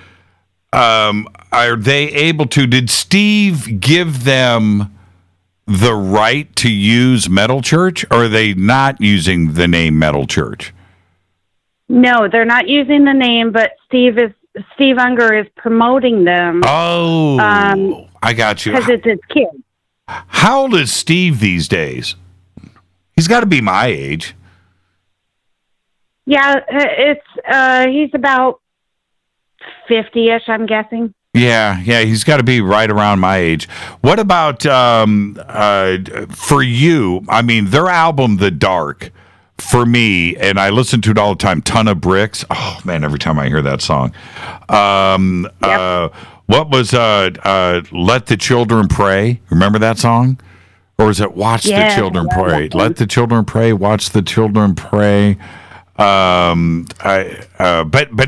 Are they able to? Did Steve give them the right to use Metal Church, or are they not using the name Metal Church? No, they're not using the name, but Steve Unger is promoting them. Oh, I got you. Because it's his kid. How old is Steve these days? He's got to be my age. Yeah, he's about 50-ish, I'm guessing. Yeah, he's got to be right around my age. What about for you? I mean, their album, The Dark, for me, and I listen to it all the time, Ton of Bricks. Oh, man, every time I hear that song. What was Let the Children Pray? Remember that song? Or is it Watch the Children Pray? Let the Children Pray, Watch the Children Pray. But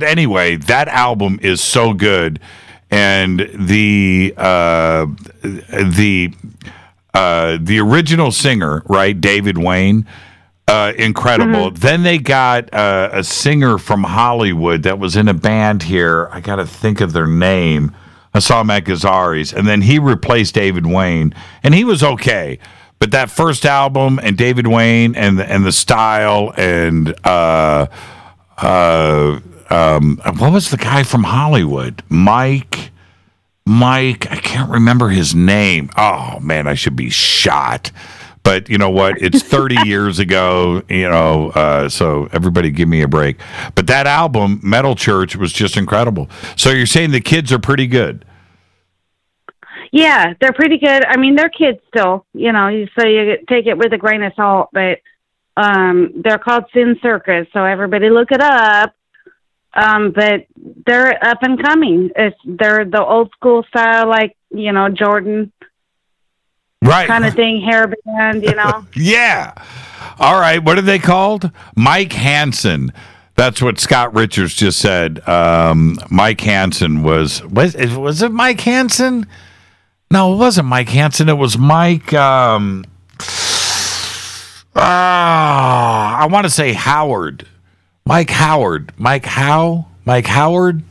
anyway, that album is so good. And the original singer, right, David Wayne, incredible. Mm-hmm. Then they got a singer from Hollywood that was in a band here. I got to think of their name. I saw him at Gazzari's, and then he replaced David Wayne, and he was okay. But that first album and David Wayne and the style and what was the guy from Hollywood? Mike, I can't remember his name. Oh, man, I should be shot. But you know what? It's 30 years ago, so everybody give me a break. But that album, Metal Church, was just incredible. So you're saying the kids are pretty good? Yeah, they're pretty good. I mean, they're kids still, so you take it with a grain of salt. But they're called Sin Circus, so everybody look it up. But they're up and coming. They're the old school style, like, Jordan, right, kind of thing, hairband, Yeah. All right. What are they called? Mike Hansen. That's what Scott Richards just said. Mike Hansen was it Mike Hansen? No, it wasn't Mike Hansen. It was Mike. I want to say Howard. Mike Howard. Mike Howard.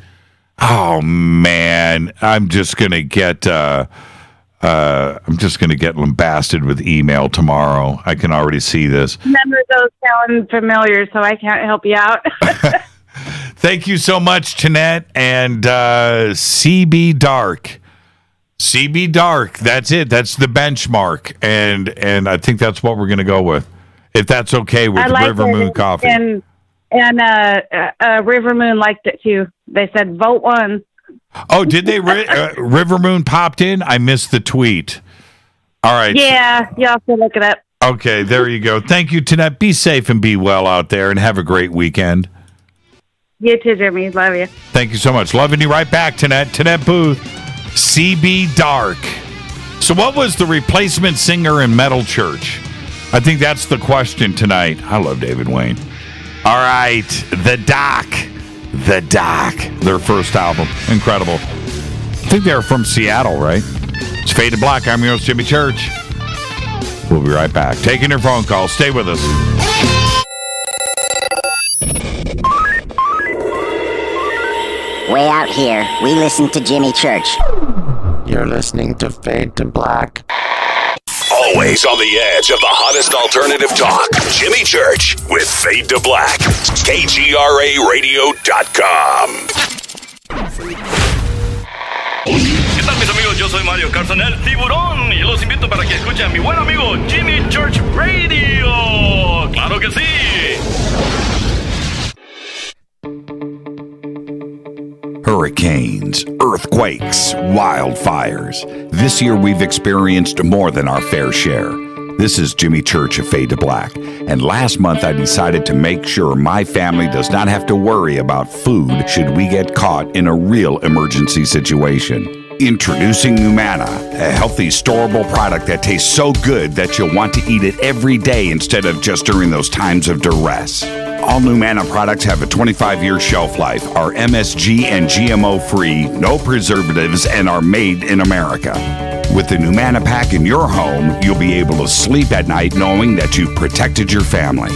Oh man, I'm just gonna get lambasted with email tomorrow. I can already see this. None of those sound familiar, so I can't help you out. Thank you so much, Tanette, and CB Dark. CB Dark. That's it. That's the benchmark, and I think that's what we're going to go with, if that's okay with River Moon Coffee. And River Moon liked it too. They said vote one. Oh, did they? River Moon popped in? I missed the tweet. All right. Yeah, you have to look it up. Okay, there you go. Thank you, Tanette. Be safe and be well out there, and have a great weekend. You too, Jimmy. Love you. Thank you so much. Loving you right back, Tanette. Tanette Booth, CB Dark. So what was the replacement singer in Metal Church? I think that's the question tonight. I love David Wayne. All right, The Doc, their first album. Incredible. I think they're from Seattle, right? It's Faded Black. I'm your host, Jimmy Church. We'll be right back. Taking your phone call. Stay with us. Way out here, we listen to Jimmy Church. You're listening to Fade to Black. Always on the edge of the hottest alternative talk. Jimmy Church with Fade to Black. KGRARadio.com. ¿Qué tal, mis amigos? Yo soy Mario Carson, el tiburón, y los invito para que escuchen a mi buen amigo Jimmy Church Radio. ¡Claro que sí! Hurricanes, earthquakes, wildfires. This year we've experienced more than our fair share. This is Jimmy Church of Fade to Black, and last month I decided to make sure my family does not have to worry about food should we get caught in a real emergency situation. Introducing Numana, a healthy, storable product that tastes so good that you'll want to eat it every day instead of just during those times of duress. All Numana products have a 25-year shelf life, are MSG and GMO-free, no preservatives, and are made in America. With the Numana pack in your home, you'll be able to sleep at night knowing that you've protected your family.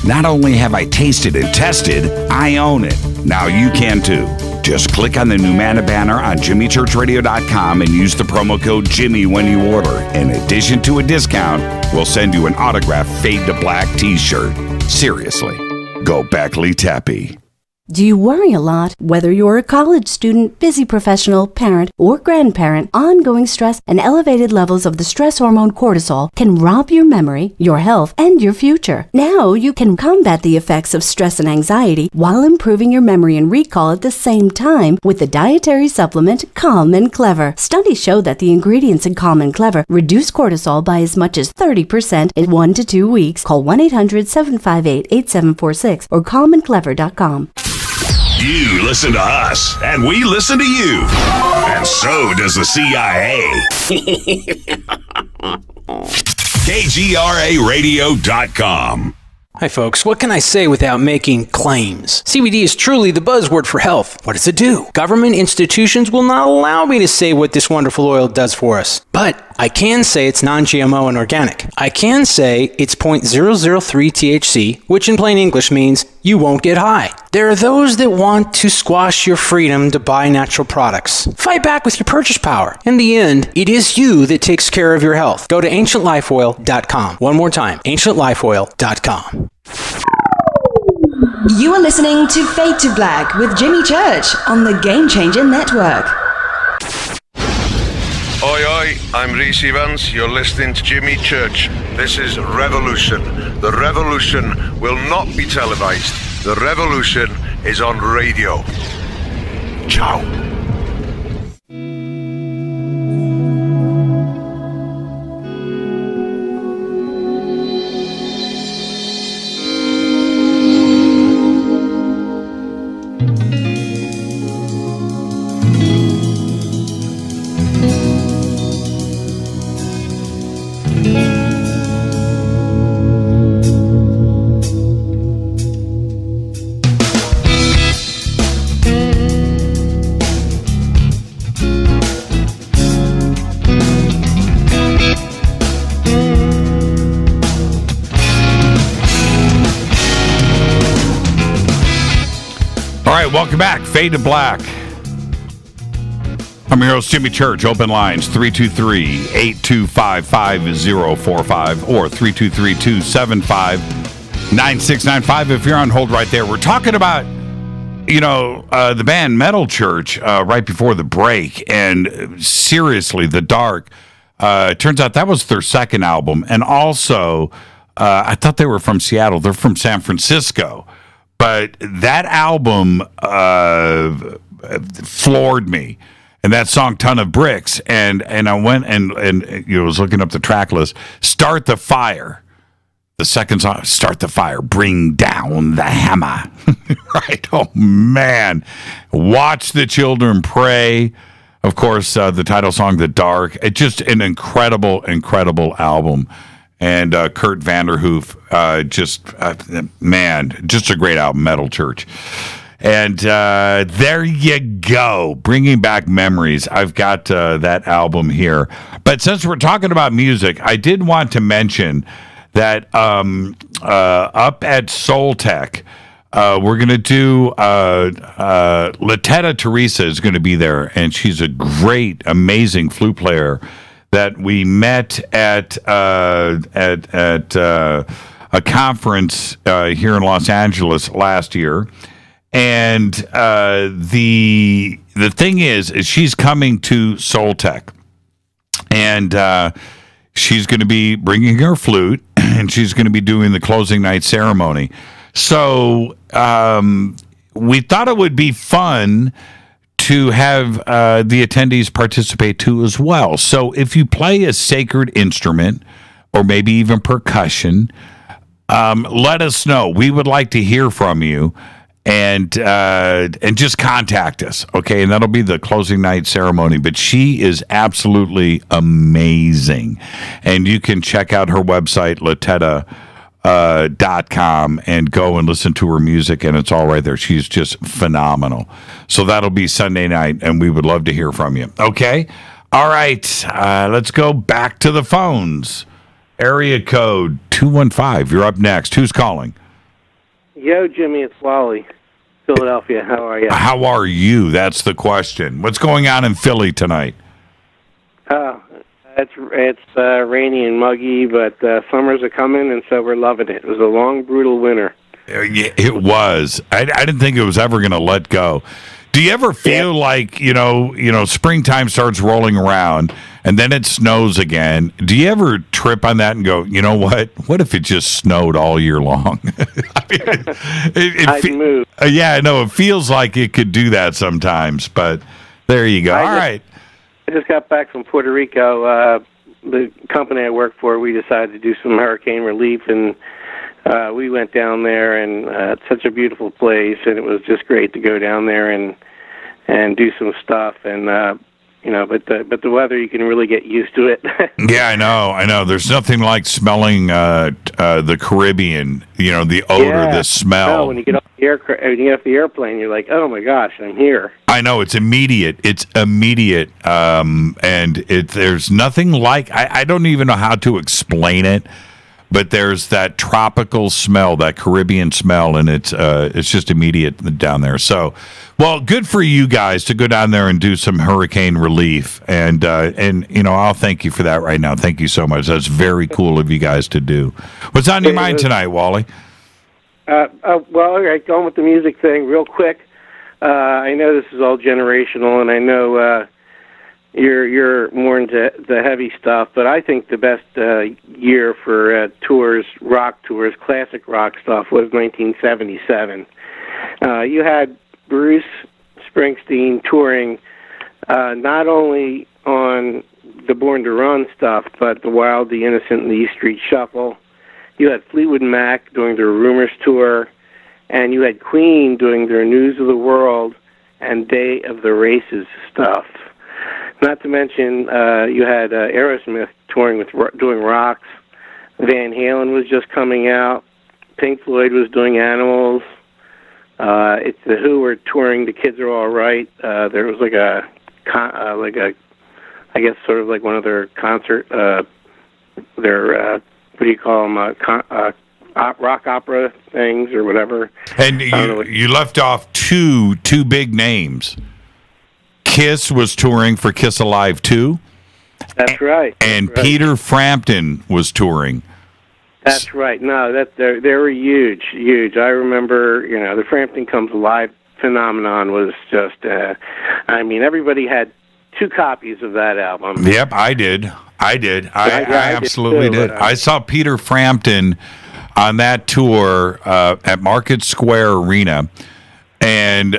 Not only have I tasted and tested, I own it. Now you can too. Just click on the Numana banner on JimmyChurchRadio.com and use the promo code Jimmy when you order. In addition to a discount, we'll send you an autographed Fade to Black t-shirt. Seriously, go Beckley Tappy. Do you worry a lot? Whether you're a college student, busy professional, parent, or grandparent, ongoing stress and elevated levels of the stress hormone cortisol can rob your memory, your health, and your future. Now you can combat the effects of stress and anxiety while improving your memory and recall at the same time with the dietary supplement Calm and Clever. Studies show that the ingredients in Calm and Clever reduce cortisol by as much as 30% in 1 to 2 weeks. Call 1-800-758-8746 or calmandclever.com. You listen to us, and we listen to you. And so does the CIA. KGRARadio.com. Hi folks, what can I say without making claims? CBD is truly the buzzword for health. What does it do? Government institutions will not allow me to say what this wonderful oil does for us. But I can say it's non-GMO and organic. I can say it's 0.003 THC, which in plain English means you won't get high. There are those that want to squash your freedom to buy natural products. Fight back with your purchase power. In the end, it is you that takes care of your health. Go to ancientlifeoil.com. One more time, ancientlifeoil.com. You are listening to Fade to Black with Jimmy Church on the Game Changer Network. Oi, oi, I'm Reese Evans. You're listening to Jimmy Church. This is Revolution. The revolution will not be televised. The revolution is on radio. Ciao. Welcome back. Fade to Black. I'm your host, Jimmy Church. Open lines 323-825-5045 or 323-275-9695 if you're on hold right there. We're talking about, the band Metal Church right before the break, and seriously, The Dark. It turns out that was their second album, and also I thought they were from Seattle. They're from San Francisco. But that album floored me, and that song "Ton of Bricks," and I went and was looking up the track list. "Start the Fire," the second song. "Start the Fire," "Bring Down the Hammer." Right? Oh man! "Watch the Children Pray." Of course, the title song "The Dark." It's just an incredible album. And Kurt Vanderhoof, just a great album, Metal Church. And there you go, bringing back memories. I've got that album here. But since we're talking about music, I did want to mention that up at Soul Tech, we're going to do Latetta Teresa is going to be there, and she's a great, amazing flute player that we met at a conference here in Los Angeles last year. And the thing is she's coming to Soul Tech, and she's going to be bringing her flute, and she's going to be doing the closing night ceremony. So we thought it would be fun to have the attendees participate too as well. So if you play a sacred instrument or maybe even percussion, let us know. We would like to hear from you. And just contact us, okay? And that'll be the closing night ceremony. But she is absolutely amazing. And you can check out her website, latetta.com, and go and listen to her music, and it's all right there. She's just phenomenal. So that'll be Sunday night, and we would love to hear from you, okay? All right, let's go back to the phones. Area code 215. You're up next. Who's calling? Yo, Jimmy, it's Wally, Philadelphia. How are you? How are you? That's the question. What's going on in Philly tonight? It's rainy and muggy, but summers are coming, and so we're loving it. It was a long, brutal winter. Yeah, it was. I didn't think it was ever going to let go. Do you ever feel like, you know, springtime starts rolling around and then it snows again? Do you ever trip on that and go, you know what? What if it just snowed all year long? I'd move. Yeah, I know. It feels like it could do that sometimes, but there you go. All right. I just got back from Puerto Rico. The company I work for, we decided to do some hurricane relief, and we went down there, and it's such a beautiful place, and it was just great to go down there and do some stuff, and but the weather, you can really get used to it. Yeah, I know. There's nothing like smelling the Caribbean. You know, the odor, the smell. No, when you get off the airplane, you're like, oh my gosh, I'm here. I know, it's immediate. And there's nothing like. I don't even know how to explain it. But there's that tropical smell, that Caribbean smell, and it's just immediate down there. So, well, good for you guys to go down there and do some hurricane relief, and I'll thank you for that right now. Thank you so much. That's very cool of you guys to do. What's on your mind tonight, Wally? Well, all right, going with the music thing real quick. I know this is all generational, and I know you're more into the heavy stuff, but I think the best year for tours, rock tours, classic rock stuff was 1977. You had Bruce Springsteen touring not only on the Born to Run stuff, but the Wild, the Innocent, and the East Street Shuffle. You had Fleetwood Mac doing their Rumors tour, and you had Queen doing their News of the World and Day of the Races stuff. Not to mention, you had Aerosmith touring doing Rocks. Van Halen was just coming out. Pink Floyd was doing Animals. It's the Who were touring The Kids Are All Right. There was I guess sort of like one of their concert, what do you call them, rock opera things or whatever. And you left off two big names. Kiss was touring for Kiss Alive 2. That's right. And Peter Frampton was touring. That's right. No, they were huge. I remember, the Frampton Comes Alive phenomenon was just, everybody had 2 copies of that album. Yep, I did. I absolutely did. I saw Peter Frampton on that tour at Market Square Arena. And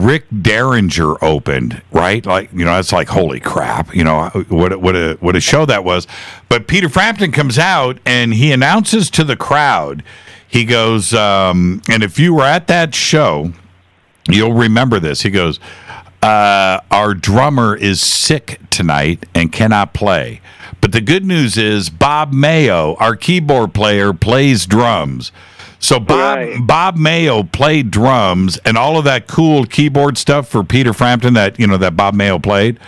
Rick Derringer opened, right? Like, that's like, holy crap, what a show that was. But Peter Frampton comes out and he announces to the crowd, he goes, and if you were at that show, you'll remember this. He goes, our drummer is sick tonight and cannot play. But the good news is Bob Mayo, our keyboard player, plays drums. So Bob Mayo played drums and all of that cool keyboard stuff for Peter Frampton that Bob Mayo played.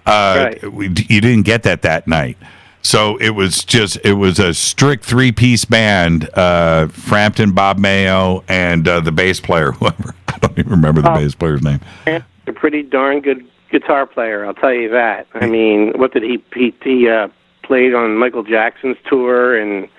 You didn't get that night. So it was a strict 3-piece band, Frampton, Bob Mayo, and the bass player, whoever. I don't even remember the bass player's name. A pretty darn good guitar player, I'll tell you that. I mean, what did he played on Michael Jackson's tour, and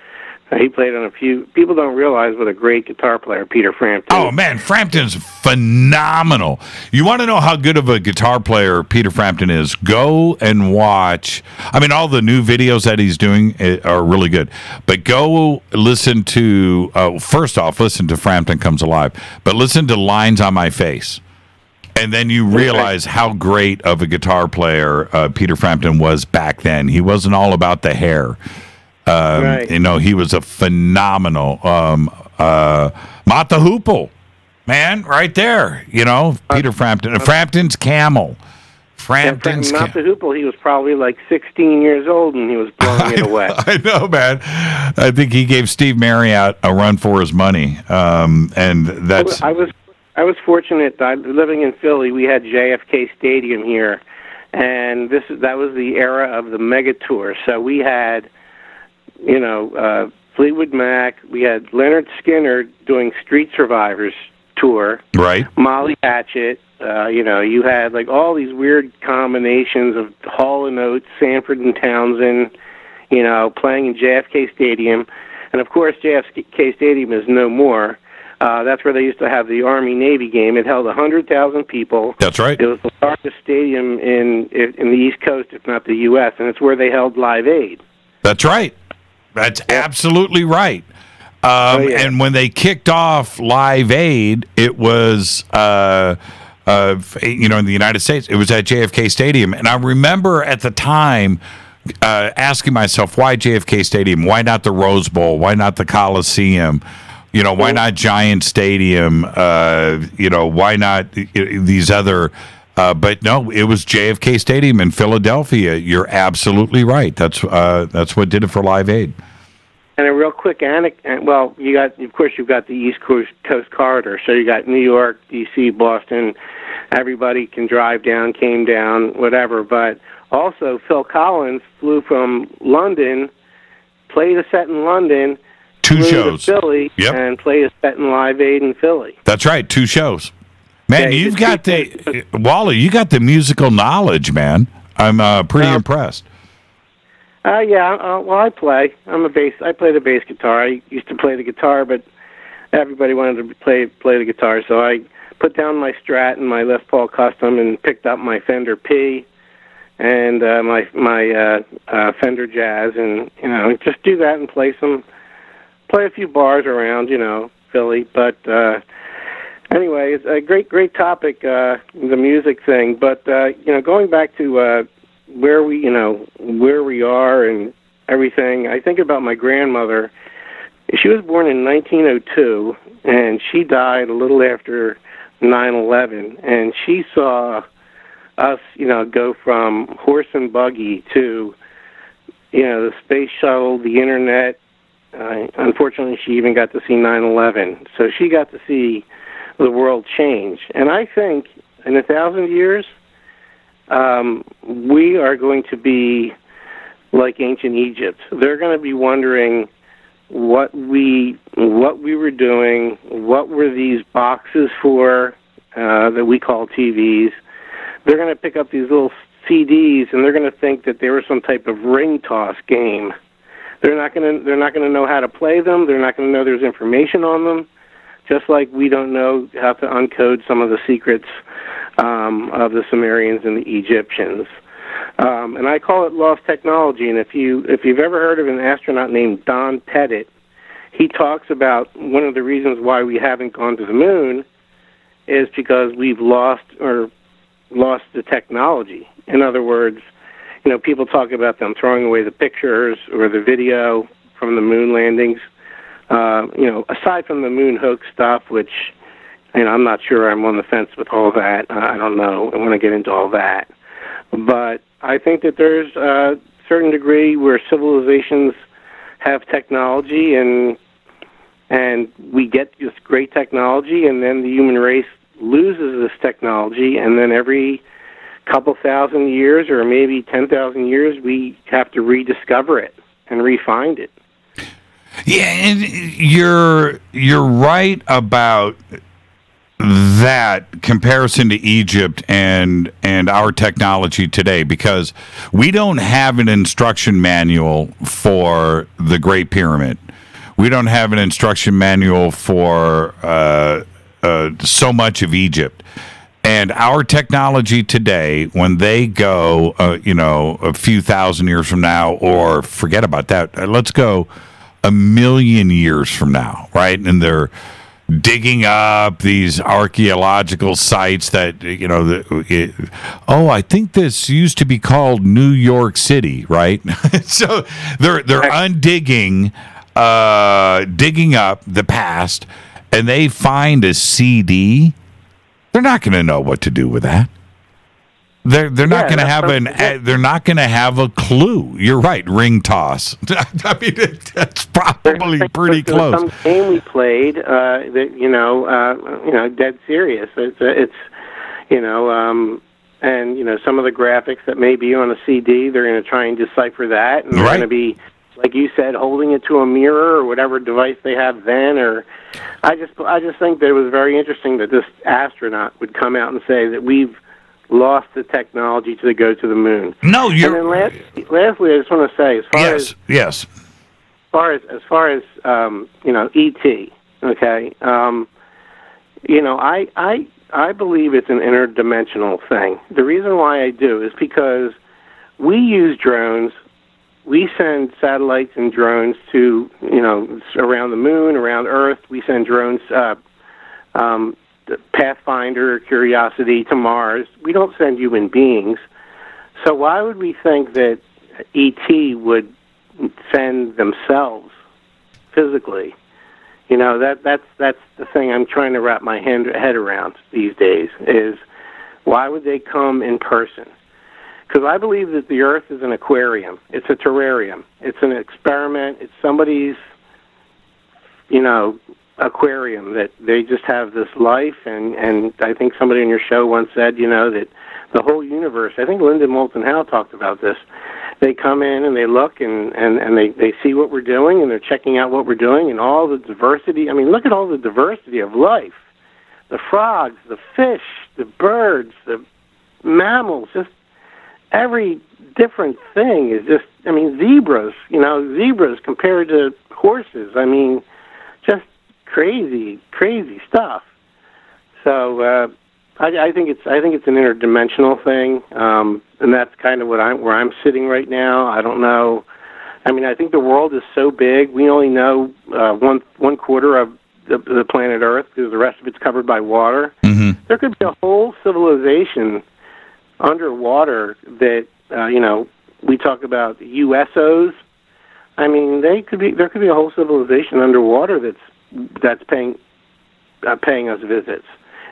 he played on a few. People don't realize what a great guitar player Peter Frampton. Oh man, Frampton's phenomenal. You want to know how good of a guitar player Peter Frampton is? Go and watch. I mean, all the new videos that he's doing are really good. But go listen to. First off, listen to Frampton Comes Alive. But listen to Lines on My Face. And then you realize how great of a guitar player Peter Frampton was back then. He wasn't all about the hair. He was a phenomenal Mata Hoople, man, right there. Peter Frampton, Frampton's Camel. Mata Hoople, he was probably like 16 years old and he was blowing it away. I know, man. I think he gave Steve Marriott a run for his money, and that's. I was fortunate. Living in Philly, we had JFK Stadium here, and that was the era of the mega tour. So we had, Fleetwood Mac. We had Leonard Skinner doing Street Survivors tour. Right. Molly Hatchet. You had like all these weird combinations of Hall & Oates, Sanford and Townsend, playing in JFK Stadium, and of course JFK Stadium is no more. That's where they used to have the Army-Navy game. It held 100,000 people. That's right. It was the largest stadium in the East Coast, if not the U.S., and it's where they held Live Aid. That's right. That's absolutely right. And when they kicked off Live Aid, it was, in the United States, it was at JFK Stadium. And I remember at the time asking myself, why JFK Stadium? Why not the Rose Bowl? Why not the Coliseum? Why not Giant Stadium? Why not these other? But no, it was JFK Stadium in Philadelphia. You're absolutely right. That's what did it for Live Aid. And a real quick anecdote. Well, you've got the East Coast corridor. So you got New York, D.C., Boston. Everybody can drive down, came down, whatever. But also, Phil Collins flew from London, played a set in London. 2 shows. To Philly, and played a set in Live Aid in Philly. That's right, 2 shows. Man, you got the musical knowledge, man. I'm pretty impressed. I play. I play the bass guitar. I used to play the guitar, but everybody wanted to play the guitar, so I put down my Strat and my Les Paul Custom and picked up my Fender P and my Fender Jazz, and just do that and play a few bars around, Philly. But anyway, it's a great topic, the music thing. But going back to where we are and everything, I think about my grandmother. She was born in 1902, and she died a little after 9/11. And she saw us, go from horse and buggy to, the space shuttle, the internet. Unfortunately, she even got to see 9/11. So she got to see the world change. And I think in 1,000 years, we are going to be like ancient Egypt. They're going to be wondering what we were doing, what were these boxes for that we call TVs. They're going to pick up these little CDs, and they're going to think that they were some type of ring toss game. They're not going to know how to play them. They're not going to know there's information on them, just like we don't know how to uncode some of the secrets of the Sumerians and the Egyptians. And I call it lost technology. And if you've ever heard of an astronaut named Don Pettit, he talks about one of the reasons why we haven't gone to the moon is because we've lost the technology. In other words, people talk about them throwing away the pictures or the video from the moon landings. Aside from the moon hoax stuff, which, I'm not sure, I'm on the fence with all that. I don't know. I want to get into all that. But I think that there's a certain degree where civilizations have technology, and and we get this great technology, and then the human race loses this technology, and then every couple thousand years or maybe 10,000 years, we have to rediscover it and refind it. Yeah, and you're right about that comparison to Egypt and our technology today, because we don't have an instruction manual for the Great Pyramid. We don't have an instruction manual for so much of Egypt. And our technology today, when they go, a few thousand years from now, or forget about that, let's go 1,000,000 years from now, right? And they're digging up these archaeological sites that, I think this used to be called New York City, right? So they're undigging, digging up the past, and they find a CD. They're not going to know what to do with that. They're not going to have they're not going to have a clue. You're right. Ring toss. I mean, that's probably pretty close. Some game we played that dead serious. It's and some of the graphics that may be on a CD, they're going to try and decipher that, and they're going to be, like you said, holding it to a mirror or whatever device they have then. Or I just think that it was very interesting that this astronaut would come out and say that we've lost the technology to go to the moon. No, you're. And then lastly, I just want to say, as far as ET, okay, I believe it's an interdimensional thing. The reason why I do is because we use drones. We send satellites and drones to around the moon, around Earth. We send drones. Pathfinder, Curiosity to Mars. We don't send human beings. So why would we think that ET would send themselves physically? That's the thing I'm trying to wrap my head around these days, is why would they come in person? Because I believe that the Earth is an aquarium. It's a terrarium. It's an experiment. It's somebody's, aquarium, that they just have this life, and I think somebody on your show once said, that the whole universe, I think Linda Moulton Howe talked about this, they come in and they look and they see what we're doing, and they're checking out what we're doing, and all the diversity. I mean, look at all the diversity of life. The frogs, the fish, the birds, the mammals, just every different thing is just, zebras, zebras compared to horses. Just crazy stuff. So I think it's an interdimensional thing, and that's kind of where I'm sitting right now. I don't know. I think the world is so big. We only know one quarter of the planet Earth, because the rest of it's covered by water. Mm-hmm. There could be a whole civilization underwater that we talk about USOs. There could be a whole civilization underwater that's paying us visits,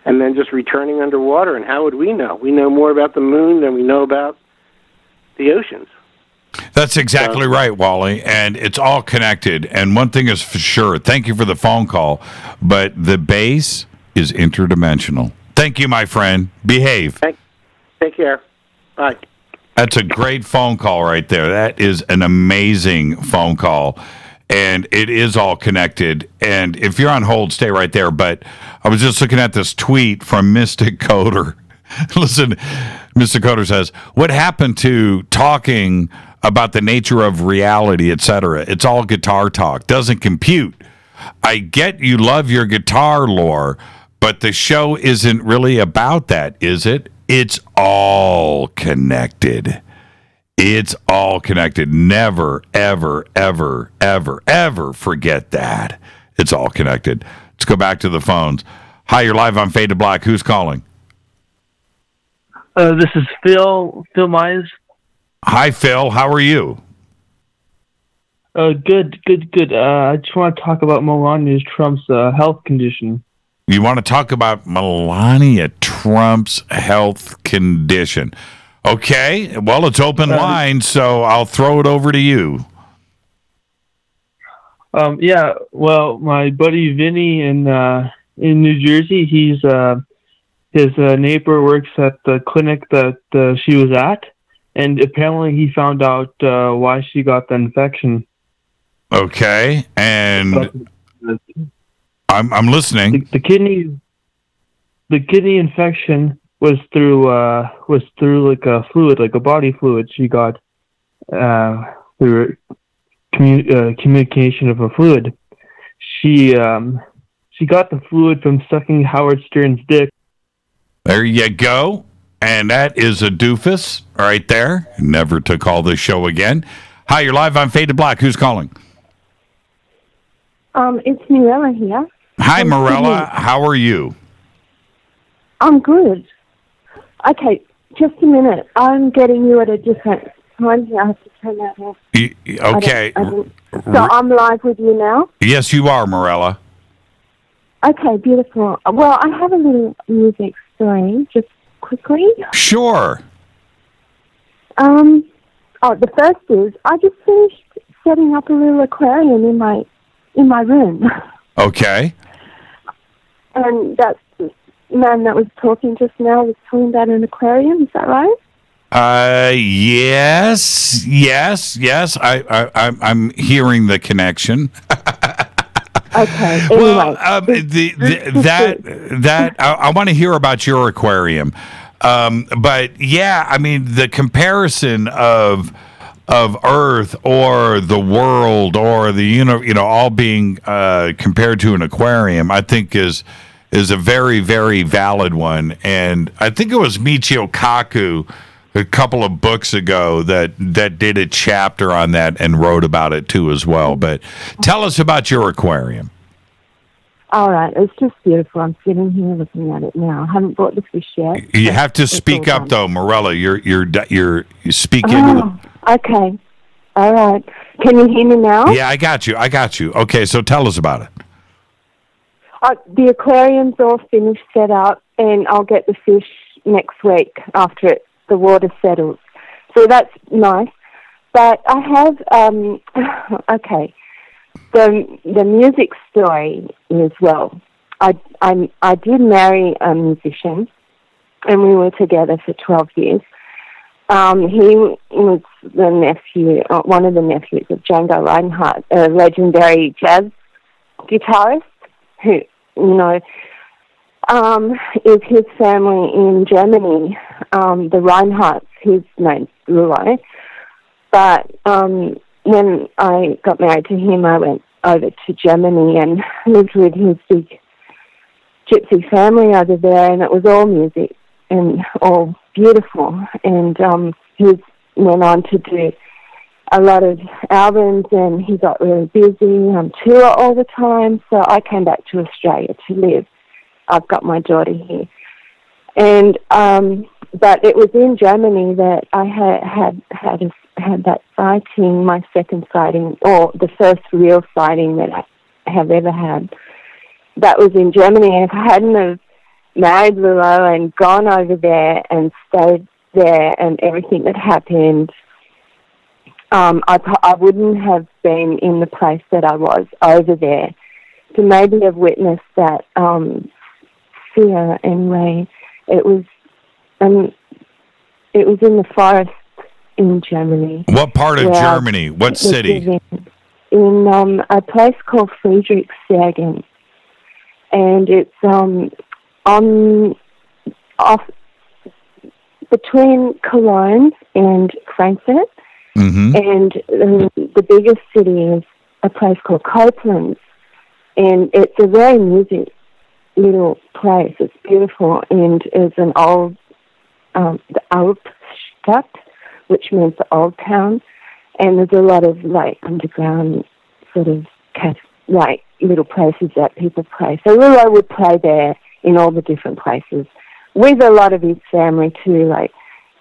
and then just returning underwater. And how would we know? We know more about the moon than we know about the oceans. That's exactly right, Wally, and it's all connected. And one thing is for sure, thank you for the phone call, but the base is interdimensional. Thank you, my friend. Behave. Take care. Bye. That's a great phone call right there. That is an amazing phone call. And it is all connected. And if you're on hold, stay right there. But I was just looking at this tweet from Mystic Coder. Listen, Mystic Coder says, what happened to talking about the nature of reality, etc.? It's all guitar talk. Doesn't compute. I get you love your guitar lore, but the show isn't really about that, is it? It's all connected. It's all connected. Never, ever, ever, ever, ever forget that. It's all connected. Let's go back to the phones. Hi, you're live on Fade to Black. Who's calling? This is Phil Myers. Hi, Phil. How are you? Good. I just want to talk about Melania Trump's health condition. You want to talk about Melania Trump's health condition? Okay. Well, it's open line, so I'll throw it over to you. Yeah, well, my buddy Vinny in New Jersey, his neighbor works at the clinic that she was at, and apparently he found out why she got the infection. Okay, and I'm listening. The kidney infection was through like a fluid, like a body fluid she got through communication of a fluid. She got the fluid from sucking Howard Stern's dick. There you go. And that is a doofus right there. Never to call this show again. Hi, you're live on Fade to Black. Who's calling? It's Mirella here. Hi, Mirella. How are you? I'm good. Okay, just a minute. I'm getting you at a different time here. I have to turn that off. Okay. So I'm live with you now? Yes, you are, Mirella. Okay, beautiful. Well, I have a little music story, just quickly. Sure. The first is, I just finished setting up a little aquarium in my room. Okay. And that man that was talking just now was talking about an aquarium, is that right? Yes. I'm hearing the connection. Okay. Anyway, well, I want to hear about your aquarium, but yeah, I mean the comparison of Earth or the world or the all being compared to an aquarium, I think is a very, very valid one, and I think it was Michio Kaku a couple of books ago that did a chapter on that and wrote about it too as well. But tell us about your aquarium. All right, it's just beautiful. I'm sitting here looking at it now. I haven't bought the fish yet. You have to speak up though, Morella. You speak into Oh, okay. All right. Can you hear me now? Yeah, I got you. Okay, so tell us about it. The aquarium's all finished, set up, and I'll get the fish next week after the water settles. So that's nice. But I have, okay, the music story as well. I did marry a musician, and we were together for 12 years. He was the nephew, one of the nephews of Django Reinhardt, a legendary jazz guitarist who, is his family in Germany. The Reinhardts, his name's Lulay. But when I got married to him, I went over to Germany and lived with his big gypsy family over there, and it was all music and all beautiful. And he went on to do a lot of albums, and he got really busy on tour all the time. So I came back to Australia to live. I've got my daughter here, and but it was in Germany that I had that sighting, my second sighting, or the first real sighting that I have ever had. That was in Germany, and if I hadn't have married Lilo and gone over there and stayed there and everything that happened, I wouldn't have been in the place that I was over there to maybe have witnessed that fear anyway. It was in the forest in Germany. What part of Germany? What city? In a place called Friedrichshagen, and it's off between Cologne and Frankfurt. Mm-hmm. And the biggest city is a place called Koblenz, and it's a very music little place. It's beautiful, and it's an old the Altstadt, which means the old town, and there's a lot of like underground sort of like little places that people play. So Lilo would play there in all the different places with a lot of his family too, like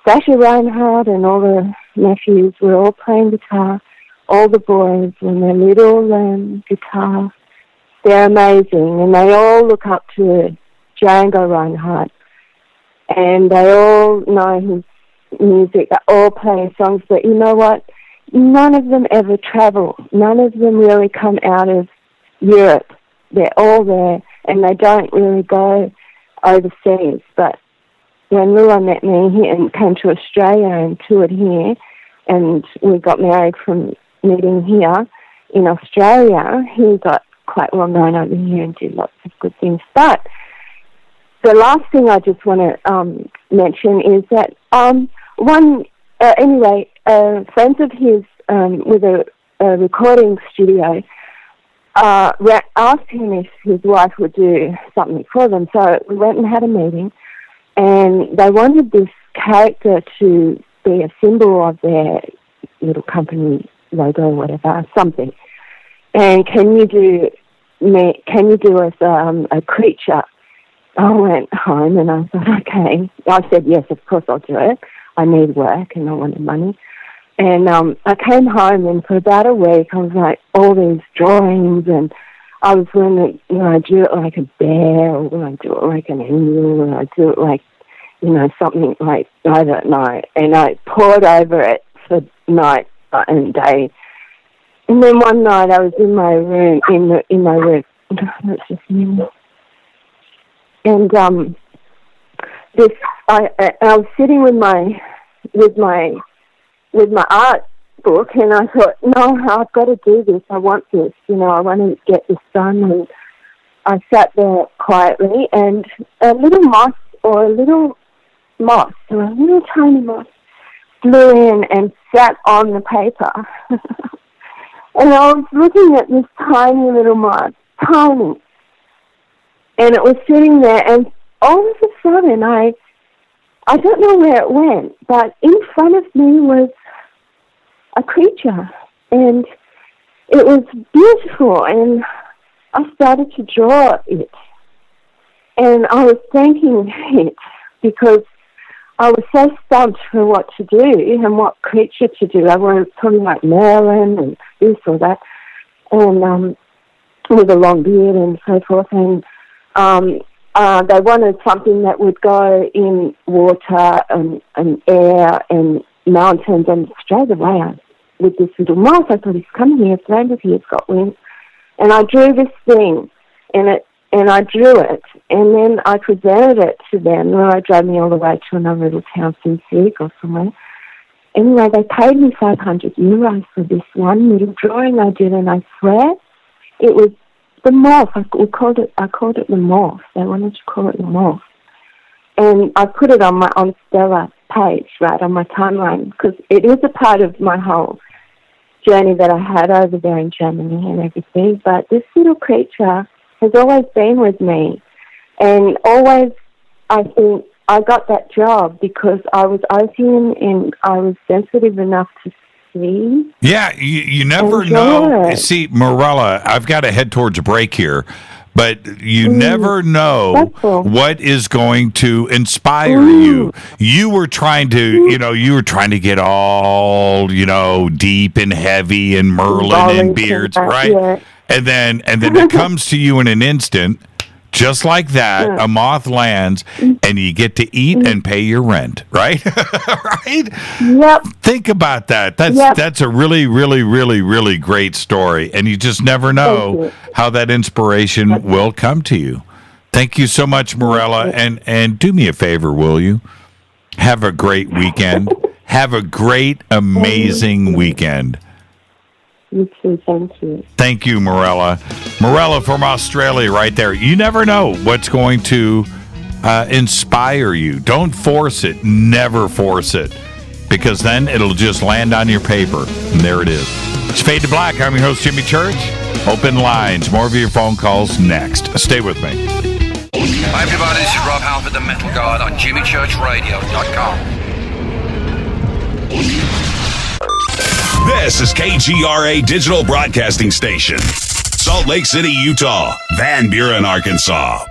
Sasha Reinhardt and all the nephews were all playing guitar. All the boys when they're little learn guitar. They're amazing, and they all look up to Django Reinhardt, and they all know his music. They all play songs, but you know what? none of them ever travel. None of them really come out of Europe. They're all there, and they don't really go overseas. But when Lula met me here and came to Australia and toured here, and we got married from meeting here in Australia, he got quite well known over here and did lots of good things. But the last thing I just want to mention is that friends of his with a recording studio asked him if his wife would do something for them. So we went and had a meeting, and they wanted this character to be a symbol of their little company logo or whatever, something. And can you do us a creature? I went home and I thought, okay. I said, yes, of course I'll do it. I need work and I wanted money. And I came home, and for about a week I was like, all these drawings, and I was when I do it like a bear, or when I do it like an angel, or I do it like, something like, I don't know. And I poured over it for night and day. And then one night I was in my room, let's just minute. And I was sitting with my art book, and I thought, no, I've got to do this. I want this. I want to get this done. And I sat there quietly, and a little tiny moth flew in and sat on the paper. And I was looking at this tiny little moth, tiny. And it was sitting there, and all of a sudden, I don't know where it went, but in front of me was a creature, and it was beautiful, and I started to draw it. And I was thanking it because I was so stumped for what to do and what creature to do. I was talking like Merlin and this or that, and with a long beard and so forth, and they wanted something that would go in water and air and mountains, and straight away with this little moth, I thought, he's coming here, it's landed here, it's got wings. And I drew this thing, and I drew it, and then I presented it to them, and I drove me all the way to another little town, Zurich or somewhere. Anyway, they paid me 500 euros for this one little drawing I did, and I swear it was the morph. I called it the morph. They wanted to call it the morph. And I put it on Stella page, right, on my timeline, because it is a part of my whole journey that I had over there in Germany and everything. But this little creature has always been with me. And always, I think, I got that job because I was open and I was sensitive enough to see. Yeah, you never know. See, Morella, I've got to head towards a break here, but you never know what is going to inspire you. You were trying to, get all, deep and heavy and Merlin and beards, right? Yeah. And then it comes to you in an instant. Just like that, a moth lands, and you get to eat and pay your rent, right? Right? Yep. Think about that. That's a really, really, really, really great story, and you just never know how that inspiration will come to you. Thank you so much, Morella, and do me a favor, will you? Have a great weekend. Have a great, amazing weekend. You too, thank you. Thank you, Morella. Morella from Australia right there. You never know what's going to inspire you. Don't force it. Never force it. Because then it'll just land on your paper. And there it is. It's Fade to Black. I'm your host, Jimmy Church. Open lines. More of your phone calls next. Stay with me. Hi, everybody. This is Rob Halford, the Metal Guard on JimmyChurchRadio.com. This is KGRA Digital Broadcasting Station. Salt Lake City, Utah. Van Buren, Arkansas.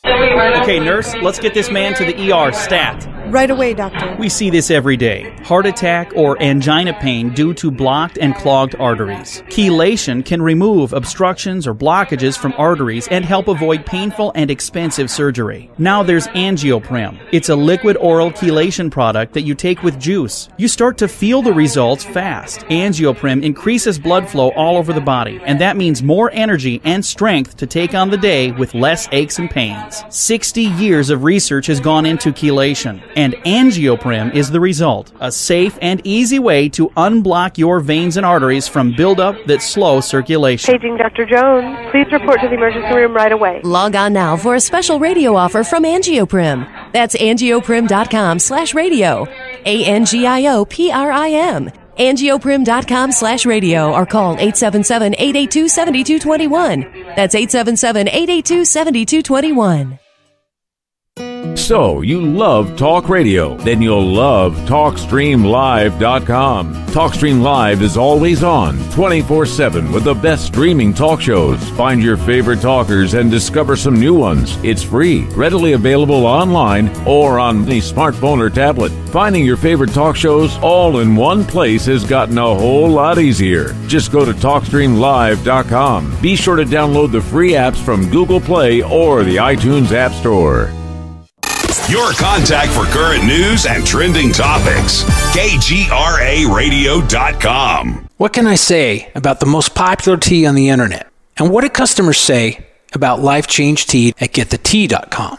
Okay, nurse, let's get this man to the ER stat. Right away, doctor. We see this every day. Heart attack or angina pain due to blocked and clogged arteries. Chelation can remove obstructions or blockages from arteries and help avoid painful and expensive surgery. Now there's Angioprim. It's a liquid oral chelation product that you take with juice. You start to feel the results fast. Angioprim increases blood flow all over the body, and that means more energy and strength to take on the day with less aches and pains. 60 years of research has gone into chelation, and Angioprim is the result. A safe and easy way to unblock your veins and arteries from buildup that slow circulation. Paging Dr. Jones. Please report to the emergency room right away. Log on now for a special radio offer from Angioprim. That's angioprim.com/radio. ANGIOPRIM. Angioprim.com/radio or call 877-882-7221. That's 877-882-7221. So, you love talk radio? Then you'll love TalkStreamLive.com. TalkStream Live is always on, 24/7 with the best streaming talk shows. Find your favorite talkers and discover some new ones. It's free, readily available online or on the smartphone or tablet. Finding your favorite talk shows all in one place has gotten a whole lot easier. Just go to TalkStreamLive.com. Be sure to download the free apps from Google Play or the iTunes App Store. Your contact for current news and trending topics. KGRARadio.com. What can I say about the most popular tea on the internet? And what do customers say about Life Change Tea at GetTheTea.com?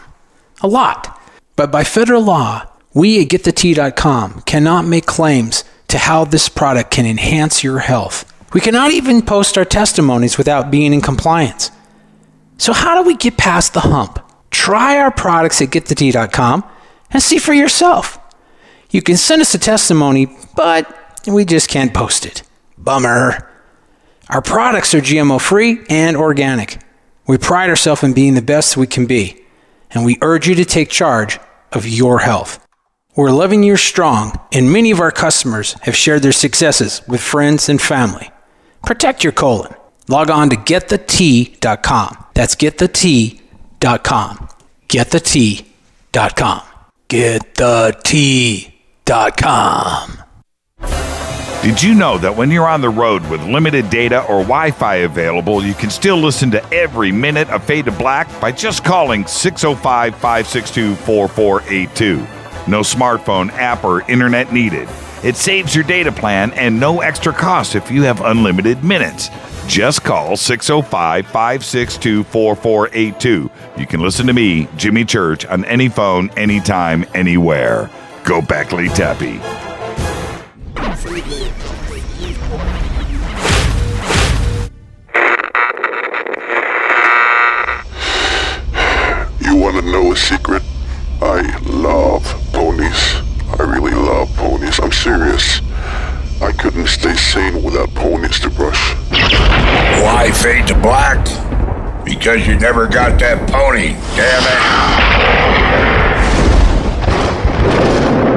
A lot. But by federal law, we at GetTheTea.com cannot make claims to how this product can enhance your health. We cannot even post our testimonies without being in compliance. So how do we get past the hump? Try our products at GetTheTea.com and see for yourself. You can send us a testimony, but we just can't post it. Bummer. Our products are GMO-free and organic. We pride ourselves in being the best we can be, and we urge you to take charge of your health. We're 11 years strong, and many of our customers have shared their successes with friends and family. Protect your colon. Log on to GetTheTea.com. That's GetTheTea.com. GetTheTea.com. GetTheTea.com. Did you know that when you're on the road with limited data or Wi-Fi available, you can still listen to every minute of Fade to Black by just calling 605-562-4482. No smartphone, app, or internet needed. It saves your data plan and no extra cost if you have unlimited minutes. Just call 605-562-4482. You can listen to me, Jimmy Church, on any phone, anytime, anywhere. Go Beckley Tappy. You want to know a secret? I love ponies. I really love ponies. I'm serious. I couldn't stay sane without ponies to brush. Why fade to black? Because you never got that pony, damn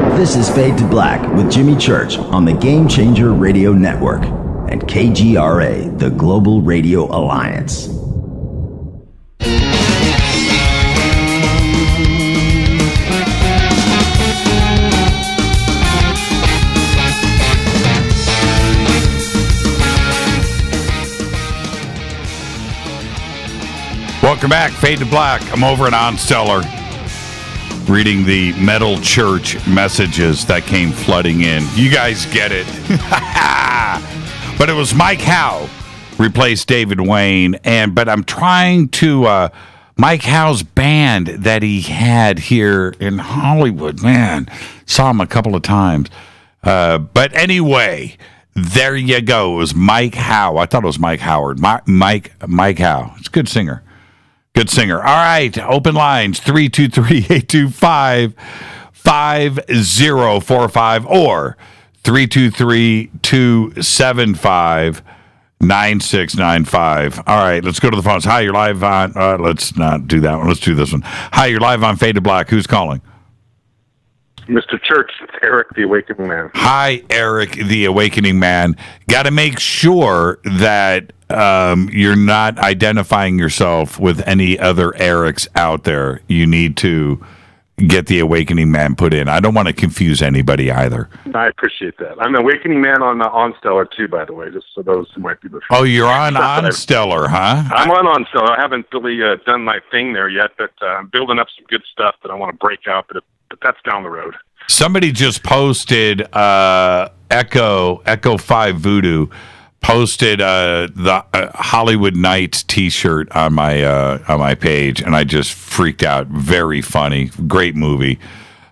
it. This is Fade to Black with Jimmy Church on the Game Changer Radio Network and KGRA, the Global Radio Alliance. Welcome back, Fade to Black. I'm over at On Stellar reading the Metal Church messages that came flooding in. You guys get it. But it was Mike Howe replaced David Wayne, but I'm trying to Mike Howe's band that he had here in Hollywood. Man, saw him a couple of times. But anyway, there you go. It was Mike Howe. I thought it was Mike Howard. Mike Howe. It's a good singer. Good singer. All right. Open lines, 323-825-5045 or 323-275-9695. All right. Let's go to the phones. Hi, you're live on. Let's not do that one. Let's do this one. Hi, you're live on Fade to Black. Who's calling? Mr. Church, it's Eric, the Awakening Man. Hi, Eric, the Awakening Man. Got to make sure that you're not identifying yourself with any other Erics out there. You need to get the Awakening Man put in. I don't want to confuse anybody either. I appreciate that. I'm Awakening Man on Stellar too, by the way, just so those who might be listening. Oh, you're on Stellar, huh? I'm on Stellar. I haven't really done my thing there yet, but I'm building up some good stuff that I want to break out, but that's down the road. Somebody just posted Echo 5 Voodoo posted the Hollywood Nights T-shirt on my page, and I just freaked out. Very funny, great movie.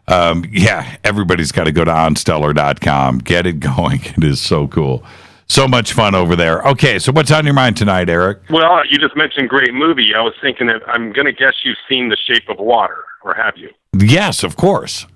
Yeah, everybody's got to go to onstellar.com. Get it going. It is so cool. So much fun over there. Okay, so what's on your mind tonight, Eric? Well, you just mentioned great movie. I was thinking that I'm going to guess you've seen The Shape of Water, or have you? Yes, of course.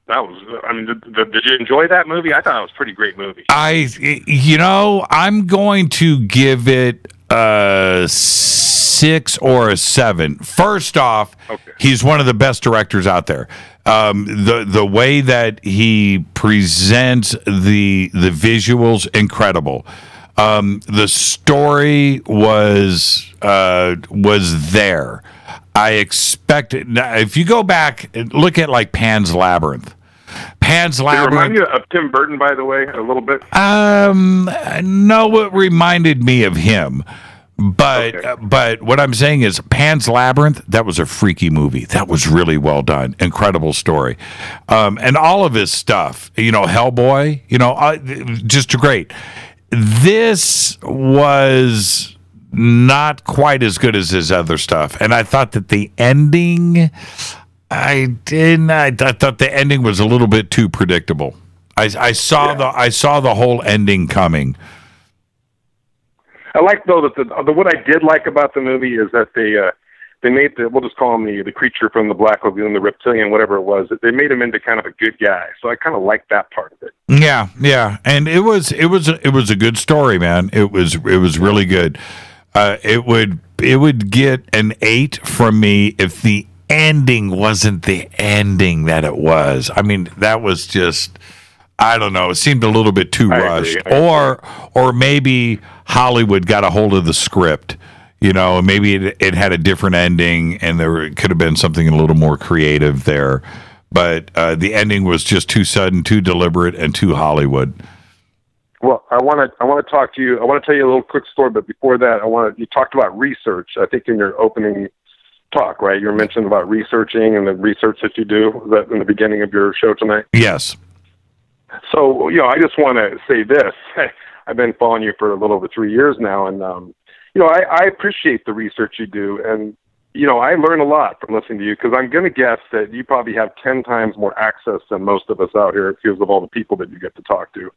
That was, I mean, did you enjoy that movie? I thought it was a pretty great movie. I'm going to give it a 6 or a 7. First off, he's one of the best directors out there. The way that he presents the visuals, incredible. The story was there. I expected. If you go back and look at like Pan's Labyrinth. Did it remind you of Tim Burton, by the way, a little bit? No, it reminded me of him. But what I'm saying is Pan's Labyrinth, that was a freaky movie. That was really well done. Incredible story. And all of his stuff, Hellboy, just great. This was not quite as good as his other stuff. And I thought that the ending, I thought the ending was a little bit too predictable. I saw the whole ending coming. I like though that what I did like about the movie is that they made we'll just call him the creature from the Black Lagoon, the reptilian, whatever it was. They made him into kind of a good guy. So I kind of liked that part of it. Yeah, and it was a good story, man. It was really good. It would get an 8 from me if the ending wasn't the ending that it was. I mean, that was just, I don't know. It seemed a little bit too rushed, or maybe Hollywood got a hold of the script, and maybe it had a different ending, and there could have been something a little more creative there. But the ending was just too sudden, too deliberate, and too Hollywood. Well, I want to talk to you. I want to tell you a little quick story, but before that, you talked about research. I think in your opening talk, right? You were mentioning about researching and the research that you do. Was that in the beginning of your show tonight? Yes. So, I just want to say this. I've been following you for a little over 3 years now, and I appreciate the research you do, and I learn a lot from listening to you, because I'm going to guess that you probably have 10 times more access than most of us out here, because of all the people that you get to talk to.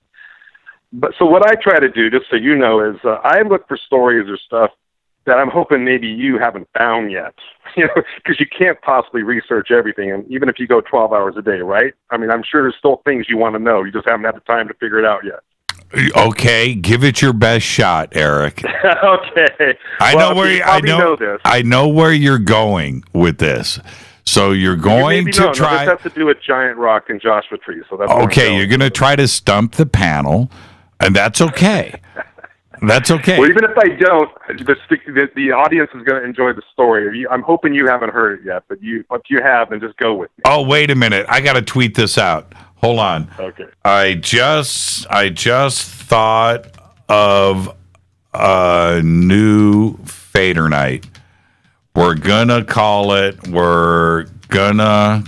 But so what I try to do, just so you know, is I look for stories or stuff that I'm hoping maybe you haven't found yet, because you can't possibly research everything, and even if you go 12 hours a day, right? I mean, I'm sure there's still things you want to know. You just haven't had the time to figure it out yet. Okay, give it your best shot, Eric. Okay. I know where you're going with this. So you're going to try. This has to do with Giant Rock and Joshua Tree. So that's okay. You're going to try to stump the panel, and that's okay. That's okay. Well, even if I don't, the audience is going to enjoy the story. I'm hoping you haven't heard it yet, but if you have, then just go with me. Oh, wait a minute! I got to tweet this out. Hold on. Okay. I just thought of a new FADERNIGHT. We're gonna call it. You're gonna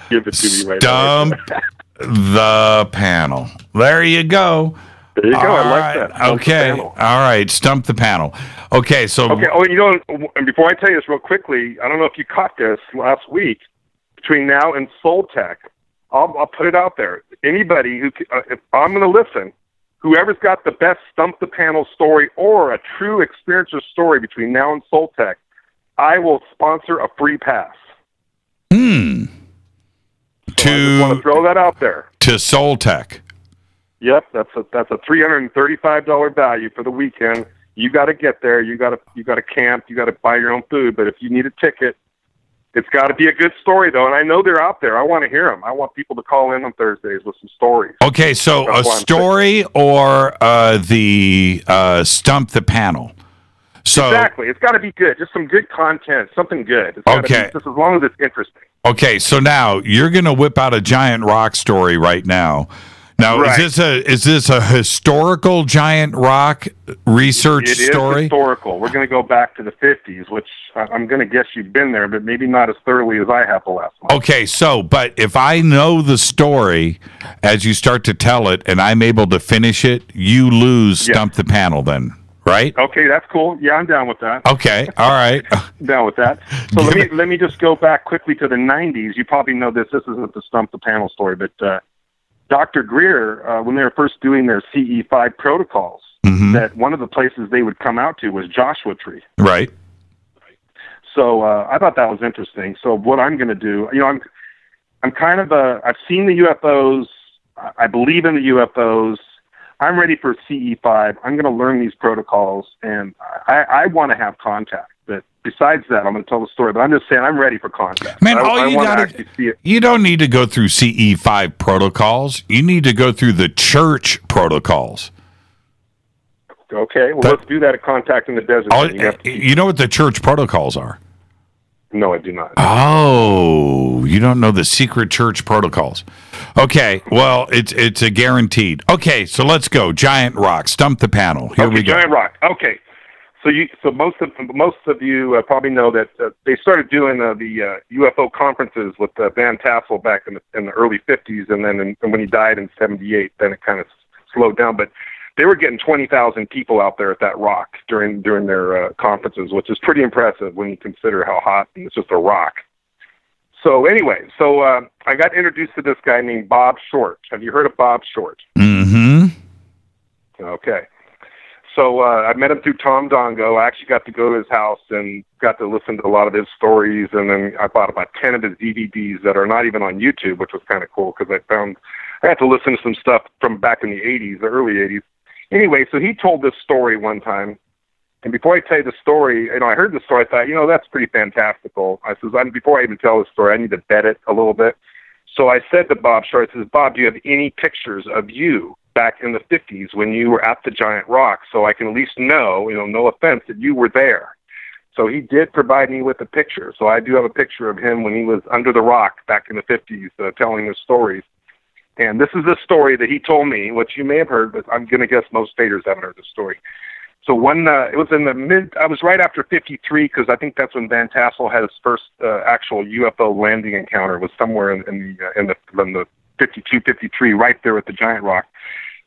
give it to me right now. Stump the panel. There you go. There you go. I like that. Okay. All right. Stump the panel. Okay. So. Okay. Oh, and before I tell you this real quickly, I don't know if you caught this last week. Between now and Soul Tech, I'll put it out there. Anybody who, if I'm going to listen, whoever's got the best Stump the Panel story or a true experiencer story between now and Soul Tech, I will sponsor a free pass. So I just want to throw that out there. To Soul Tech. Yep, that's a $335 value for the weekend. You got to get there. You got to camp. You got to buy your own food. But if you need a ticket, it's got to be a good story though. And I know they're out there. I want to hear them. I want people to call in on Thursdays with some stories. Okay, so a story or the Stump the Panel. So Exactly. It's got to be good. Just some good content, something good. It's gotta Okay. be, just as long as it's interesting. Okay, so now you're going to whip out a giant rock story right now. Now, Right. is this a historical giant rock research It is story? historical. We're going to go back to the 50s, which I'm going to guess you've been there, but maybe not as thoroughly as I have the last one. Okay, so, but if I know the story as you start to tell it and I'm able to finish it, you lose Stump the Panel then, right? Okay, that's cool. Yeah, I'm down with that. Okay, all right. Down with that. So let me just go back quickly to the 90s. You probably know this. This isn't the Stump the Panel story, but Dr. Greer, when they were first doing their CE5 protocols, that one of the places they would come out to was Joshua Tree. Right. So I thought that was interesting. So what I'm going to do, I'm kind of I've seen the UFOs. I believe in the UFOs. I'm ready for CE5. I'm going to learn these protocols, and I want to have contact. But besides that, I'm going to tell the story. But I'm just saying I'm ready for contact. Man, I want to actually see it. You don't need to go through CE5 protocols. You need to go through the church protocols. Okay, well, let's do that at Contact in the Desert. You know what the church protocols are? No, I do not. Oh, you don't know the secret church protocols. Okay, well, it's a guaranteed. Okay, so let's go. Giant rock, Stump the Panel. Here we go. Giant rock. Okay. So most of you probably know that they started doing the UFO conferences with Van Tassel back in the early 50s, and then when he died in 78, then it kind of slowed down. But they were getting 20,000 people out there at that rock during their conferences, which is pretty impressive when you consider how hot it's just a rock. So anyway, I got introduced to this guy named Bob Short. Have you heard of Bob Short? Mm-hmm. Okay. So I met him through Tom Dongo. I actually got to go to his house and got to listen to a lot of his stories, and then I bought about 10 of his DVDs that are not even on YouTube, which was kind of cool because I got to listen to some stuff from back in the 80s, the early 80s. Anyway, so he told this story one time, and before I tell you the story, I heard the story, I thought, that's pretty fantastical. I says, before I even tell the story, I need to vet it a little bit. So I said to Bob Short, I says, Bob, do you have any pictures of you back in the 50s when you were at the Giant Rock, so I can at least know, no offense, that you were there? So he did provide me with a picture. So I do have a picture of him when he was under the rock back in the 50s telling his stories. And this is the story that he told me, which you may have heard, but I'm going to guess most faders haven't heard the story. So it was in I was right after 53, because I think that's when Van Tassel had his first actual UFO landing encounter, was somewhere in the 52, 53, right there at the Giant Rock.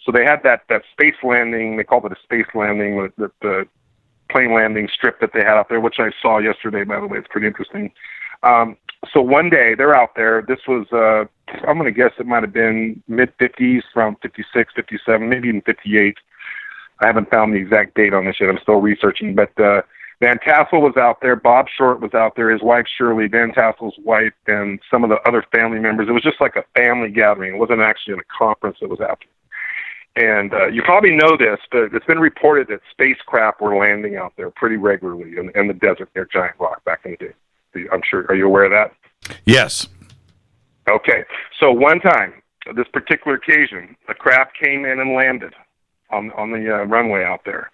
So they had that space landing, they called it a space landing, the plane landing strip that they had out there, which I saw yesterday, by the way. It's pretty interesting. So one day they're out there. This was, I'm going to guess it might have been mid-50s, around 56, 57, maybe even 58. I haven't found the exact date on this yet. I'm still researching. But Van Tassel was out there. Bob Short was out there. His wife, Shirley, Van Tassel's wife, and some of the other family members. It was just like a family gathering. It wasn't actually a conference that was happening. And you probably know this, but it's been reported that spacecraft were landing out there pretty regularly in the desert near Giant Rock back in the day. I'm sure. Are you aware of that? Yes. Okay. So one time, this particular occasion, a craft came in and landed on the runway out there,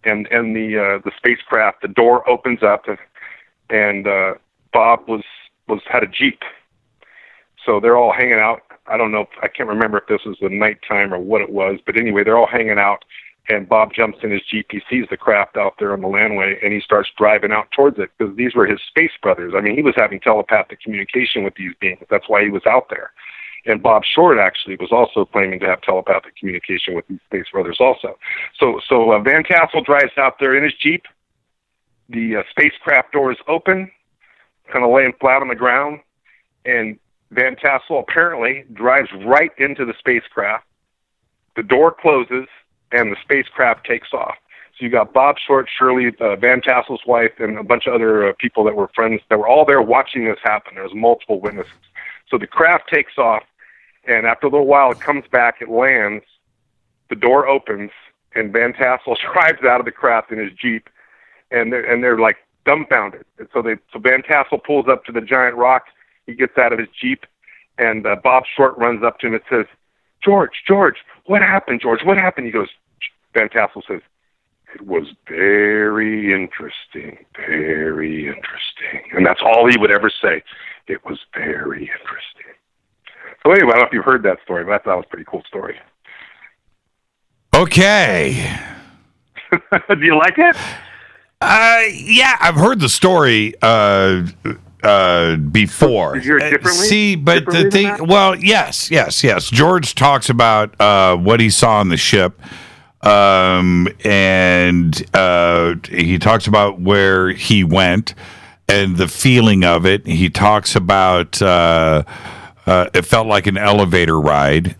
and the spacecraft, the door opens up, and Bob had a Jeep. So they're all hanging out. I don't know. I can't remember if this was the nighttime or what it was, but anyway, they're all hanging out. And Bob jumps in his Jeep. He sees the craft out there on the landway, and he starts driving out towards it, because these were his space brothers. I mean, he was having telepathic communication with these beings. That's why he was out there. And Bob Short actually was also claiming to have telepathic communication with these space brothers also. So Van Tassel drives out there in his Jeep. The spacecraft door is open, kind of laying flat on the ground, and Van Tassel apparently drives right into the spacecraft. The door closes, and the spacecraft takes off. So you got Bob Short, Shirley, Van Tassel's wife, and a bunch of other people that were friends that were all there watching this happen. There was multiple witnesses. So the craft takes off, and after a little while, it comes back, it lands, the door opens, and Van Tassel drives out of the craft in his Jeep, and they're like dumbfounded. And so Van Tassel pulls up to the Giant Rock. He gets out of his Jeep, and Bob Short runs up to him and says, George, what happened, George? What happened? He goes, Van Tassel says, It was very interesting, very interesting. And that's all he would ever say. It was very interesting. So anyway, I don't know if you've heard that story, but I thought it was a pretty cool story. Okay. Do you like it? Yeah, I've heard the story before. Did you hear it differently? See, but the thing, well, yes. George talks about what he saw on the ship, and he talks about where he went and the feeling of it. He talks about it felt like an elevator ride,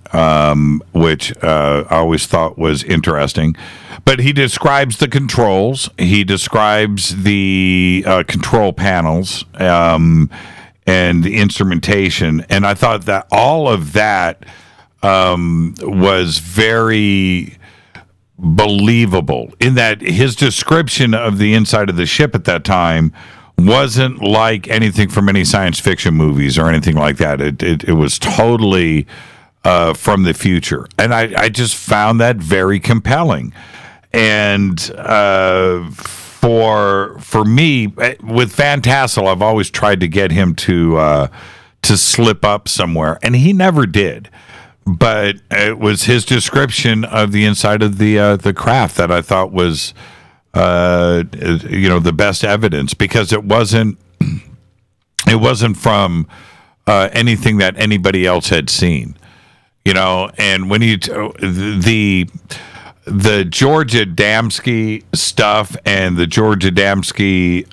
which I always thought was interesting. But he describes the controls. He describes the control panels and the instrumentation. And I thought that all of that was very believable in that his description of the inside of the ship at that time wasn't like anything from any science fiction movies or anything like that. It was totally from the future. And I just found that very compelling. And for me, with Van Tassel, I've always tried to get him to slip up somewhere, and he never did. But it was his description of the inside of the craft that I thought was, the best evidence, because it wasn't from anything that anybody else had seen, And when you the George Adamski stuff and the George Adamski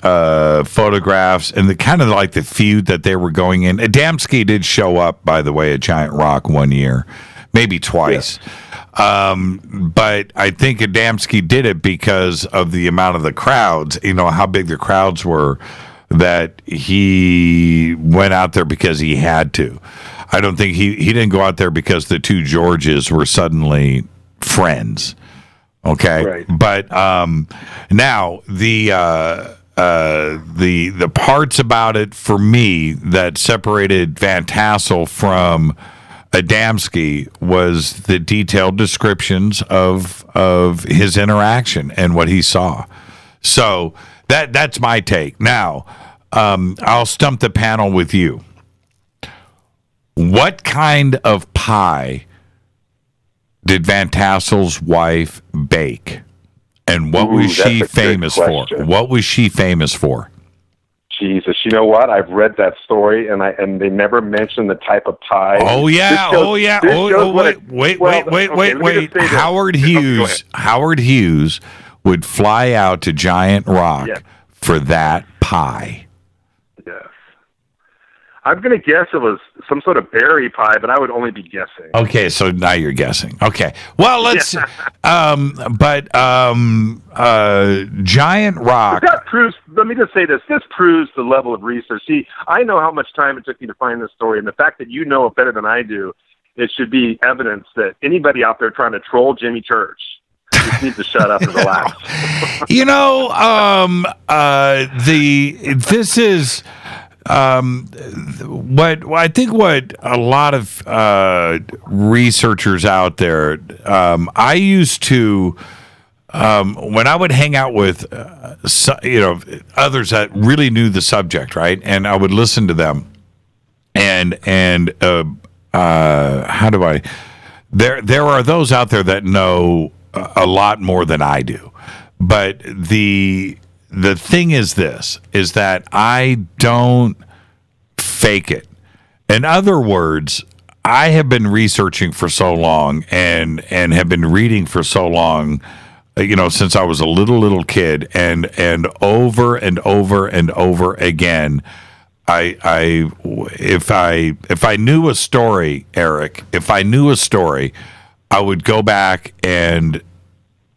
photographs and the kind of like the feud that they were going in. Adamski did show up, by the way, at Giant Rock one year, maybe twice. Yeah. But I think Adamski did it because of the amount of the crowds, how big the crowds were, that he went out there because he had to. I don't think he didn't go out there because the two Georges were suddenly friends. Okay, right. But now the parts about it for me that separated Van Tassel from Adamski was the detailed descriptions of his interaction and what he saw. So that's my take. Now I'll stump the panel with you. What kind of pie did Van Tassel's wife bake? And what was she famous for? What was she famous for? Jesus, you know what? I've read that story, and they never mentioned the type of pie. Oh yeah, wait. Howard Hughes would fly out to Giant Rock for that pie. Yes. I'm going to guess it was some sort of berry pie, but I would only be guessing. Okay, so now you're guessing. Okay. Well, let's Giant Rock. But that proves, let me just say this proves the level of research. See, I know how much time it took me to find this story, and the fact that you know it better than I do, it should be evidence that anybody out there trying to troll Jimmy Church just needs to shut up and relax. This is what a lot of researchers out there, I used to, when I would hang out with others that really knew the subject, right, and I would listen to them, and how do I? There are those out there that know a lot more than I do, but the thing is that I don't fake it. In other words, I have been researching for so long and have been reading for so long, since I was a little kid, and over and over and over again, if I knew a story, Eric, I would go back and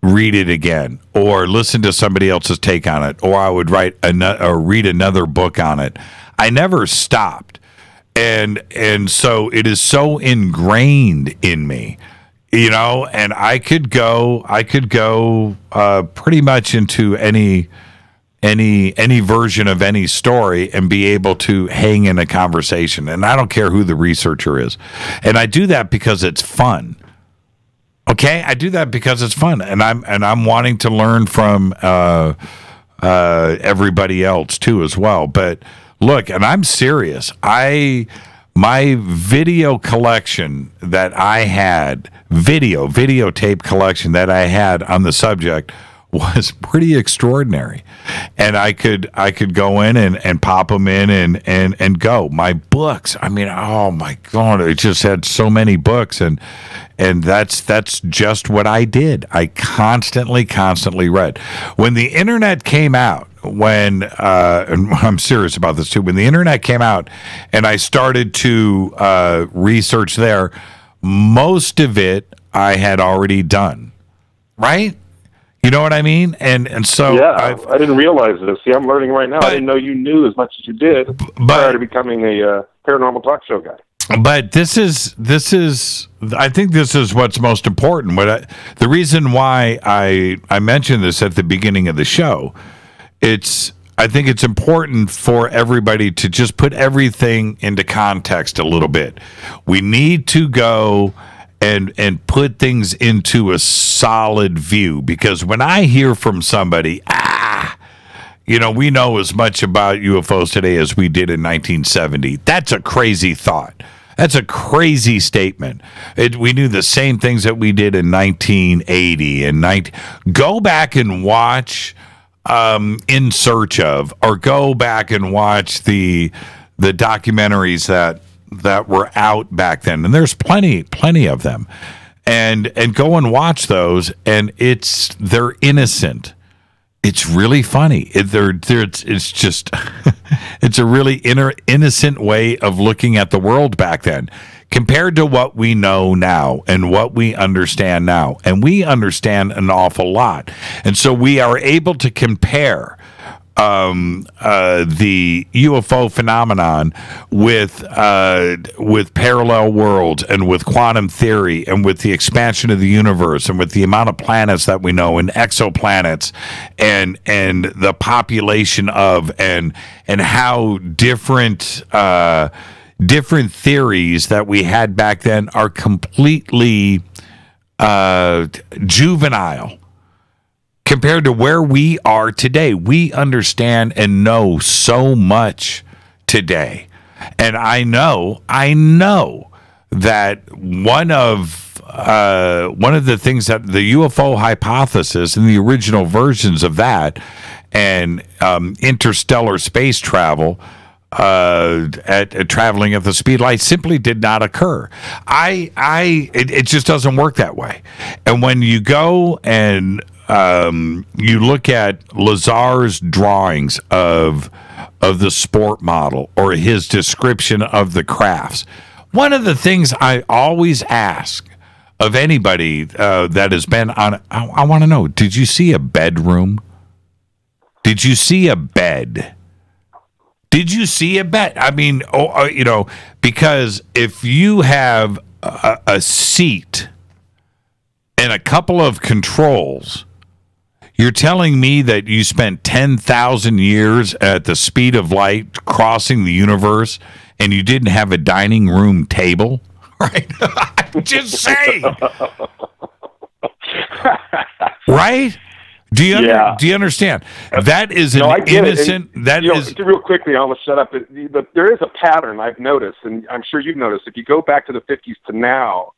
read it again, or listen to somebody else's take on it, or I would read another book on it. I never stopped, and so it is so ingrained in me, and I could go pretty much into any version of any story and be able to hang in a conversation, and I don't care who the researcher is, and I do that because it's fun. Okay, I do that because it's fun, and I'm wanting to learn from everybody else too as well. But look, and I'm serious. My video collection that I had, videotape collection that I had on the subject was pretty extraordinary. And I could go in and pop them in and go. My books, I mean, oh my God, it just had so many books, and that's just what I did. I constantly read. When the internet came out, and I'm serious about this too, when the internet came out and I started to research there, most of it I had already done, right? You know what I mean? And so yeah, I didn't realize this. See, I'm learning right now. I didn't know you knew as much as you did prior to becoming a paranormal talk show guy. But this is I think this is what's most important. The reason why I mentioned this at the beginning of the show, I think it's important for everybody to just put everything into context a little bit. We need to go and put things into a solid view, because when I hear from somebody, we know as much about UFOs today as we did in 1970. That's a crazy thought. That's a crazy statement. We knew the same things that we did in 1980 and go back and watch In Search Of, or go back and watch the documentaries that were out back then, and there's plenty of them, and go and watch those, and they're innocent. It's really funny. It's just it's a really innocent way of looking at the world back then, compared to what we know now and what we understand now, and we understand an awful lot, and so we are able to compare the UFO phenomenon with parallel worlds and with quantum theory and with the expansion of the universe and with the amount of planets that we know and exoplanets and the population of and how different theories that we had back then are completely juvenile compared to where we are today. We understand and know so much today. And I know that one of the things that the UFO hypothesis and the original versions of that and interstellar space travel at traveling at the speed of light simply did not occur. It just doesn't work that way. And when you go and you look at Lazar's drawings of the sport model or his description of the crafts, one of the things I always ask of anybody that has been on, I want to know, did you see a bedroom? Did you see a bed? Did you see a bed? I mean, because if you have a seat and a couple of controls, you're telling me that you spent 10,000 years at the speed of light crossing the universe and you didn't have a dining room table? Right? I'm just saying. Right? Do you understand? That is innocent. Real quickly, I almost shut up. There is a pattern I've noticed, and I'm sure you've noticed. If you go back to the 50s to now,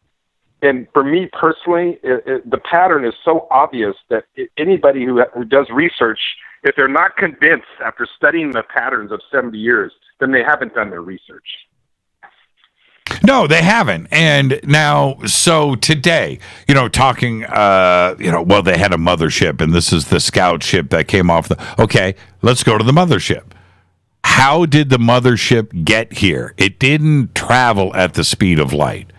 and for me personally, the pattern is so obvious that anybody who does research, if they're not convinced after studying the patterns of 70 years, then they haven't done their research. No, they haven't. And now, so today, talking, well, they had a mothership, and this is the scout ship that came off okay, let's go to the mothership. How did the mothership get here? It didn't travel at the speed of light.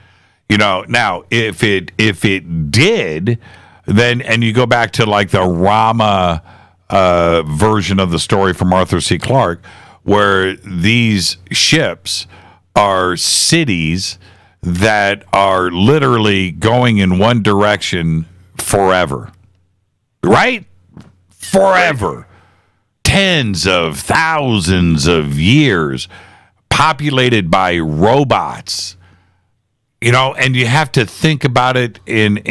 Now, if it did, then, and you go back to like the Rama version of the story from Arthur C. Clarke, where these ships are cities that are literally going in one direction forever. Right? Forever. Tens of thousands of years, populated by robots. And you have to think about it in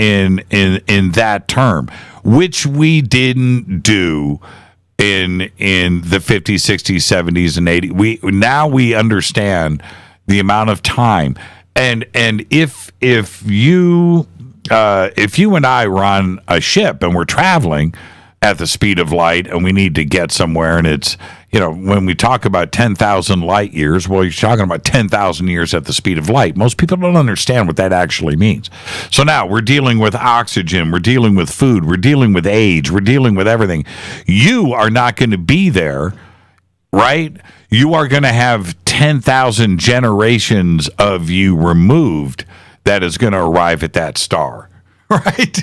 that term, which we didn't do in the 50s, 60s, 70s, and 80s. We understand the amount of time, and if you and I run a ship and we're traveling at the speed of light and we need to get somewhere, and it's, when we talk about 10,000 light years, well, you're talking about 10,000 years at the speed of light. Most people don't understand what that actually means. So now we're dealing with oxygen, we're dealing with food, we're dealing with age, we're dealing with everything. You are not going to be there, right? You are going to have 10,000 generations of you removed that is going to arrive at that star. Right?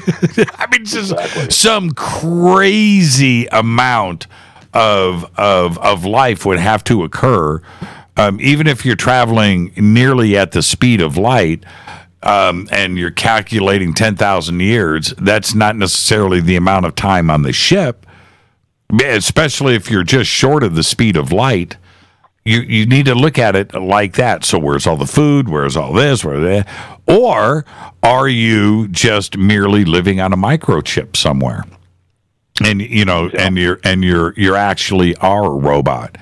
I mean, just some crazy amount of life would have to occur, even if you're traveling nearly at the speed of light, and you're calculating 10,000 years. That's not necessarily the amount of time on the ship, especially if you're just short of the speed of light. You need to look at it like that. So where's all the food? Where's all this? Where's that? Or are you just merely living on a microchip somewhere? And you're actually are a robot.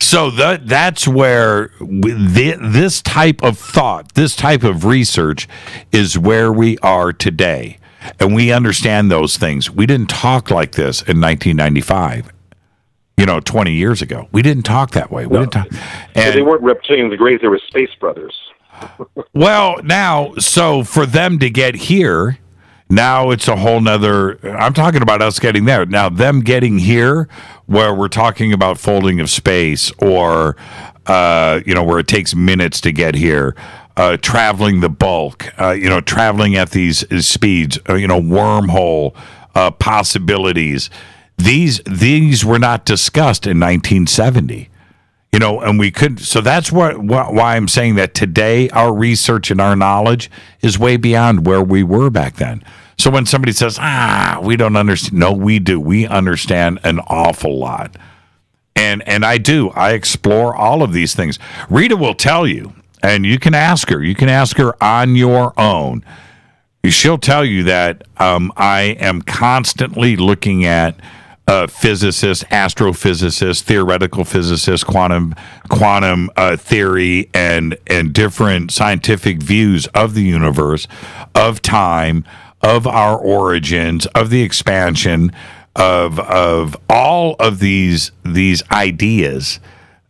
So that's where this type of thought, this type of research is where we are today. And we understand those things. We didn't talk like this in 1995. 20 years ago. We didn't talk that way. We didn't talk. And they weren't reptilians the Greys, they were space brothers. Well, now, so for them to get here, now it's a whole nother, I'm talking about us getting there. Now, them getting here, where we're talking about folding of space, or, where it takes minutes to get here, traveling the bulk, traveling at these speeds, wormhole possibilities. These were not discussed in 1970, and we couldn't. So that's why I'm saying that today our research and our knowledge is way beyond where we were back then. So when somebody says, we don't understand, no, we do. We understand an awful lot, and I do. I explore all of these things. Rita will tell you, and you can ask her. You can ask her on your own. She'll tell you that I am constantly looking at physicists, astrophysicists, theoretical physicists, quantum theory, and different scientific views of the universe, of time, of our origins, of the expansion, of all of these ideas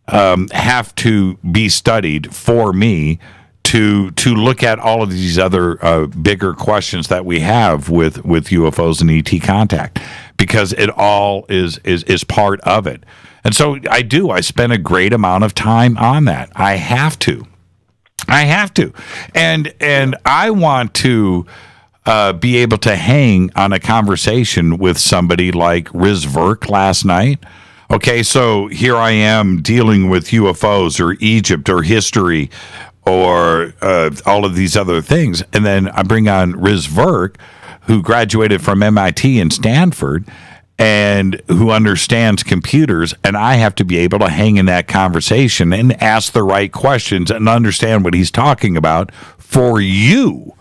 have to be studied for me to look at all of these other bigger questions that we have with UFOs and ET contact, because it all is part of it. And so I spend a great amount of time on that. I have to. And I want to be able to hang on a conversation with somebody like Riz Verk last night. Okay, so here I am dealing with UFOs or Egypt or history or all of these other things. And then I bring on Riz Verk, who graduated from MIT and Stanford and who understands computers, and I have to be able to hang in that conversation and ask the right questions and understand what he's talking about for you,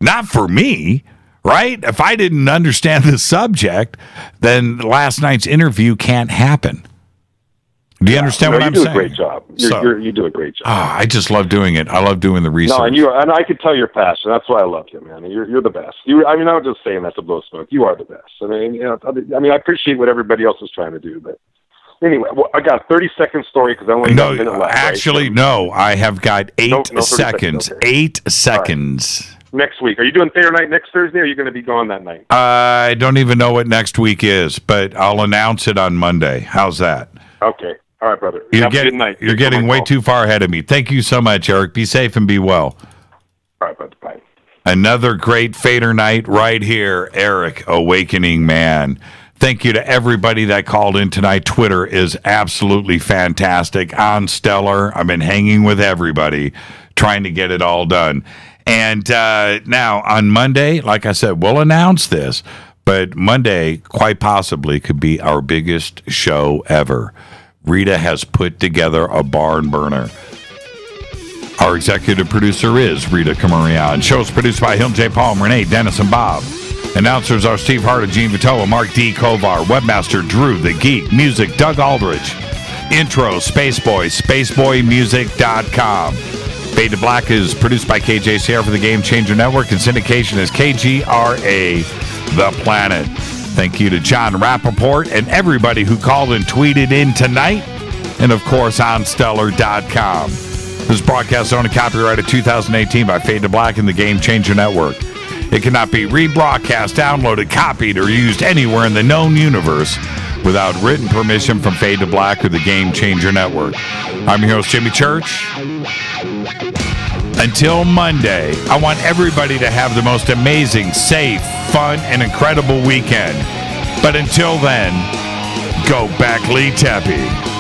not for me, right? If I didn't understand the subject, then last night's interview can't happen. Do you understand what I'm saying? You do a great job. You do a great job. I just love doing it. I love doing the research. No, and I could tell your passion. That's why I love you, man. You're the best. I'm not just saying that to blow smoke. You are the best. I appreciate what everybody else is trying to do, but anyway, I got a 30-second story because I only got a minute left. Actually, right? No. I have got 8 seconds. Okay. 8 seconds. Right. Next week. Are you doing FADERNIGHT next Thursday, or are you going to be gone that night? I don't even know what next week is, but I'll announce it on Monday. How's that? Okay. All right, brother. You're getting way too far ahead of me. Thank you so much, Eric. Be safe and be well. All right, brother. Bye. Another great FADERNIGHT right here, Eric, Awakening Man. Thank you to everybody that called in tonight. Twitter is absolutely fantastic. On stellar. I've been hanging with everybody, trying to get it all done. And now on Monday, like I said, we'll announce this, but Monday quite possibly could be our biggest show ever. Rita has put together a barn burner. Our executive producer is Rita Camarion. Show's produced by Hill J. Paul, Renee, Dennis, and Bob. Announcers are Steve Hart and Gene Vitola, Mark D. Kovar, Webmaster Drew the Geek, music Doug Aldrich, intro Spaceboy, spaceboymusic.com. Fade to Black is produced by KJ Sierra for the Game Changer Network, and syndication is KGRA The Planet. Thank you to John Rappaport and everybody who called and tweeted in tonight, and of course on Stellar.com. This broadcast is owned and copyrighted 2018 by Fade to Black and the Game Changer Network. It cannot be rebroadcast, downloaded, copied, or used anywhere in the known universe without written permission from Fade to Black or the Game Changer Network. I'm your host, Jimmy Church. Until Monday, I want everybody to have the most amazing, safe, fun, and incredible weekend. But until then, go back Lee Tepe.